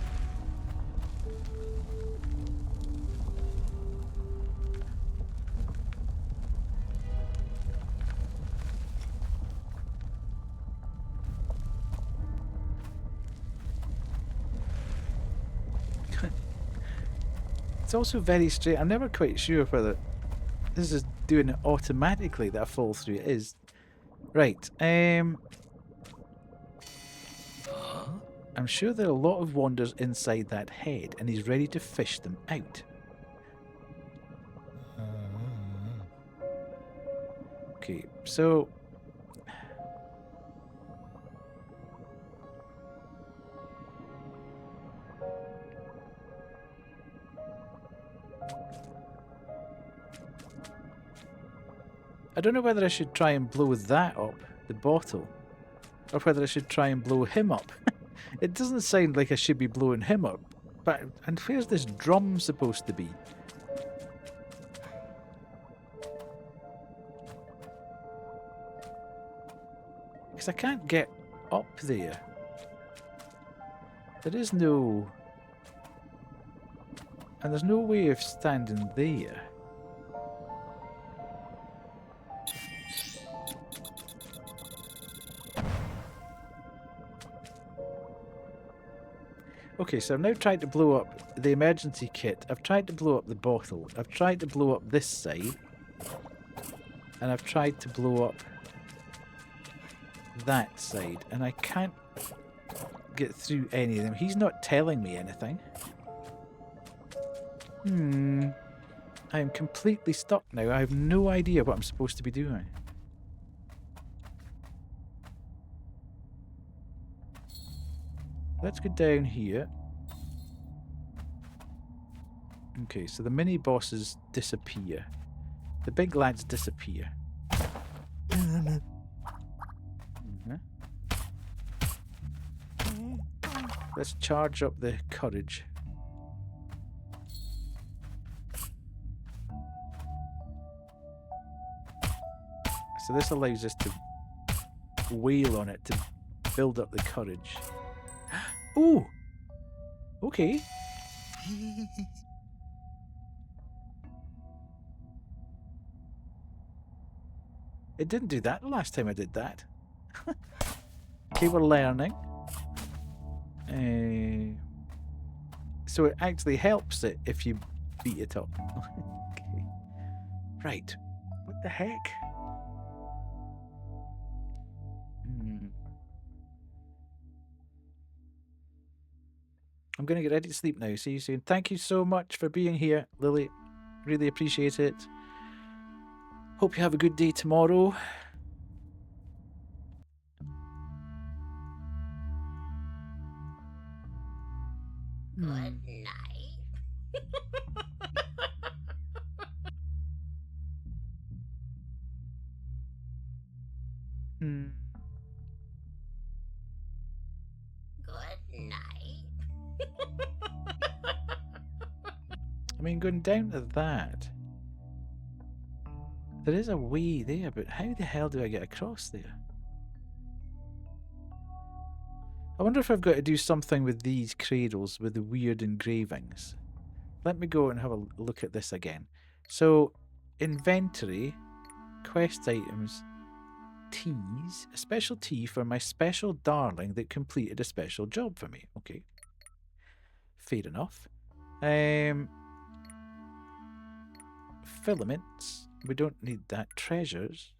It's also very straight. I'm never quite sure whether this is doing it automatically that I fall through. It is. Right. I'm sure there are a lot of wonders inside that head, and he's ready to fish them out. Okay, so... I don't know whether I should try and blow that up, the bottle, or whether I should try and blow him up. It doesn't sound like I should be blowing him up. But and where's this drum supposed to be? Because I can't get up there. There is no... And there's no way of standing there. Okay, so I've now tried to blow up the emergency kit. I've tried to blow up the bottle. I've tried to blow up this side. And I've tried to blow up that side. And I can't get through any of them. He's not telling me anything. I am completely stuck now. I have no idea what I'm supposed to be doing. Let's go down here. Okay, so the mini bosses disappear. The big lads disappear. Let's charge up the courage. So this allows us to wail on it to build up the courage. Ooh! Okay. It didn't do that the last time I did that. Okay, we're learning. So it actually helps it if you beat it up. Okay. Right. What the heck? I'm going to get ready to sleep now. See you soon. Thank you so much for being here, Lily. Really appreciate it. Hope you have a good day tomorrow. Good night. Good night. I mean, going down to that. There is a way there, but how the hell do I get across there? I wonder if I've got to do something with these cradles with the weird engravings. Let me go and have a look at this again. So, inventory, quest items, teas, a special tea for my special darling that completed a special job for me. Okay. Fair enough. Filaments. We don't need that. Treasures.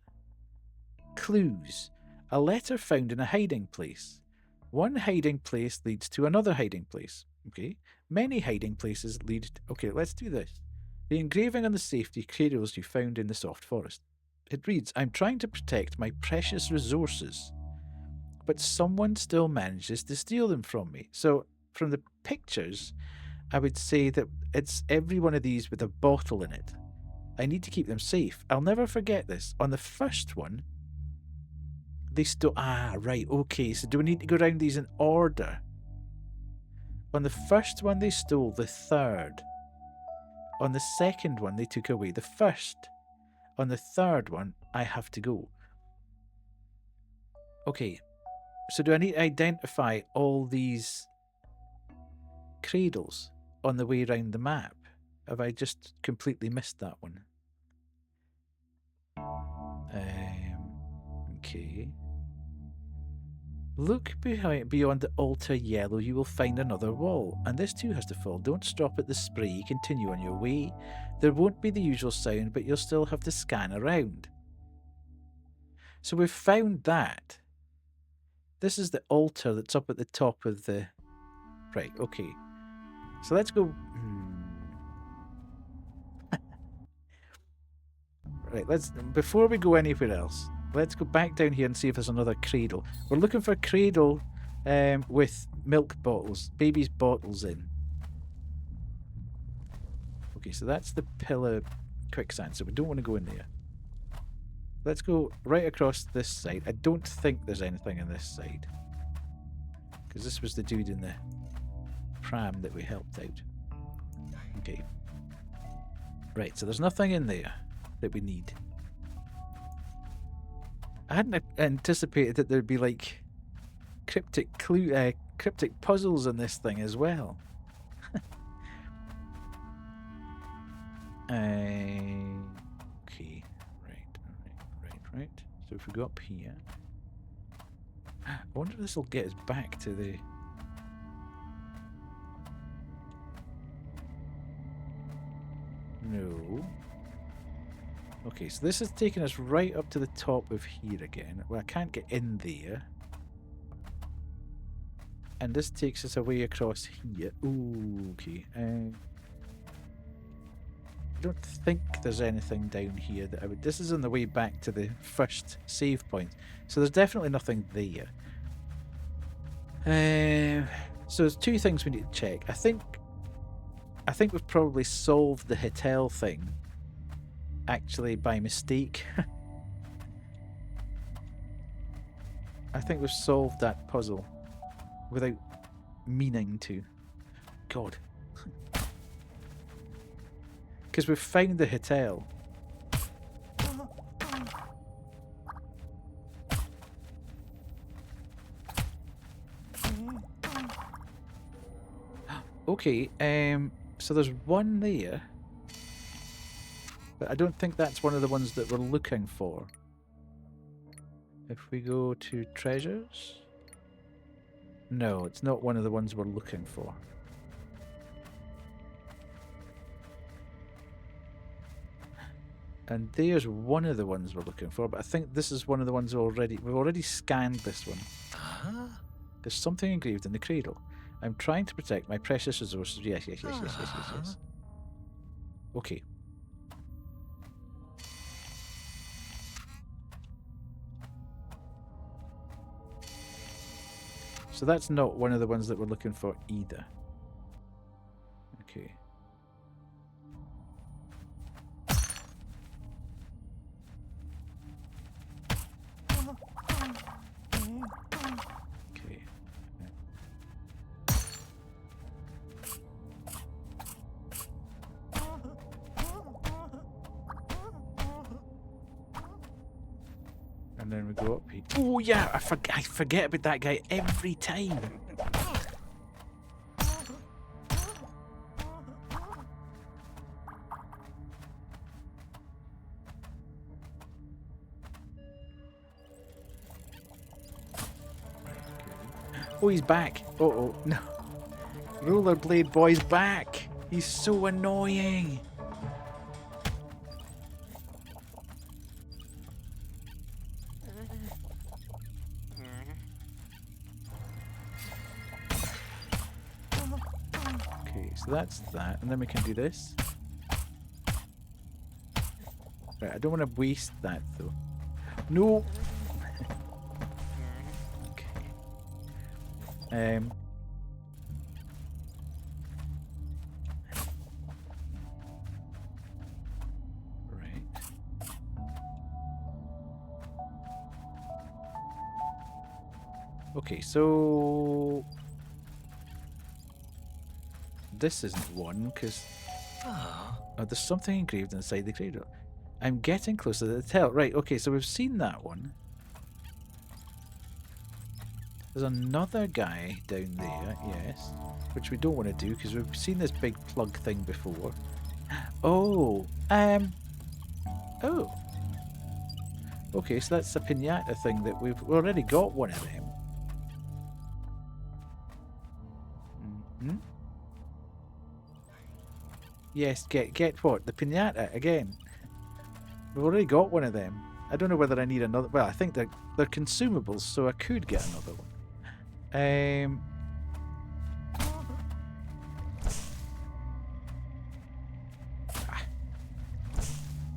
Clues. A letter found in a hiding place. One hiding place leads to another hiding place. Okay. Many hiding places lead to... Okay, let's do this. The engraving on the safety cradles you found in the soft forest. It reads, I'm trying to protect my precious resources, but someone still manages to steal them from me. So, from the pictures, I would say that it's every one of these with a bottle in it. I need to keep them safe. I'll never forget this. On the first one, they stole... Ah, right, okay. So do we need to go around these in order? On the first one, they stole the third. On the second one, they took away the first. On the third one, I have to go. Okay. So do I need to identify all these cradles on the way around the map? Have I just completely missed that one? Okay. Look beyond the altar yellow, you will find another wall, and this too has to fall. Don't stop at the spray, continue on your way. There won't be the usual sound, but you'll still have to scan around. So we've found that. This is the altar that's up at the top of the... Right, okay. So let's go... Right, let's... Before we go anywhere else, let's go back down here and see if there's another cradle. We're looking for a cradle with milk bottles, baby's bottles in. Okay, so that's the pillar quicksand, so we don't want to go in there. Let's go right across this side. I don't think there's anything on this side, because this was the dude in the pram that we helped out. Okay. Right, so there's nothing in there that we need. I hadn't anticipated that there'd be like cryptic puzzles in this thing as well. Okay, right. So if we go up here, I wonder if this will get us back to the... No. Okay, so this is taking us right up to the top of here again. Well, I can't get in there. And this takes us away across here. Ooh, okay. I don't think there's anything down here that I would... This is on the way back to the first save point. So there's definitely nothing there. So there's two things we need to check. I think we've probably solved the hotel thing actually by mistake. I think we've solved that puzzle without meaning to. God. Because we've found the hotel. Okay, so there's one there. But I don't think that's one of the ones that we're looking for. If we go to treasures... No, it's not one of the ones we're looking for. And there's one of the ones we're looking for, but I think this is one of the ones we've already scanned this one. There's something engraved in the cradle. I'm trying to protect my precious resources. Yes. Okay. So that's not one of the ones that we're looking for either. Okay. Okay. And then we go up here. Oh yeah, I forget about that guy every time. Oh, he's back. Uh-oh, no. Rollerblade Boy's back. He's so annoying. Okay, so that's that. And then we can do this. Right, I don't want to waste that though. No. Okay. Right. Okay, so this isn't one because there's something engraved inside the cradle. I'm getting closer to the tail. Right, okay, so we've seen that one. There's another guy down there, yes, which we don't want to do because we've seen this big plug thing before. Oh, oh. Okay, so that's the pinata thing that we've already got one of them. Mm-hmm. Yes, get what? The pinata again. We've already got one of them. I don't know whether I need another. Well, I think they're consumables, so I could get another one.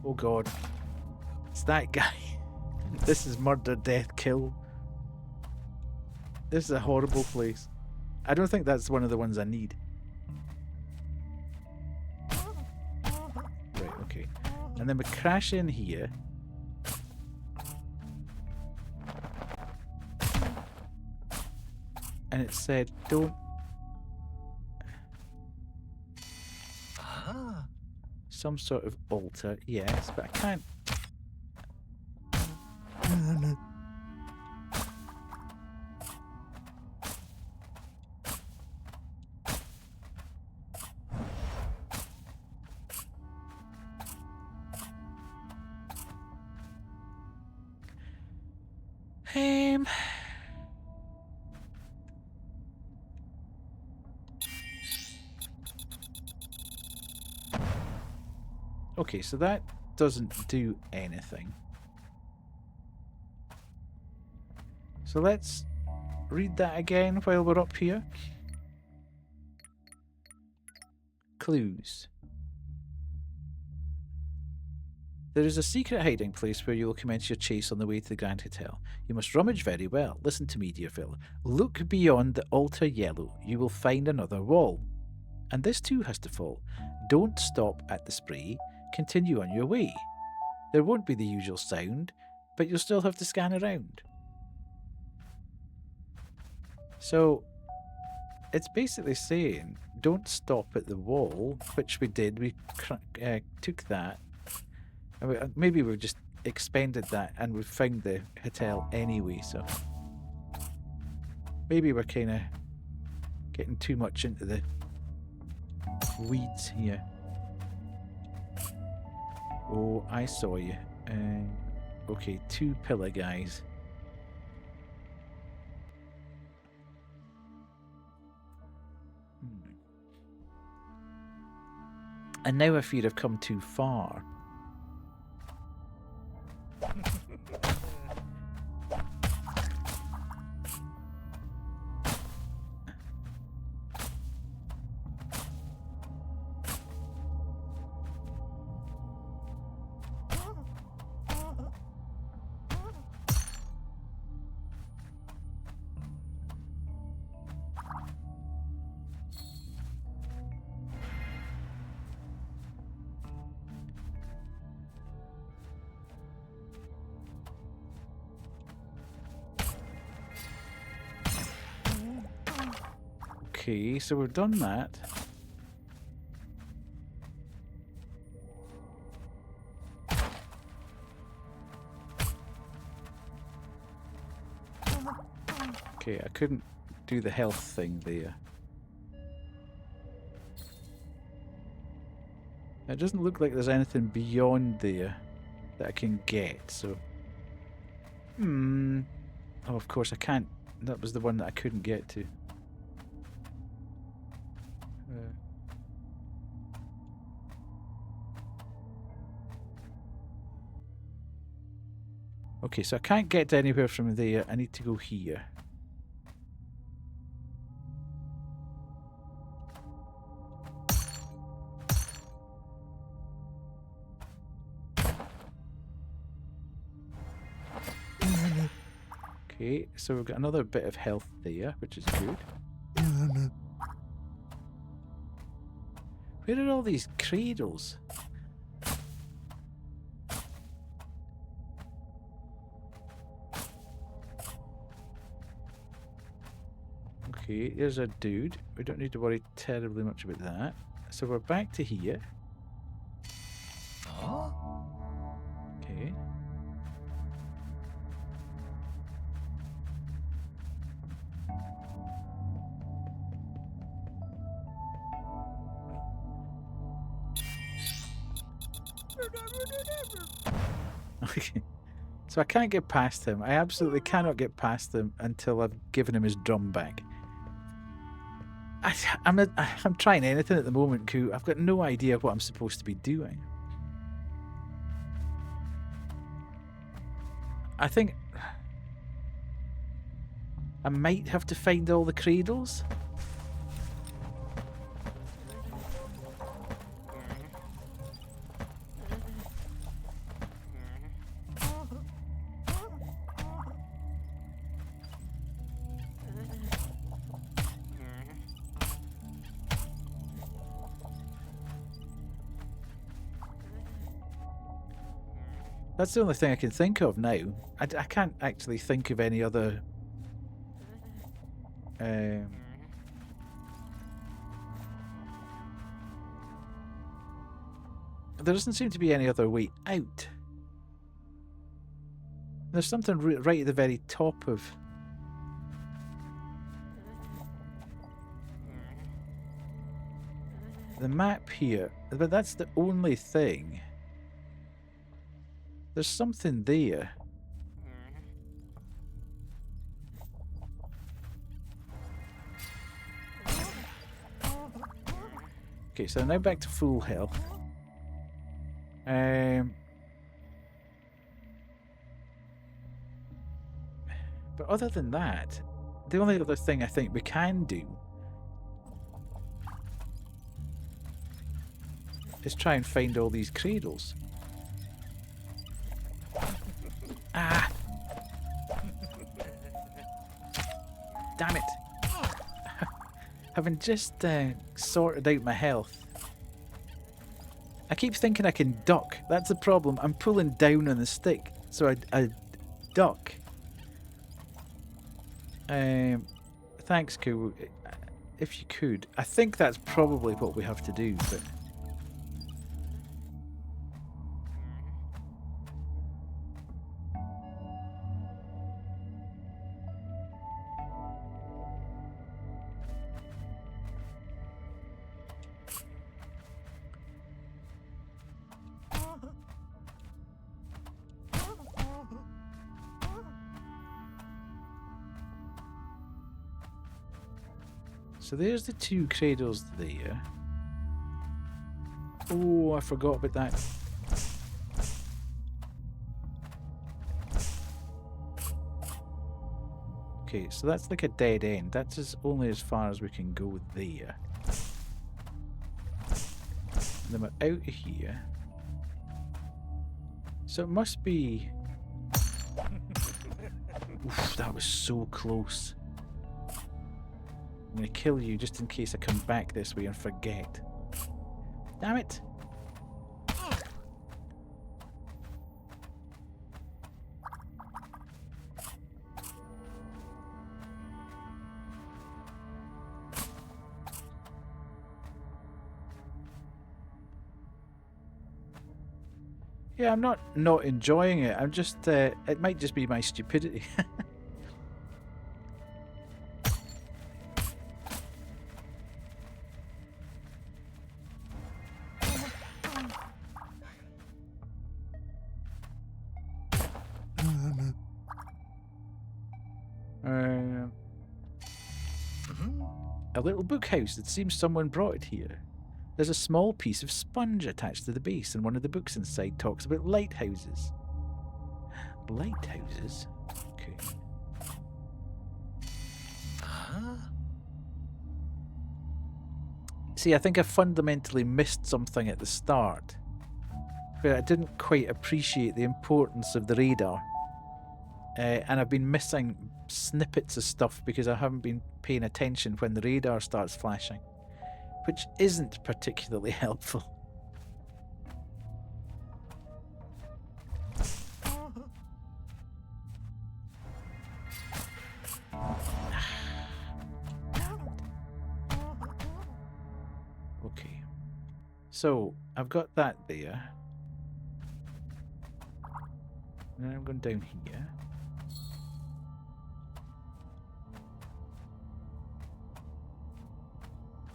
Oh God, it's that guy. This is murder, death, kill. This is a horrible place. I don't think that's one of the ones I need. Right, okay. And then we crash in here. And it said, don't... Some sort of altar, yes, but I can't... No. Okay, so that doesn't do anything. So let's read that again while we're up here. Clues. There is a secret hiding place where you will commence your chase on the way to the Grand Hotel. You must rummage very well. Listen to me, dear fellow. Look beyond the altar yellow. You will find another wall. And this too has to fall. Don't stop at the spray. Continue on your way. There won't be the usual sound, but you'll still have to scan around. So, it's basically saying, don't stop at the wall, which we did. We took that. Maybe we've just expended that and we've found the hotel anyway, so maybe we're kind of getting too much into the weeds here. Oh, I saw you. Okay, 2 pillar guys. And now I fear I've come too far. Okay, so we've done that. Okay, I couldn't do the health thing there. It doesn't look like there's anything beyond there that I can get, so... Oh, of course I can't. That was the one that I couldn't get to. Okay, so I can't get to anywhere from there. I need to go here. Okay, so we've got another bit of health there, which is good. Where are all these cradles? Okay, there's a dude. We don't need to worry terribly much about that. So we're back to here. Okay. Okay. So I can't get past him. I absolutely cannot get past him until I've given him his drum back. I'm trying anything at the moment, Koo. I've got no idea what I'm supposed to be doing. I think I might have to find all the cradles. That's the only thing I can think of now. I can't actually think of any other... there doesn't seem to be any other way out. There's something right at the very top of... the map here, but that's the only thing. There's something there. Okay, so now back to full health. But other than that, the only other thing I think we can do is try and find all these cradles. Ah! Damn it! Having just sorted out my health. I keep thinking I can duck. That's the problem. I'm pulling down on the stick, so I duck. Thanks, Koo. If you could. I think that's probably what we have to do, but... So there's the two cradles there. Oh, I forgot about that. Okay, so that's like a dead end. That's only as far as we can go there. And then we're out of here. So it must be... Oof, that was so close. I'm going to kill you just in case I come back this way and forget. Damn it! Yeah, I'm not enjoying it. I'm just, it might just be my stupidity. A little book house. It seems someone brought it here. There's a small piece of sponge attached to the base, and one of the books inside talks about lighthouses. Lighthouses? Okay. See, I think I fundamentally missed something at the start, where I didn't quite appreciate the importance of the radar. and I've been missing snippets of stuff because I haven't been paying attention when the radar starts flashing, which isn't particularly helpful. Okay, so I've got that there. And then I'm going down here.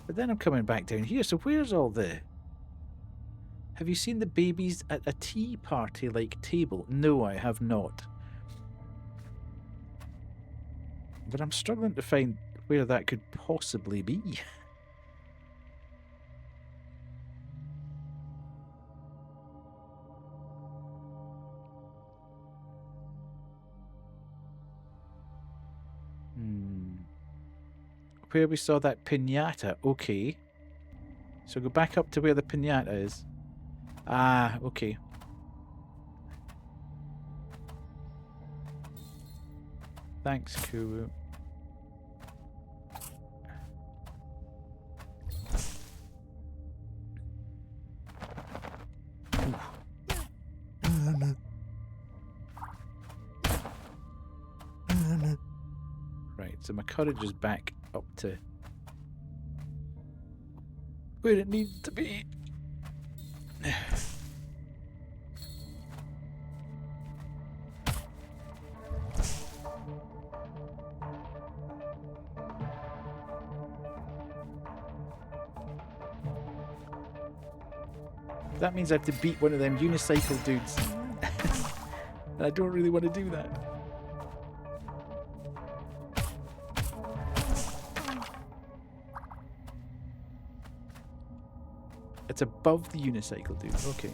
But then I'm coming back down here, so where's all the... Have you seen the babies at a tea party-like table? No, I have not. But I'm struggling to find where that could possibly be. Where we saw that pinata. Okay. So go back up to where the pinata is. Ah, okay. Thanks, Kuru. Right, so my courage is back up to where it needs to be. That means I have to beat one of them unicycle dudes. And I don't really want to do that. It's above the unicycle dude. Okay.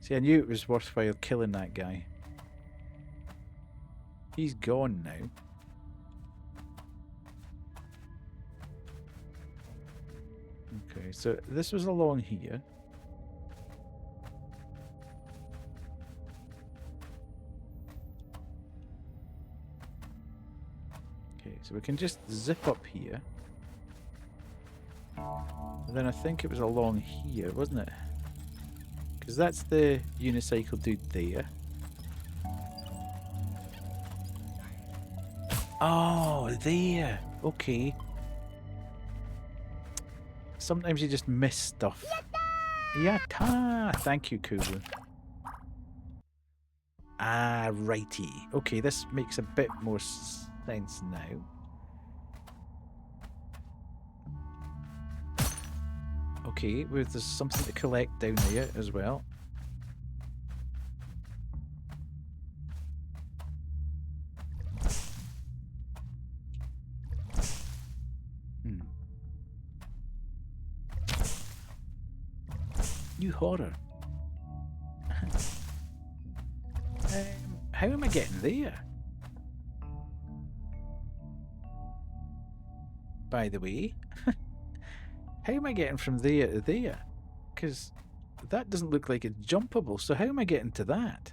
See, I knew it was worthwhile killing that guy. He's gone now. Okay, so this was along here. Okay, so we can just zip up here. And then I think it was along here, wasn't it? Because that's the unicycle dude there. Oh, there. Okay. Sometimes you just miss stuff. Yatta! Thank you, Kuru. Ah, righty. Okay, this makes a bit more sense now. Okay, well, there's something to collect down there as well. New horror. How am I getting there? By the way, how am I getting from there to there? Because that doesn't look like it's jumpable. So how am I getting to that?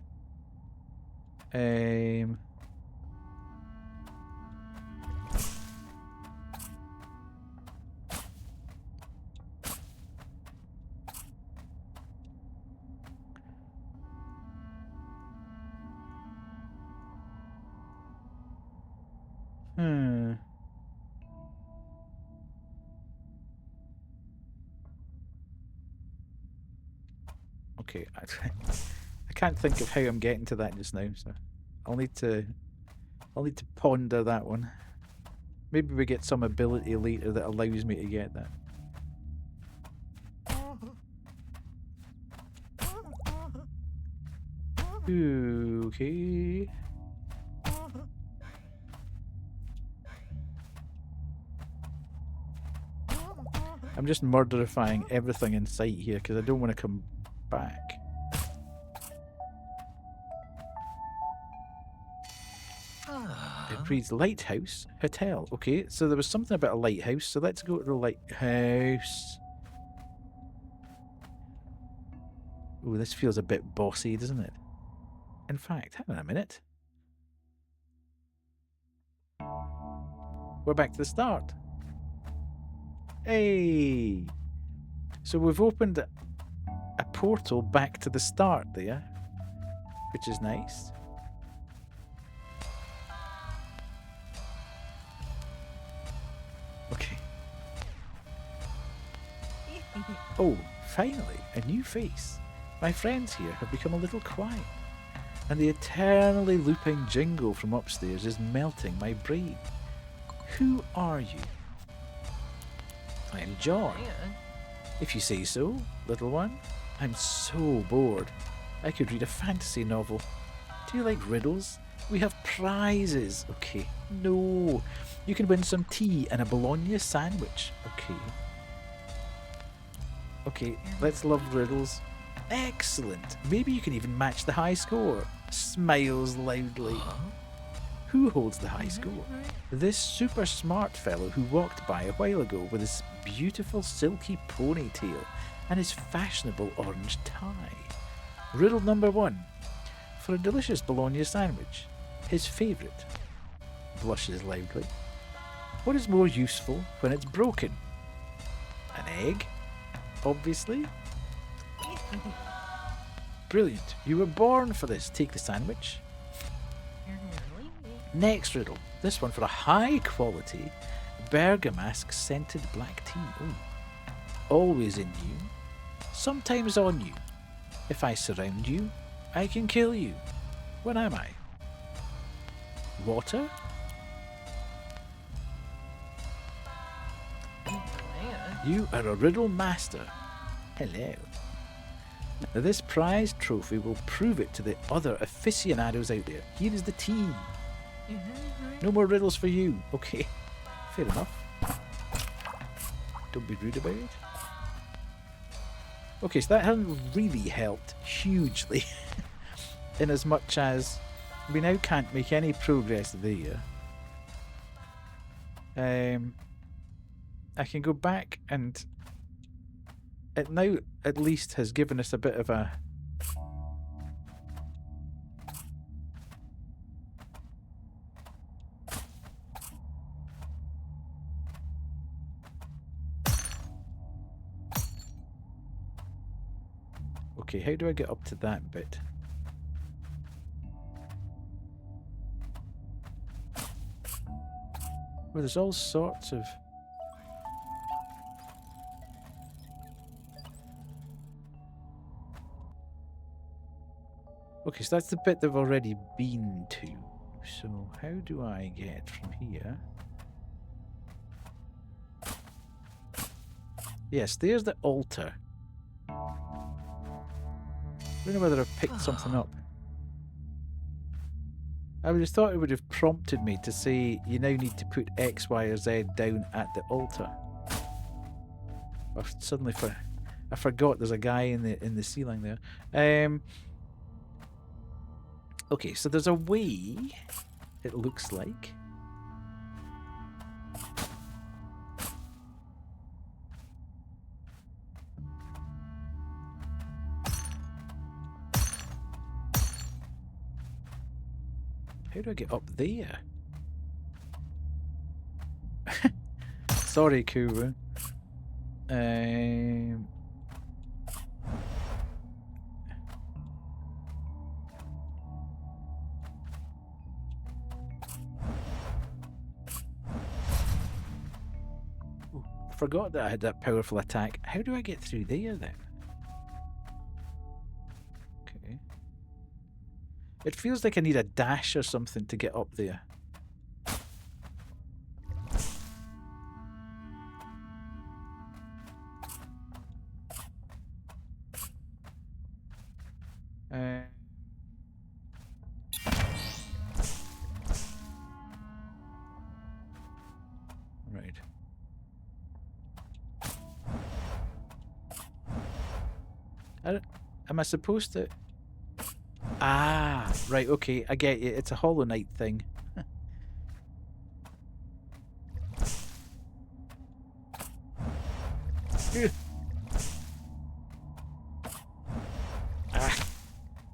Okay, I can't think of how I'm getting to that just now, so I'll need to ponder that one. Maybe we get some ability later that allows me to get that. Okay. I'm just murderifying everything in sight here because I don't want to come back. It reads Lighthouse Hotel. Okay, so there was something about a lighthouse, so let's go to the lighthouse. Oh, this feels a bit bossy, doesn't it? In fact, hang on a minute. We're back to the start. Hey! So we've opened a portal back to the start there, which is nice. Okay. Oh, finally, a new face. My friends here have become a little quiet, and the eternally looping jingle from upstairs is melting my brain. Who are you? I'm John. If you say so, little one. I'm so bored. I could read a fantasy novel. Do you like riddles? We have prizes. Okay. No. You can win some tea and a bologna sandwich. Okay. Okay, let's love riddles. Excellent. Maybe you can even match the high score. Smiles loudly. Who holds the high score? This super smart fellow who walked by a while ago with his beautiful silky ponytail and his fashionable orange tie. Riddle number 1. For a delicious bologna sandwich, his favourite. Blushes loudly. What is more useful when it's broken? An egg? Obviously. Brilliant. You were born for this. Take the sandwich. Next riddle. This one for a high quality bergamasque scented black tea. Ooh. Always in you. Sometimes on you. If I surround you, I can kill you. When am I? Water? You are a riddle master. Hello. Now this prize trophy will prove it to the other aficionados out there. Here is the tea. No more riddles for you. Okay, fair enough. Don't be rude about it. Okay, so that hasn't really helped hugely. In as much as we now can't make any progress there. I can go back, and it now at least has given us a bit of a okay, how do I get up to that bit? Well, there's all sorts of okay, so that's the bit they've already been to. So how do I get from here? Yes, there's the altar. I don't know whether I've picked something up. I would have thought it would have prompted me to say you now need to put X, Y, or Z down at the altar. I've suddenly I forgot there's a guy in the ceiling there. Okay, so there's a way, it looks like. How do I get up there? Sorry, Kuru. Forgot that I had that powerful attack. How do I get through there then? Okay. It feels like I need a dash or something to get up there. Right. Am I supposed to? Ah, right, okay, I get you. It's a Hollow Knight thing.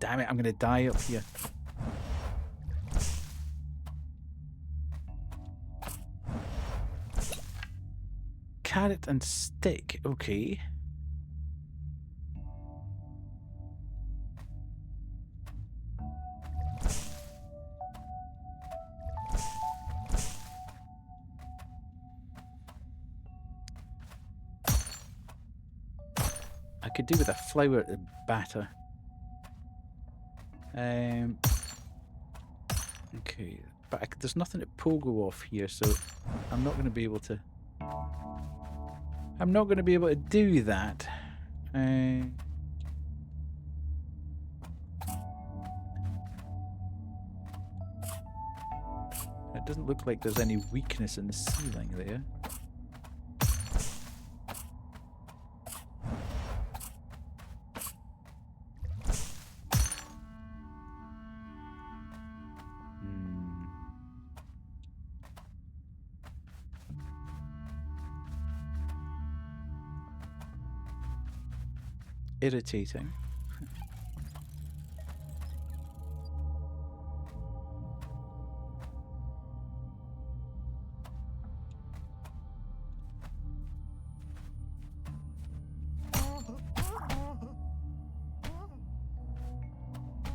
damn it, I'm gonna die up here. Carrot and stick, okay. I could do with a flour to batter. Okay, but there's nothing to pogo off here, so I'm not going to be able to. I'm not going to be able to do that. It doesn't look like there's any weakness in the ceiling there. Irritating.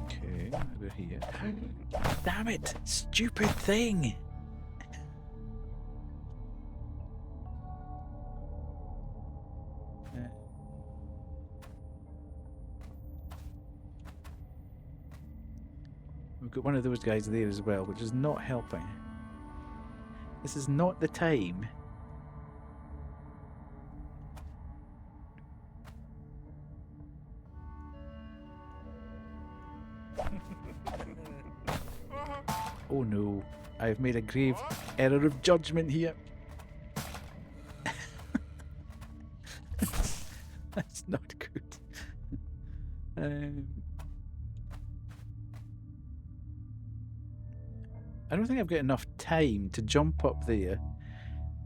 Okay, over here. Damn it! Stupid thing! We've got one of those guys there as well, which is not helping. This is not the time. Oh no, I've made a grave error of judgment here. That's not good. I don't think I've got enough time to jump up there,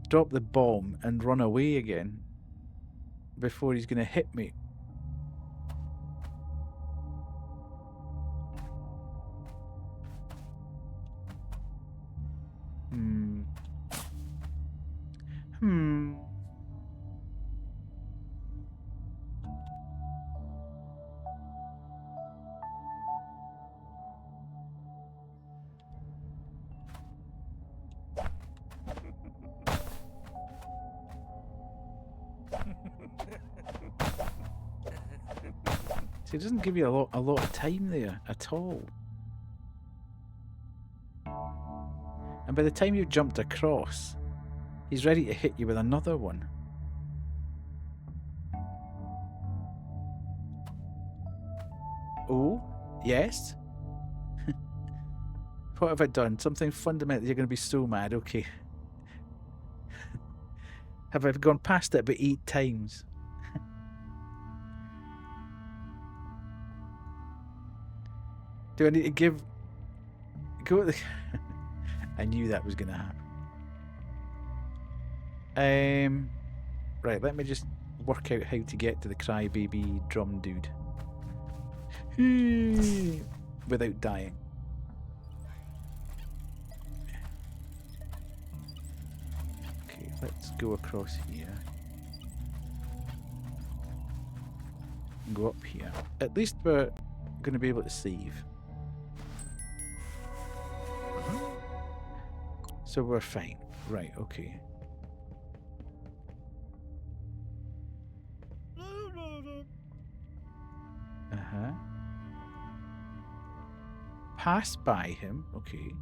drop the bomb, and run away again before he's going to hit me. See, it doesn't give you a lot of time there at all. And by the time you've jumped across, he's ready to hit you with another one. Oh, yes? What have I done? Something fundamental. You're going to be so mad. Okay. Have I gone past it about 8 times? Do I need to give... Go at the... I knew that was going to happen. Right, let me just work out how to get to the crybaby drum dude. Without dying. Okay, let's go across here. And go up here. At least we're going to be able to save. So we're fine. Right, okay. Uh-huh. Pass by him. Okay.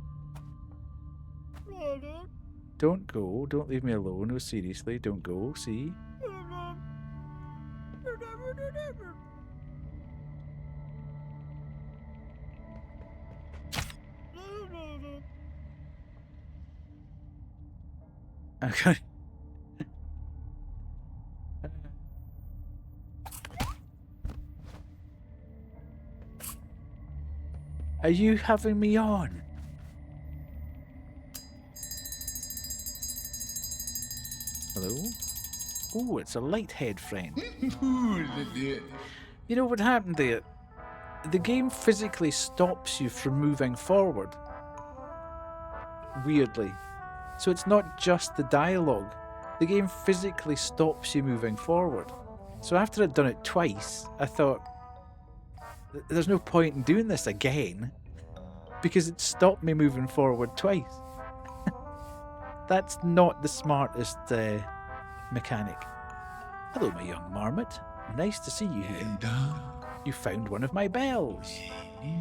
Don't go. Don't leave me alone. No, seriously. Don't go. See? Okay. Are you having me on? Hello? Oh, it's a light head friend. You know what happened there? the game physically stops you from moving forward. Weirdly. So it's not just the dialogue. The game physically stops you moving forward. So after I'd done it twice, I thought, there's no point in doing this again, because it stopped me moving forward twice. That's not the smartest mechanic. Hello, my young marmot. Nice to see you here. You found one of my bells.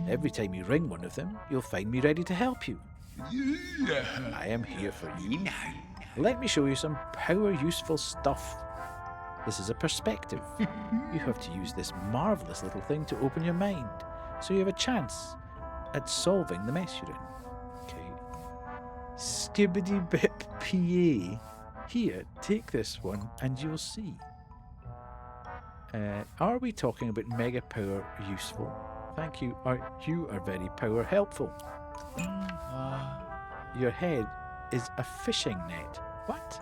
Every time you ring one of them, you'll find me ready to help you. I am here for you. Let me show you some power-useful stuff. This is a perspective. You have to use this marvellous little thing to open your mind, so you have a chance at solving the mess you're in. Okay. Skibbity-bip-pa. Here, take this one and you'll see. Are we talking about mega power useful? Thank you. You are very power helpful. Your head is a fishing net. What?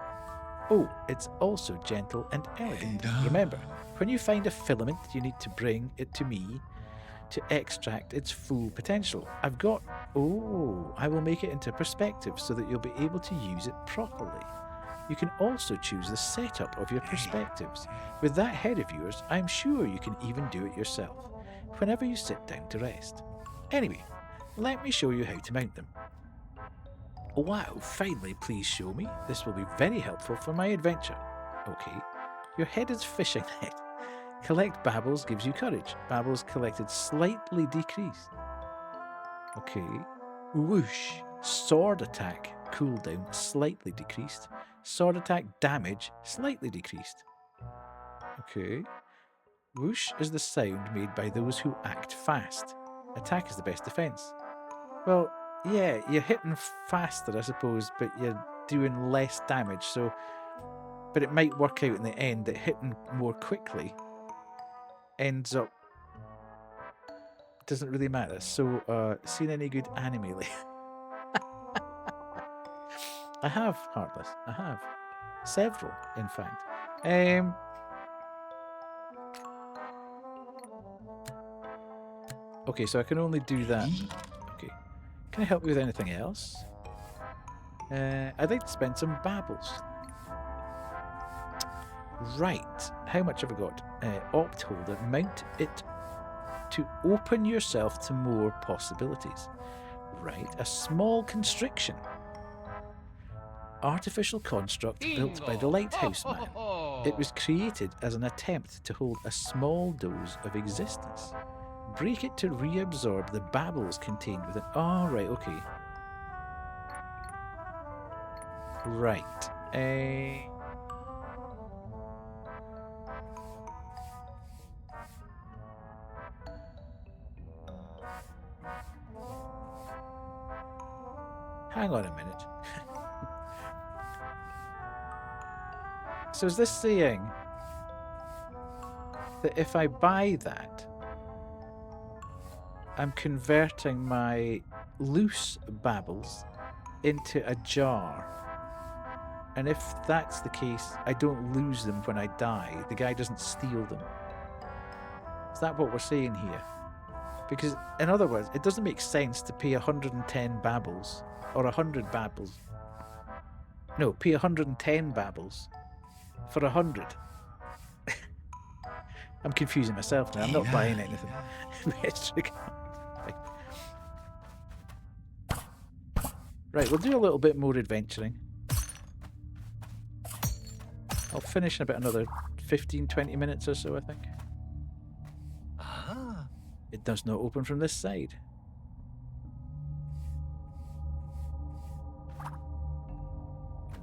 Oh, it's also gentle and elegant. Remember, when you find a filament, you need to bring it to me to extract its full potential. I will make it into perspective so that you'll be able to use it properly. You can also choose the setup of your perspectives. With that head of yours, I'm sure you can even do it yourself, whenever you sit down to rest. Anyway, let me show you how to mount them. Wow, finally, please show me. This will be very helpful for my adventure. Okay, your head is fishing net. Collect babbles gives you courage. Babbles collected slightly decreased. Okay, whoosh. Sword attack cooldown slightly decreased. Sword attack damage slightly decreased. Okay. Whoosh is the sound made by those who act fast. Attack is the best defense. Well, yeah, you're hitting faster, I suppose, but you're doing less damage, so... But it might work out in the end that hitting more quickly ends up... Doesn't really matter. So, seen any good anime lately? I have, Heartless. I have. Several, in fact. Okay, so I can only do that. Okay. Can I help you with anything else? I'd like to spend some babbles. Right. How much have I got? Opt holder. Mount it to open yourself to more possibilities. Right. A small constriction. Artificial construct built by the Lighthouse Man. It was created as an attempt to hold a small dose of existence. Break it to reabsorb the babbles contained within. Oh, right, okay. Right. Hang on a minute. So is this saying that if I buy that, I'm converting my loose babbles into a jar? And if that's the case, I don't lose them when I die. The guy doesn't steal them. Is that what we're saying here? Because, in other words, it doesn't make sense to pay 110 babbles or 100 babbles. No, pay 110 babbles for 100. I'm confusing myself now. I'm not buying anything. Right, we'll do a little bit more adventuring. I'll finish in about another 15-20 minutes or so, I think. It does not open from this side.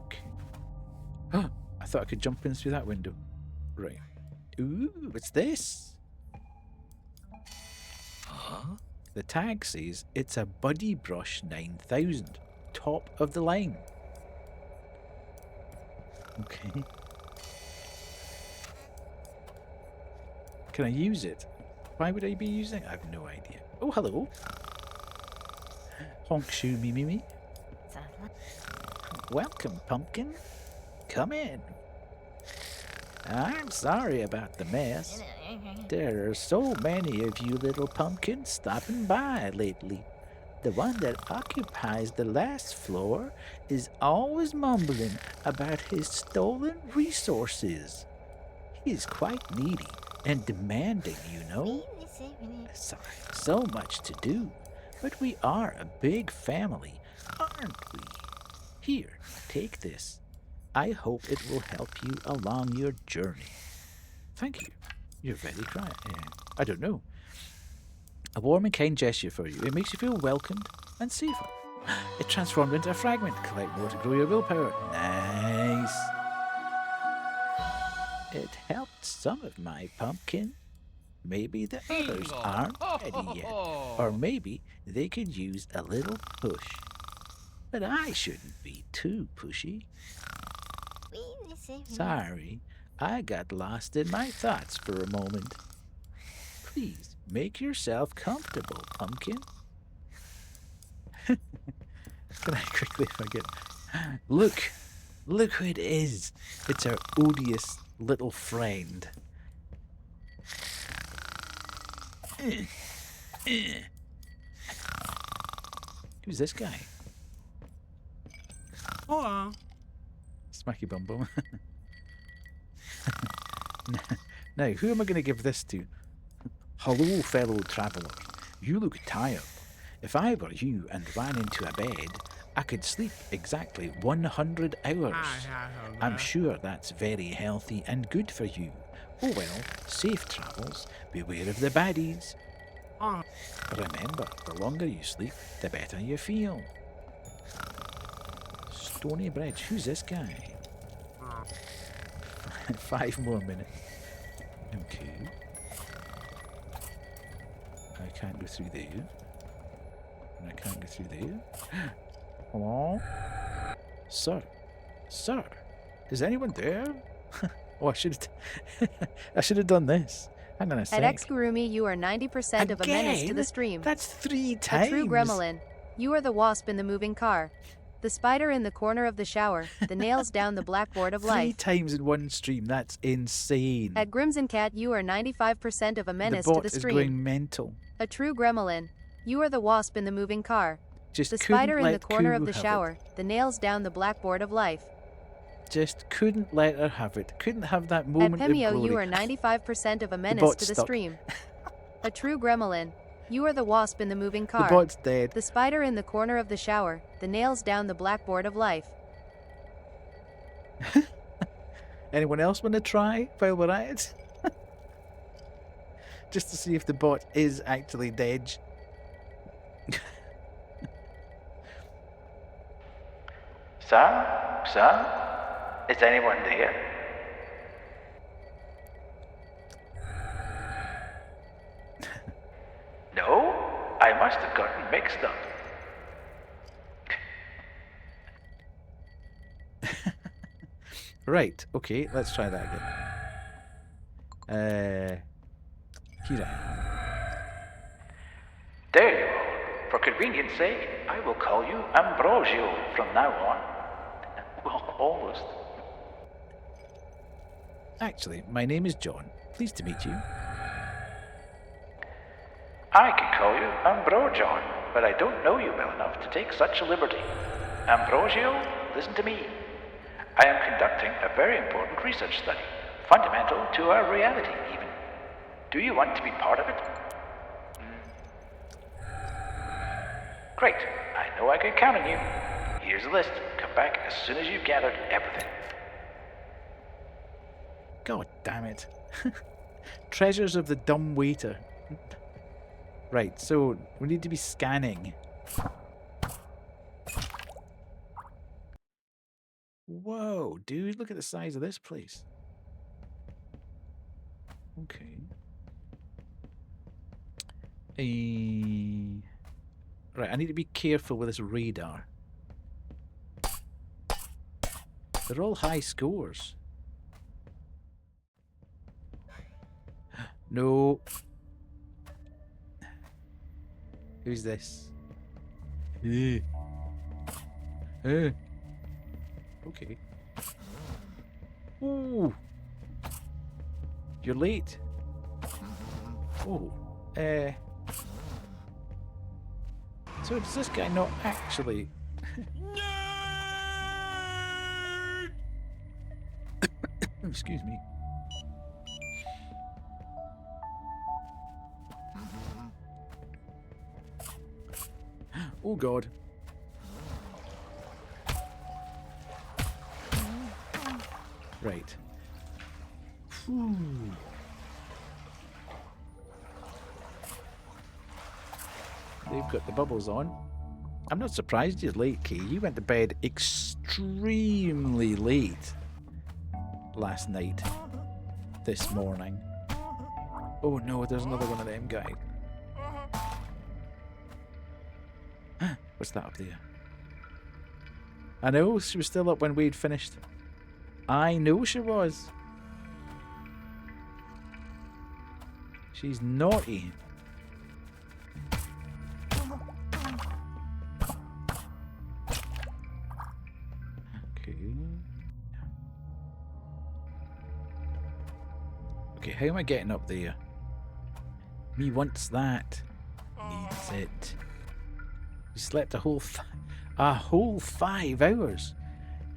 Okay. Oh, I thought I could jump in through that window. Right. Ooh, what's this? The tag says it's a Buddy Brush 9000. Top of the line. Okay. Can I use it? Why would I be using it? I have no idea. Oh, hello. Honk shoo me me me. Welcome, pumpkin. Come in. I'm sorry about the mess. There are so many of you little pumpkins stopping by lately. The one that occupies the last floor is always mumbling about his stolen resources. He is quite needy and demanding, you know. Sorry, so much to do, but we are a big family, aren't we? Here, take this. I hope it will help you along your journey. Thank you. You're very kind. I don't know. A warm and kind gesture for you. It makes you feel welcomed and safer. It transformed into a fragment. Collect more to grow your willpower. Nice. It helped some of my pumpkin. Maybe the others Bingo. aren't Ho, ready ho, yet. ho. Or maybe they could use a little push. But I shouldn't be too pushy. Sorry, I got lost in my thoughts for a moment. Please, make yourself comfortable, pumpkin. Can I quickly forget? Look who it is. It's our odious little friend. Who's this guy? Hola. Smacky Bum Bum. Now, who am I going to give this to? Hello, fellow traveller. You look tired. If I were you and ran into a bed, I could sleep exactly 100 hours. I'm sure that's very healthy and good for you. Oh well, safe travels. Beware of the baddies. Oh. Remember, the longer you sleep, the better you feel. Stony Bridge. Who's this guy? 5 more minutes. Okay. I can't go through there. And I can't go through there. Hello? Sir? Sir? Is anyone there? Oh, I should have done this. Hang on a sec. At Xgurumi, you are 90% of a menace to the Again? stream. That's 3 times. A true gremlin. You are the wasp in the moving car. The spider in the corner of the shower. The nails down the blackboard of 3 life. times in one stream. That's insane. At Grimson Cat, you are 95% of a menace the to bot the is stream. going mental. A true gremlin. You are the wasp in the moving car. Just The couldn't spider in the let corner Koo of the have it. shower. The nails down the blackboard of life. Just couldn't let her have it. Couldn't have that At moment of Pemio, glory. you are 95% of a menace bot's to the stuck. stream. A true gremlin. You are the wasp in the moving The car. bot's dead. The spider in the corner of the shower. The nails down the blackboard of life. Anyone else want to try while we're at it? Just to see if the bot is actually dead. Sir? Sir? Is anyone there? No? I must have gotten mixed up. Right, okay, let's try that again. Here I am. There you are. For convenience sake, I will call you Ambrosio from now on. Well, almost. Actually, my name is John. Pleased to meet you. I can call you Ambrojon, but I don't know you well enough to take such a liberty. Ambrosio, listen to me. I am conducting a very important research study, fundamental to our reality even. Do you want to be part of it? Great, I know I can count on you. Here's a list. Come back as soon as you've gathered everything. God damn it. Treasures of the dumb waiter. Right, so we need to be scanning. Whoa, dude, look at the size of this place. Okay. Right, I need to be careful with this radar. They're all high scores. No. Who's this? Okay. Ooh. You're late. Oh. So does this guy not actually... Excuse me. Oh God. Right. Whew. They've got the bubbles on. I'm not surprised you're late, Kay. You went to bed extremely late last night. This morning. Oh no, there's another one of them guys. What's that up there? I know, she was still up when we'd finished. I know she was. She's naughty. Okay. Okay, how am I getting up there? Me wants that. Needs it. You slept a whole 5 hours.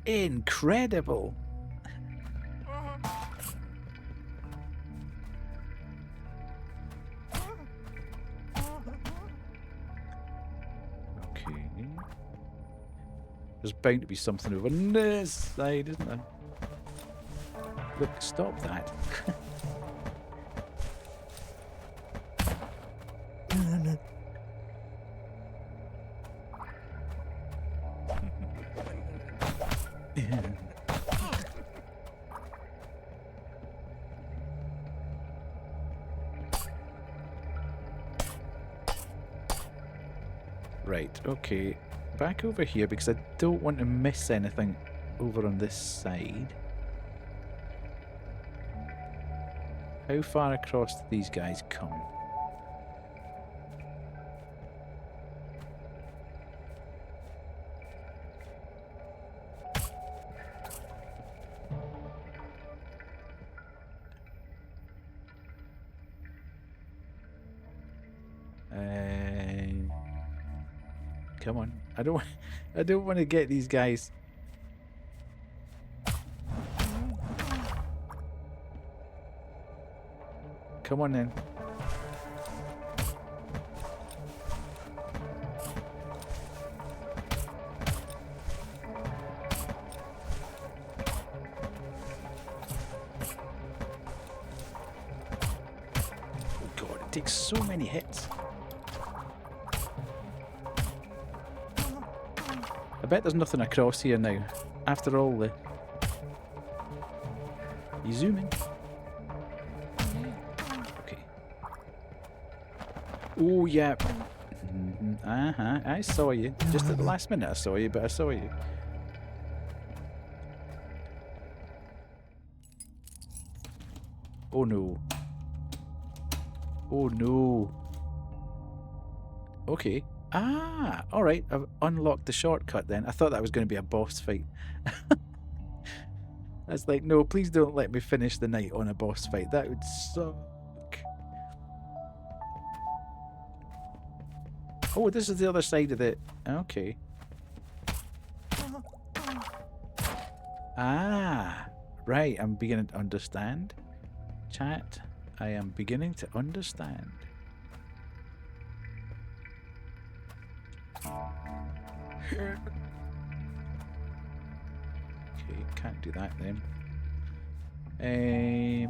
Incredible. Okay. There's bound to be something over on this side, isn't there? Look, stop that. Right, okay. Back over here because I don't want to miss anything over on this side. How far across do these guys come? Come on. I don't want to get these guys. Come on then. Oh God, it takes so many hits. I bet there's nothing across here now. After all the... You zoom in. Okay. Oh, yeah. Uh-huh. I saw you. Just at the last minute I saw you, but I saw you. Oh, no. Oh, no. Okay. Ah, alright, I've unlocked the shortcut then. I thought that was going to be a boss fight. I was like, no, please don't let me finish the night on a boss fight. That would suck. Oh, this is the other side of it. Okay. Ah, right, I'm beginning to understand. Chat, I am beginning to understand. Okay, can't do that then. Okay.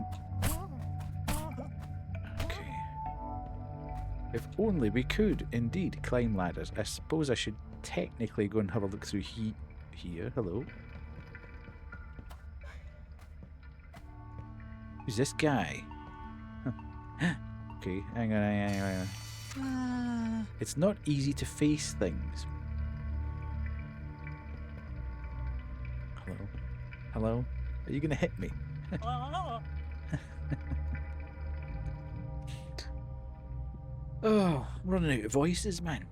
If only we could indeed climb ladders. I suppose I should technically go and have a look through here. Hello. Who's this guy? Okay, hang on. It's not easy to face things. Hello? Hello? Are you gonna hit me? Oh, I'm running out of voices, man.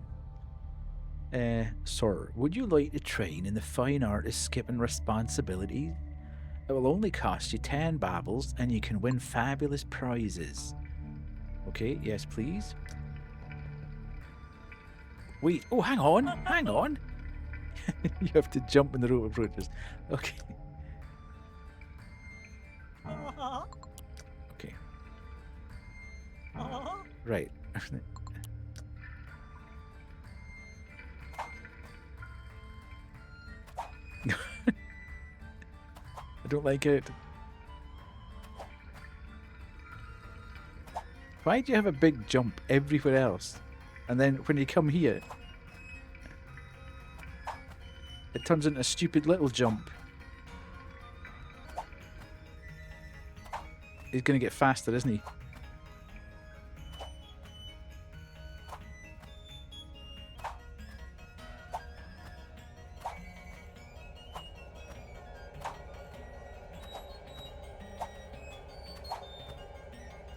Sir, would you like to train in the fine art of skipping responsibilities? It will only cost you 10 baubles and you can win fabulous prizes. Okay, yes please. Wait, oh hang on, hang on. You have to jump when the rope approaches. Okay. Okay. Right. I don't like it. Why do you have a big jump everywhere else? And then when you come here, it turns into a stupid little jump. He's going to get faster, isn't he?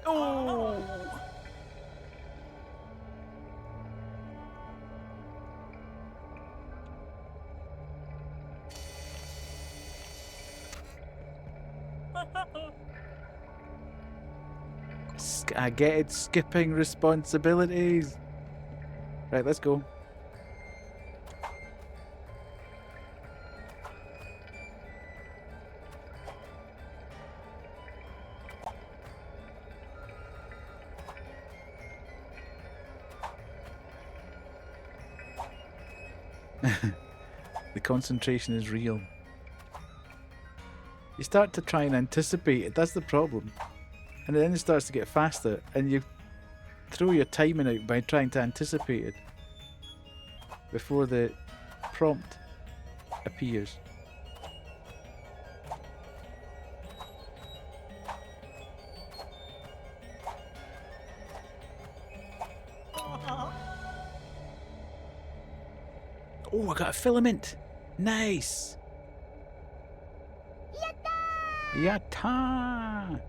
Oh! I get it, skipping responsibilities. Right, let's go. The concentration is real. You start to try and anticipate it, that's the problem. And then it starts to get faster, and you throw your timing out by trying to anticipate it before the prompt appears. Oh, I got a filament! Nice! Yatta! Yatta!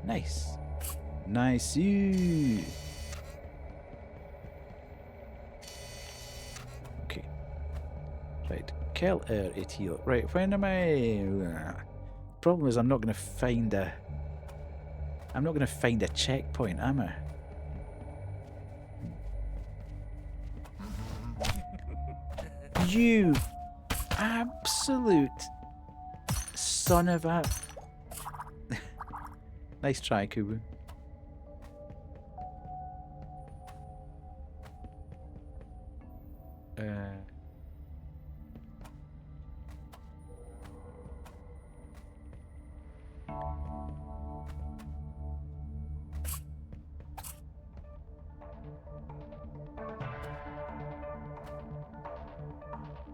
Nice. Nice. Okay. Right. Quelle heure est-il? Right, when am I... Problem is I'm not going to find a... I'm not going to find a checkpoint, am I? You absolute son of a... Nice try, Kubu.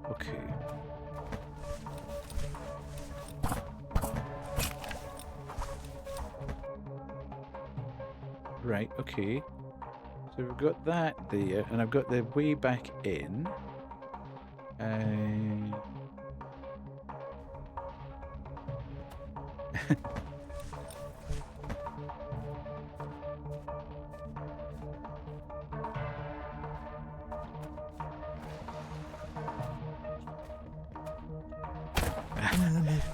Okay. Right, okay. So we've got that there, and I've got the way back in.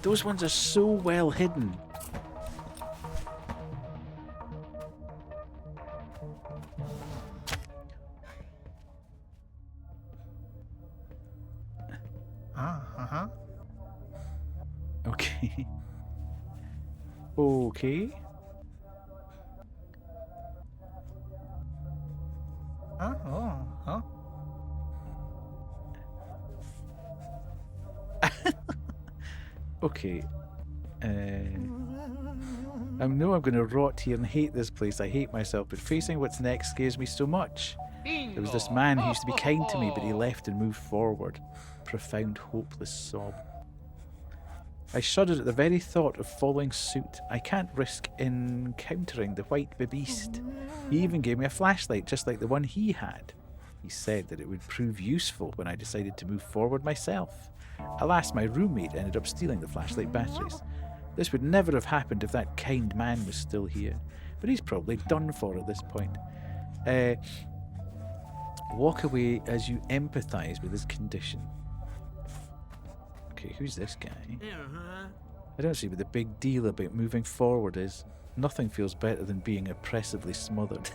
Those ones are so well hidden. Okay. Okay. Okay. I know I'm going to rot here and hate this place. I hate myself, but facing what's next scares me so much. There was this man who used to be kind to me, but he left and moved forward. Profound, hopeless sob. I shuddered at the very thought of following suit. I can't risk encountering the white beast. He even gave me a flashlight, just like the one he had. He said that it would prove useful when I decided to move forward myself. Alas, my roommate ended up stealing the flashlight batteries. This would never have happened if that kind man was still here, but he's probably done for at this point. Walk away as you empathize with his condition. Okay, who's this guy? I don't see what the big deal about moving forward is. Nothing feels better than being oppressively smothered.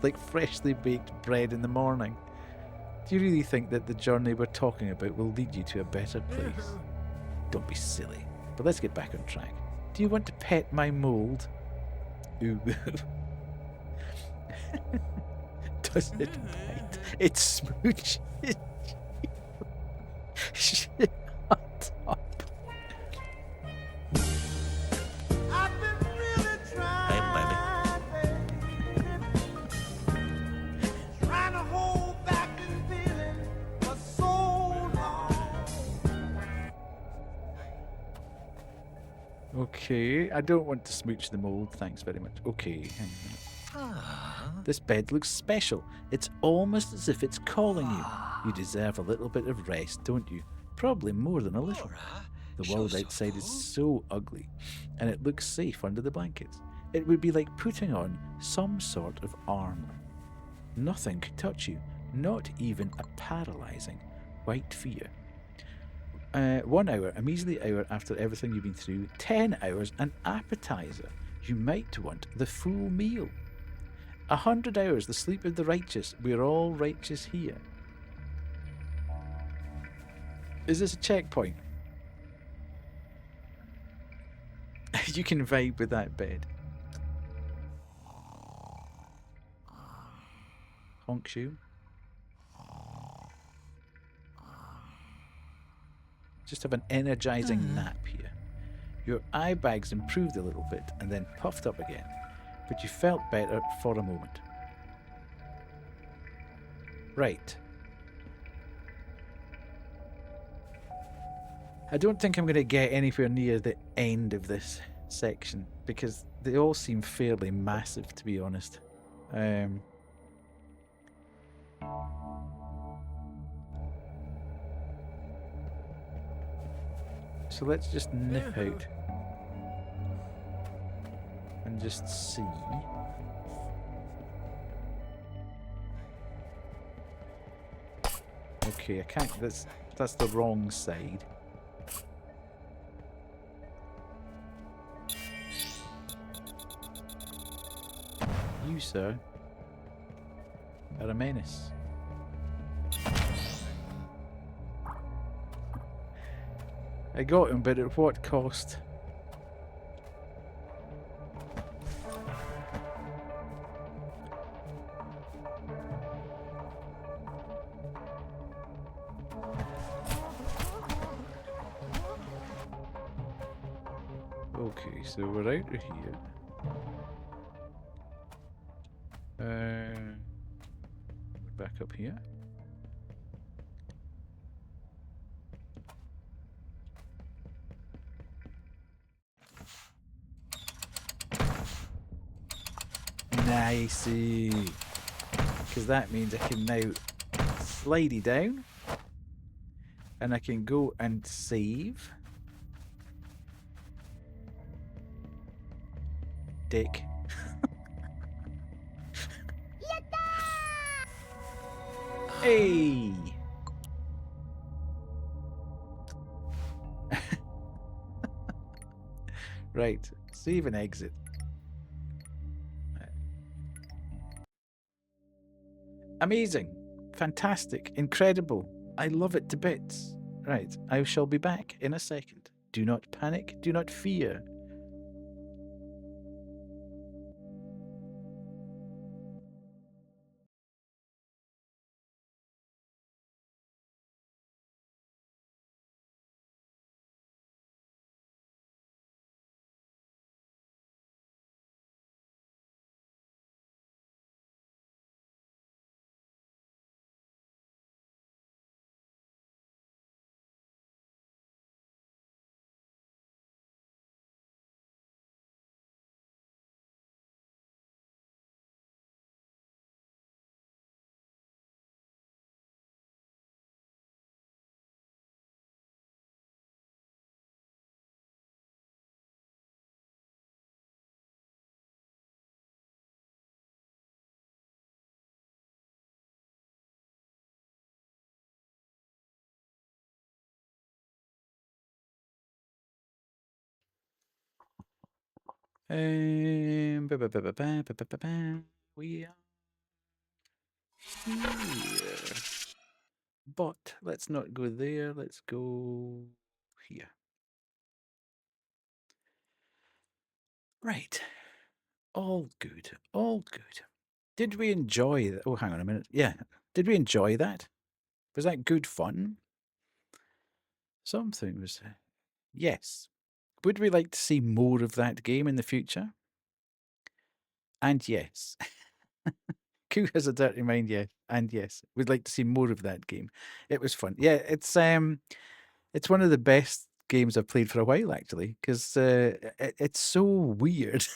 Like freshly baked bread in the morning. Do you really think that the journey we're talking about will lead you to a better place? Don't be silly. But let's get back on track. Do you want to pet my mold? Ooh. Does it bite? It smooches. Shut up. Hi, baby. Okay, I don't want to smooch the mold, thanks very much. Okay, hang on. This bed looks special. It's almost as if it's calling you. You deserve a little bit of rest, don't you? Probably more than a little. The world outside is so ugly, and it looks safe under the blankets. It would be like putting on some sort of armor. Nothing could touch you, not even a paralyzing white fear. 1 hour, a measly hour after everything you've been through. 10 hours, an appetizer. You might want the full meal. 100 hours, the sleep of the righteous. We're all righteous here. Is this a checkpoint? You can vibe with that bed. Honk shoe. Just have an energizing nap here. Your eye bags improved a little bit and then puffed up again, but you felt better for a moment. Right. I don't think I'm going to get anywhere near the end of this section because they all seem fairly massive, to be honest. So let's just nip out and just see. Okay, I can't. That's the wrong side. You, sir, are a menace. I got him, but at what cost? Okay, so we're out of here. We're back up here. Nicey. Because that means I can now slidey down. And I can go and save. Dick. Hey! Right, save and exit. Amazing, fantastic, incredible. I love it to bits. Right, I shall be back in a second. Do not panic, do not fear. Ba, ba, ba, ba, ba, ba, ba, ba, ba. We are here. But let's not go there. Let's go here. Right. All good. All good. Did we enjoy that? Oh, hang on a minute. Yeah. Did we enjoy that? Was that good fun? Something was. Yes. Would we like to see more of that game in the future? And yes. Koo has a dirty mind, yeah. And yes. We'd like to see more of that game. It was fun. Yeah, it's one of the best games I've played for a while actually, because it's so weird.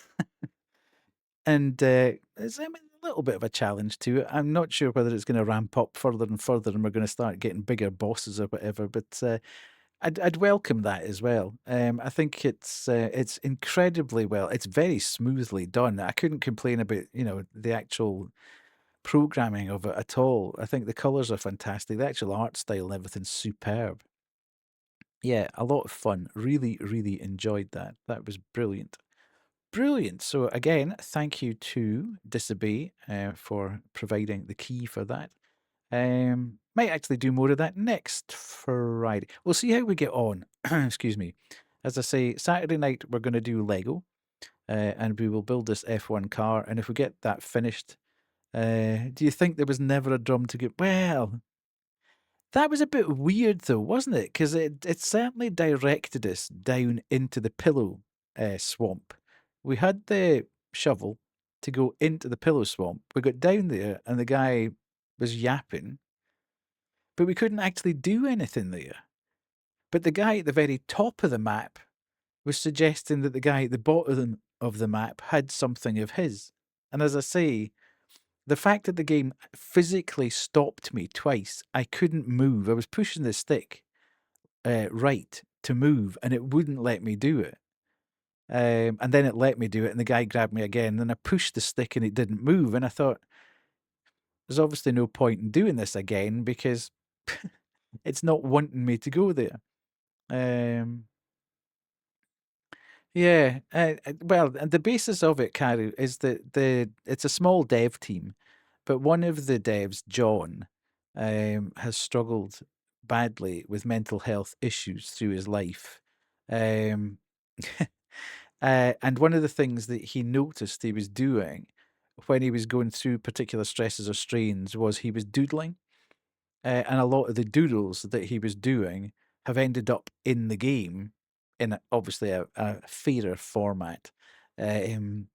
And it's a little bit of a challenge to it. I'm not sure whether it's going to ramp up further and further, and we're going to start getting bigger bosses or whatever. But I'd welcome that as well. I think it's incredibly well. It's very smoothly done. I couldn't complain about the actual programming of it at all. I think the colors are fantastic. The actual art style and everything's superb. Yeah, a lot of fun. Really, really enjoyed that. That was brilliant. Brilliant. So again, thank you to Disobey for providing the key for that. Might actually do more of that next Friday. We'll see how we get on. Excuse me. As I say, Saturday night we're going to do Lego, and we will build this F1 car. And if we get that finished, do you think there was never a drum to get? Well, that was a bit weird though, wasn't it? Because it certainly directed us down into the pillow swamp. We had the shovel to go into the pillow swamp. We got down there and the guy was yapping, but we couldn't actually do anything there. But the guy at the very top of the map was suggesting that the guy at the bottom of the map had something of his. And as I say, the fact that the game physically stopped me twice, I couldn't move. I was pushing the stick right to move, and it wouldn't let me do it. And then it let me do it, and the guy grabbed me again. And then I pushed the stick, and it didn't move. And I thought, there's obviously no point in doing this again because it's not wanting me to go there. Yeah, well, and the basis of it, Caru, is that it's a small dev team, but one of the devs, John, has struggled badly with mental health issues through his life. Um, and one of the things that he noticed he was doing when he was going through particular stresses or strains was he was doodling. And a lot of the doodles that he was doing have ended up in the game in obviously a fairer format. Um,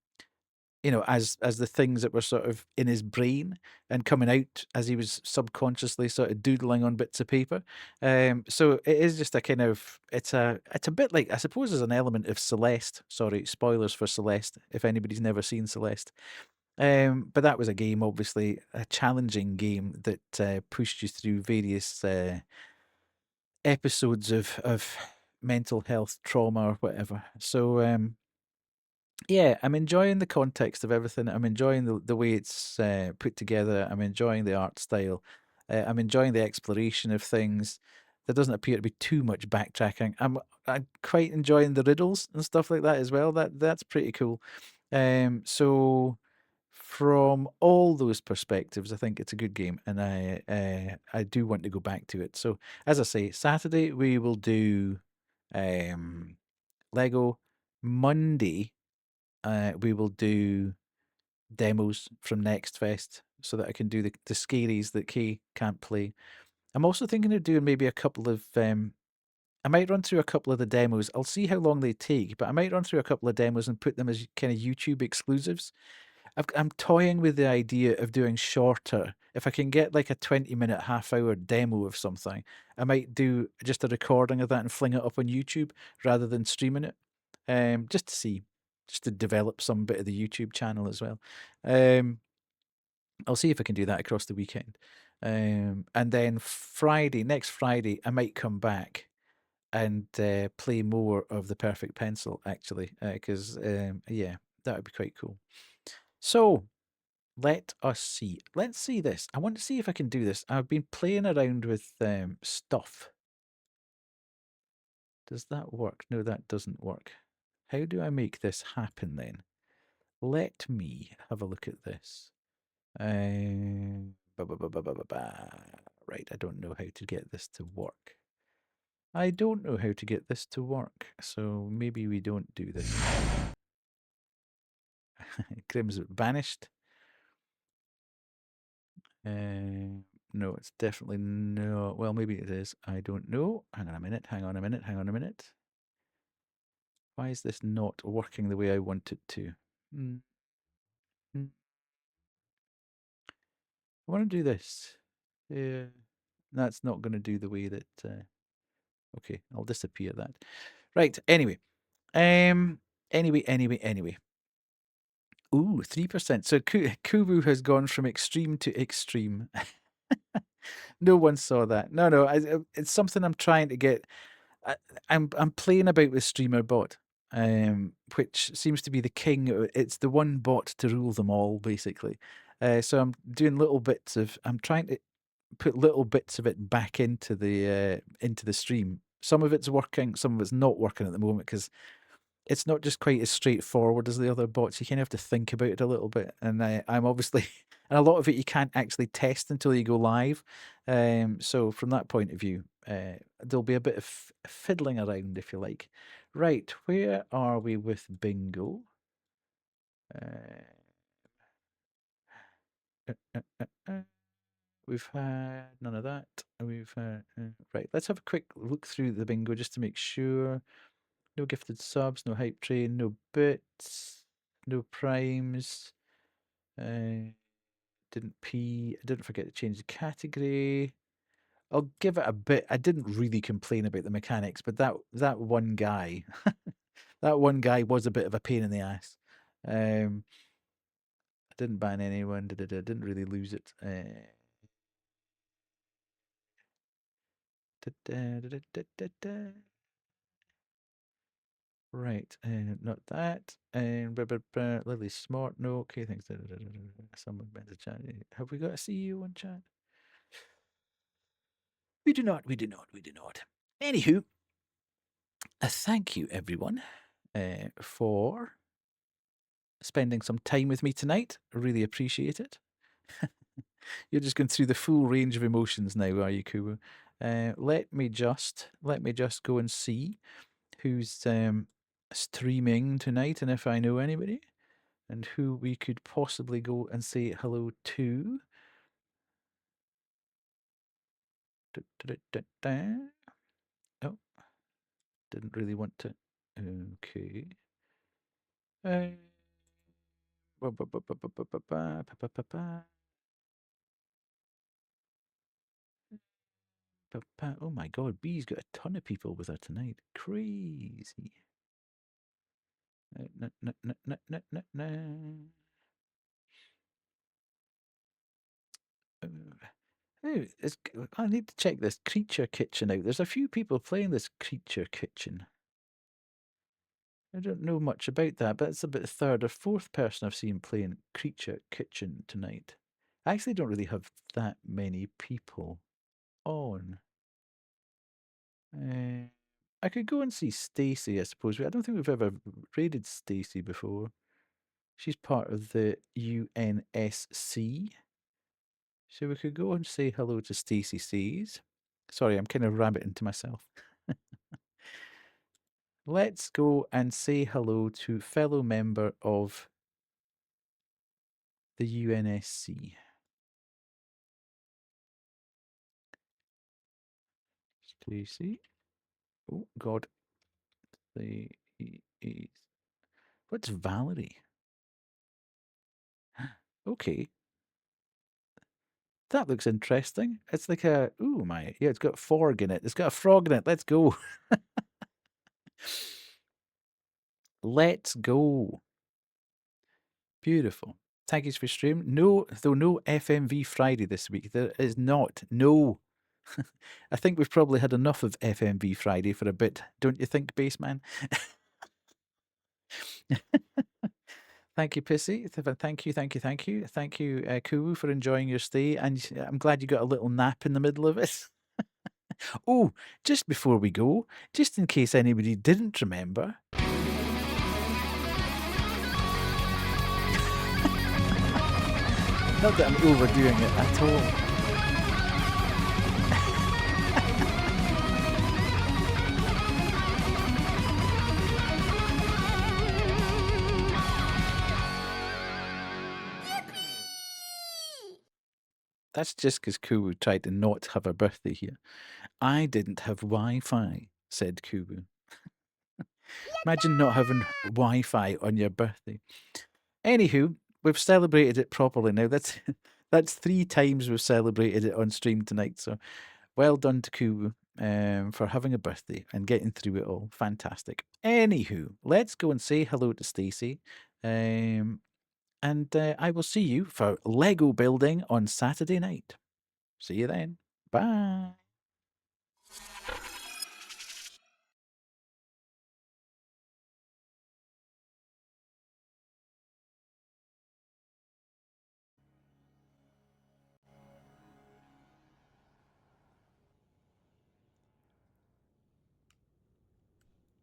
as the things that were sort of in his brain and coming out as he was subconsciously sort of doodling on bits of paper. So it is just a kind of it's a bit like, I suppose there's an element of Celeste. Sorry, spoilers for Celeste if anybody's never seen Celeste. But that was a game, obviously a challenging game that pushed you through various episodes of mental health trauma or whatever. So yeah, I'm enjoying the context of everything. I'm enjoying the way it's put together. I'm enjoying the art style. I'm enjoying the exploration of things. There doesn't appear to be too much backtracking. I'm quite enjoying the riddles and stuff like that as well. That's pretty cool. So from all those perspectives, I think it's a good game, and I do want to go back to it. So as I say, Saturday we will do Lego. Monday we will do demos from Next Fest so that I can do the scaries that Kay can't play. I'm also thinking of doing maybe a couple of I might run through a couple of the demos. I'll see how long they take, but I might run through a couple of demos and put them as kind of YouTube exclusives. I'm toying with the idea of doing shorter. If I can get like a 20-minute, half-hour demo of something, I might do just a recording of that and fling it up on YouTube rather than streaming it, just to see, just to develop some bit of the YouTube channel as well. I'll see if I can do that across the weekend. And then next Friday, I might come back and play more of the Perfect Pencil, actually, because, yeah, that would be quite cool. So, let us see. Let's see this. I want to see if I can do this. I've been playing around with stuff. Does that work? No, that doesn't work. How do I make this happen then? Let me have a look at this. Right, I don't know how to get this to work. I don't know how to get this to work, so maybe we don't do this. Grim's banished. No, it's definitely no. Well, maybe it is. I don't know. Hang on a minute. Hang on a minute. Hang on a minute. Why is this not working the way I want it to? I want to do this. Yeah, that's not going to do the way that. Okay, I'll disappear that. Right. Anyway. Anyway. Ooh, 3%. So Kubu has gone from extreme to extreme. No one saw that. No. It's something I'm trying to get. I'm playing about with StreamerBot, which seems to be the king. It's the one bot to rule them all, basically. So I'm doing little bits of. I'm trying to put little bits of it back into the stream. Some of it's working, some of it's not working at the moment because it's not just quite as straightforward as the other bots. You kind of have to think about it a little bit, and I'm obviously, and a lot of it you can't actually test until you go live. So from that point of view, there'll be a bit of fiddling around, if you like. Right, where are we with bingo? We've had none of that. We've right. Let's have a quick look through the bingo just to make sure. No gifted subs, no hype train, no bits, no primes. Didn't pee. I didn't forget to change the category. I'll give it a bit. I didn't really complain about the mechanics, but that one guy, that one guy was a bit of a pain in the ass. I didn't ban anyone. Didn't really lose it. Right, not that. And Lily Smart, no. Okay, thanks. Someone meant to chat. Have we got a CEO on chat? We do not. Anywho, thank you everyone for spending some time with me tonight. I really appreciate it. You're just going through the full range of emotions now, are you, Kubu? Let me just go and see who's streaming tonight and if I know anybody and who we could possibly go and say hello to. Oh, didn't really want to. Okay. Oh my god, Bee's got a ton of people with her tonight. Crazy. I need to check this Creature Kitchen out. There's a few people playing this Creature Kitchen. I don't know much about that, but it's about the third or fourth person I've seen playing Creature Kitchen tonight. I actually don't really have that many people on. I could go and see Stacy, I suppose. I don't think we've ever raided Stacy before. She's part of the UNSC. So we could go and say hello to Stacy C's. Sorry, I'm kind of rabbiting to myself. Let's go and say hello to fellow member of the UNSC. Stacy. Oh, God. What's Valerie? Okay. That looks interesting. It's like a, ooh, my, yeah, it's got a frog in it. It's got a frog in it. Let's go. Let's go. Beautiful. Thank you for stream. No, though no FMV Friday this week. There is not. No. I think we've probably had enough of FMV Friday for a bit. Don't you think, Baseman? Thank you, Pissy. Thank you. Thank you, Kuwu, for enjoying your stay. And I'm glad you got a little nap in the middle of it. Oh, just before we go, just in case anybody didn't remember, Not that I'm overdoing it at all. That's just because Kuwu tried to not have a birthday here. I didn't have Wi-Fi, said Kuwu. Imagine not having Wi-Fi on your birthday. Anywho, we've celebrated it properly now. That's 3 times we've celebrated it on stream tonight. So well done to Kuwu for having a birthday and getting through it all. Fantastic. Anywho, let's go and say hello to Stacey. And I will see you for Lego building on Saturday night. See you then. Bye.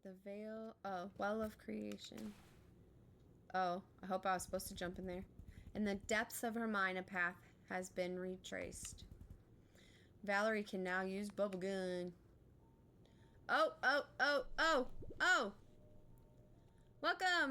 The veil. Oh, well of creation. Oh, I hope I was supposed to jump in there. In the depths of her mind, a path has been retraced. Valerie can now use bubblegum. Oh. Welcome.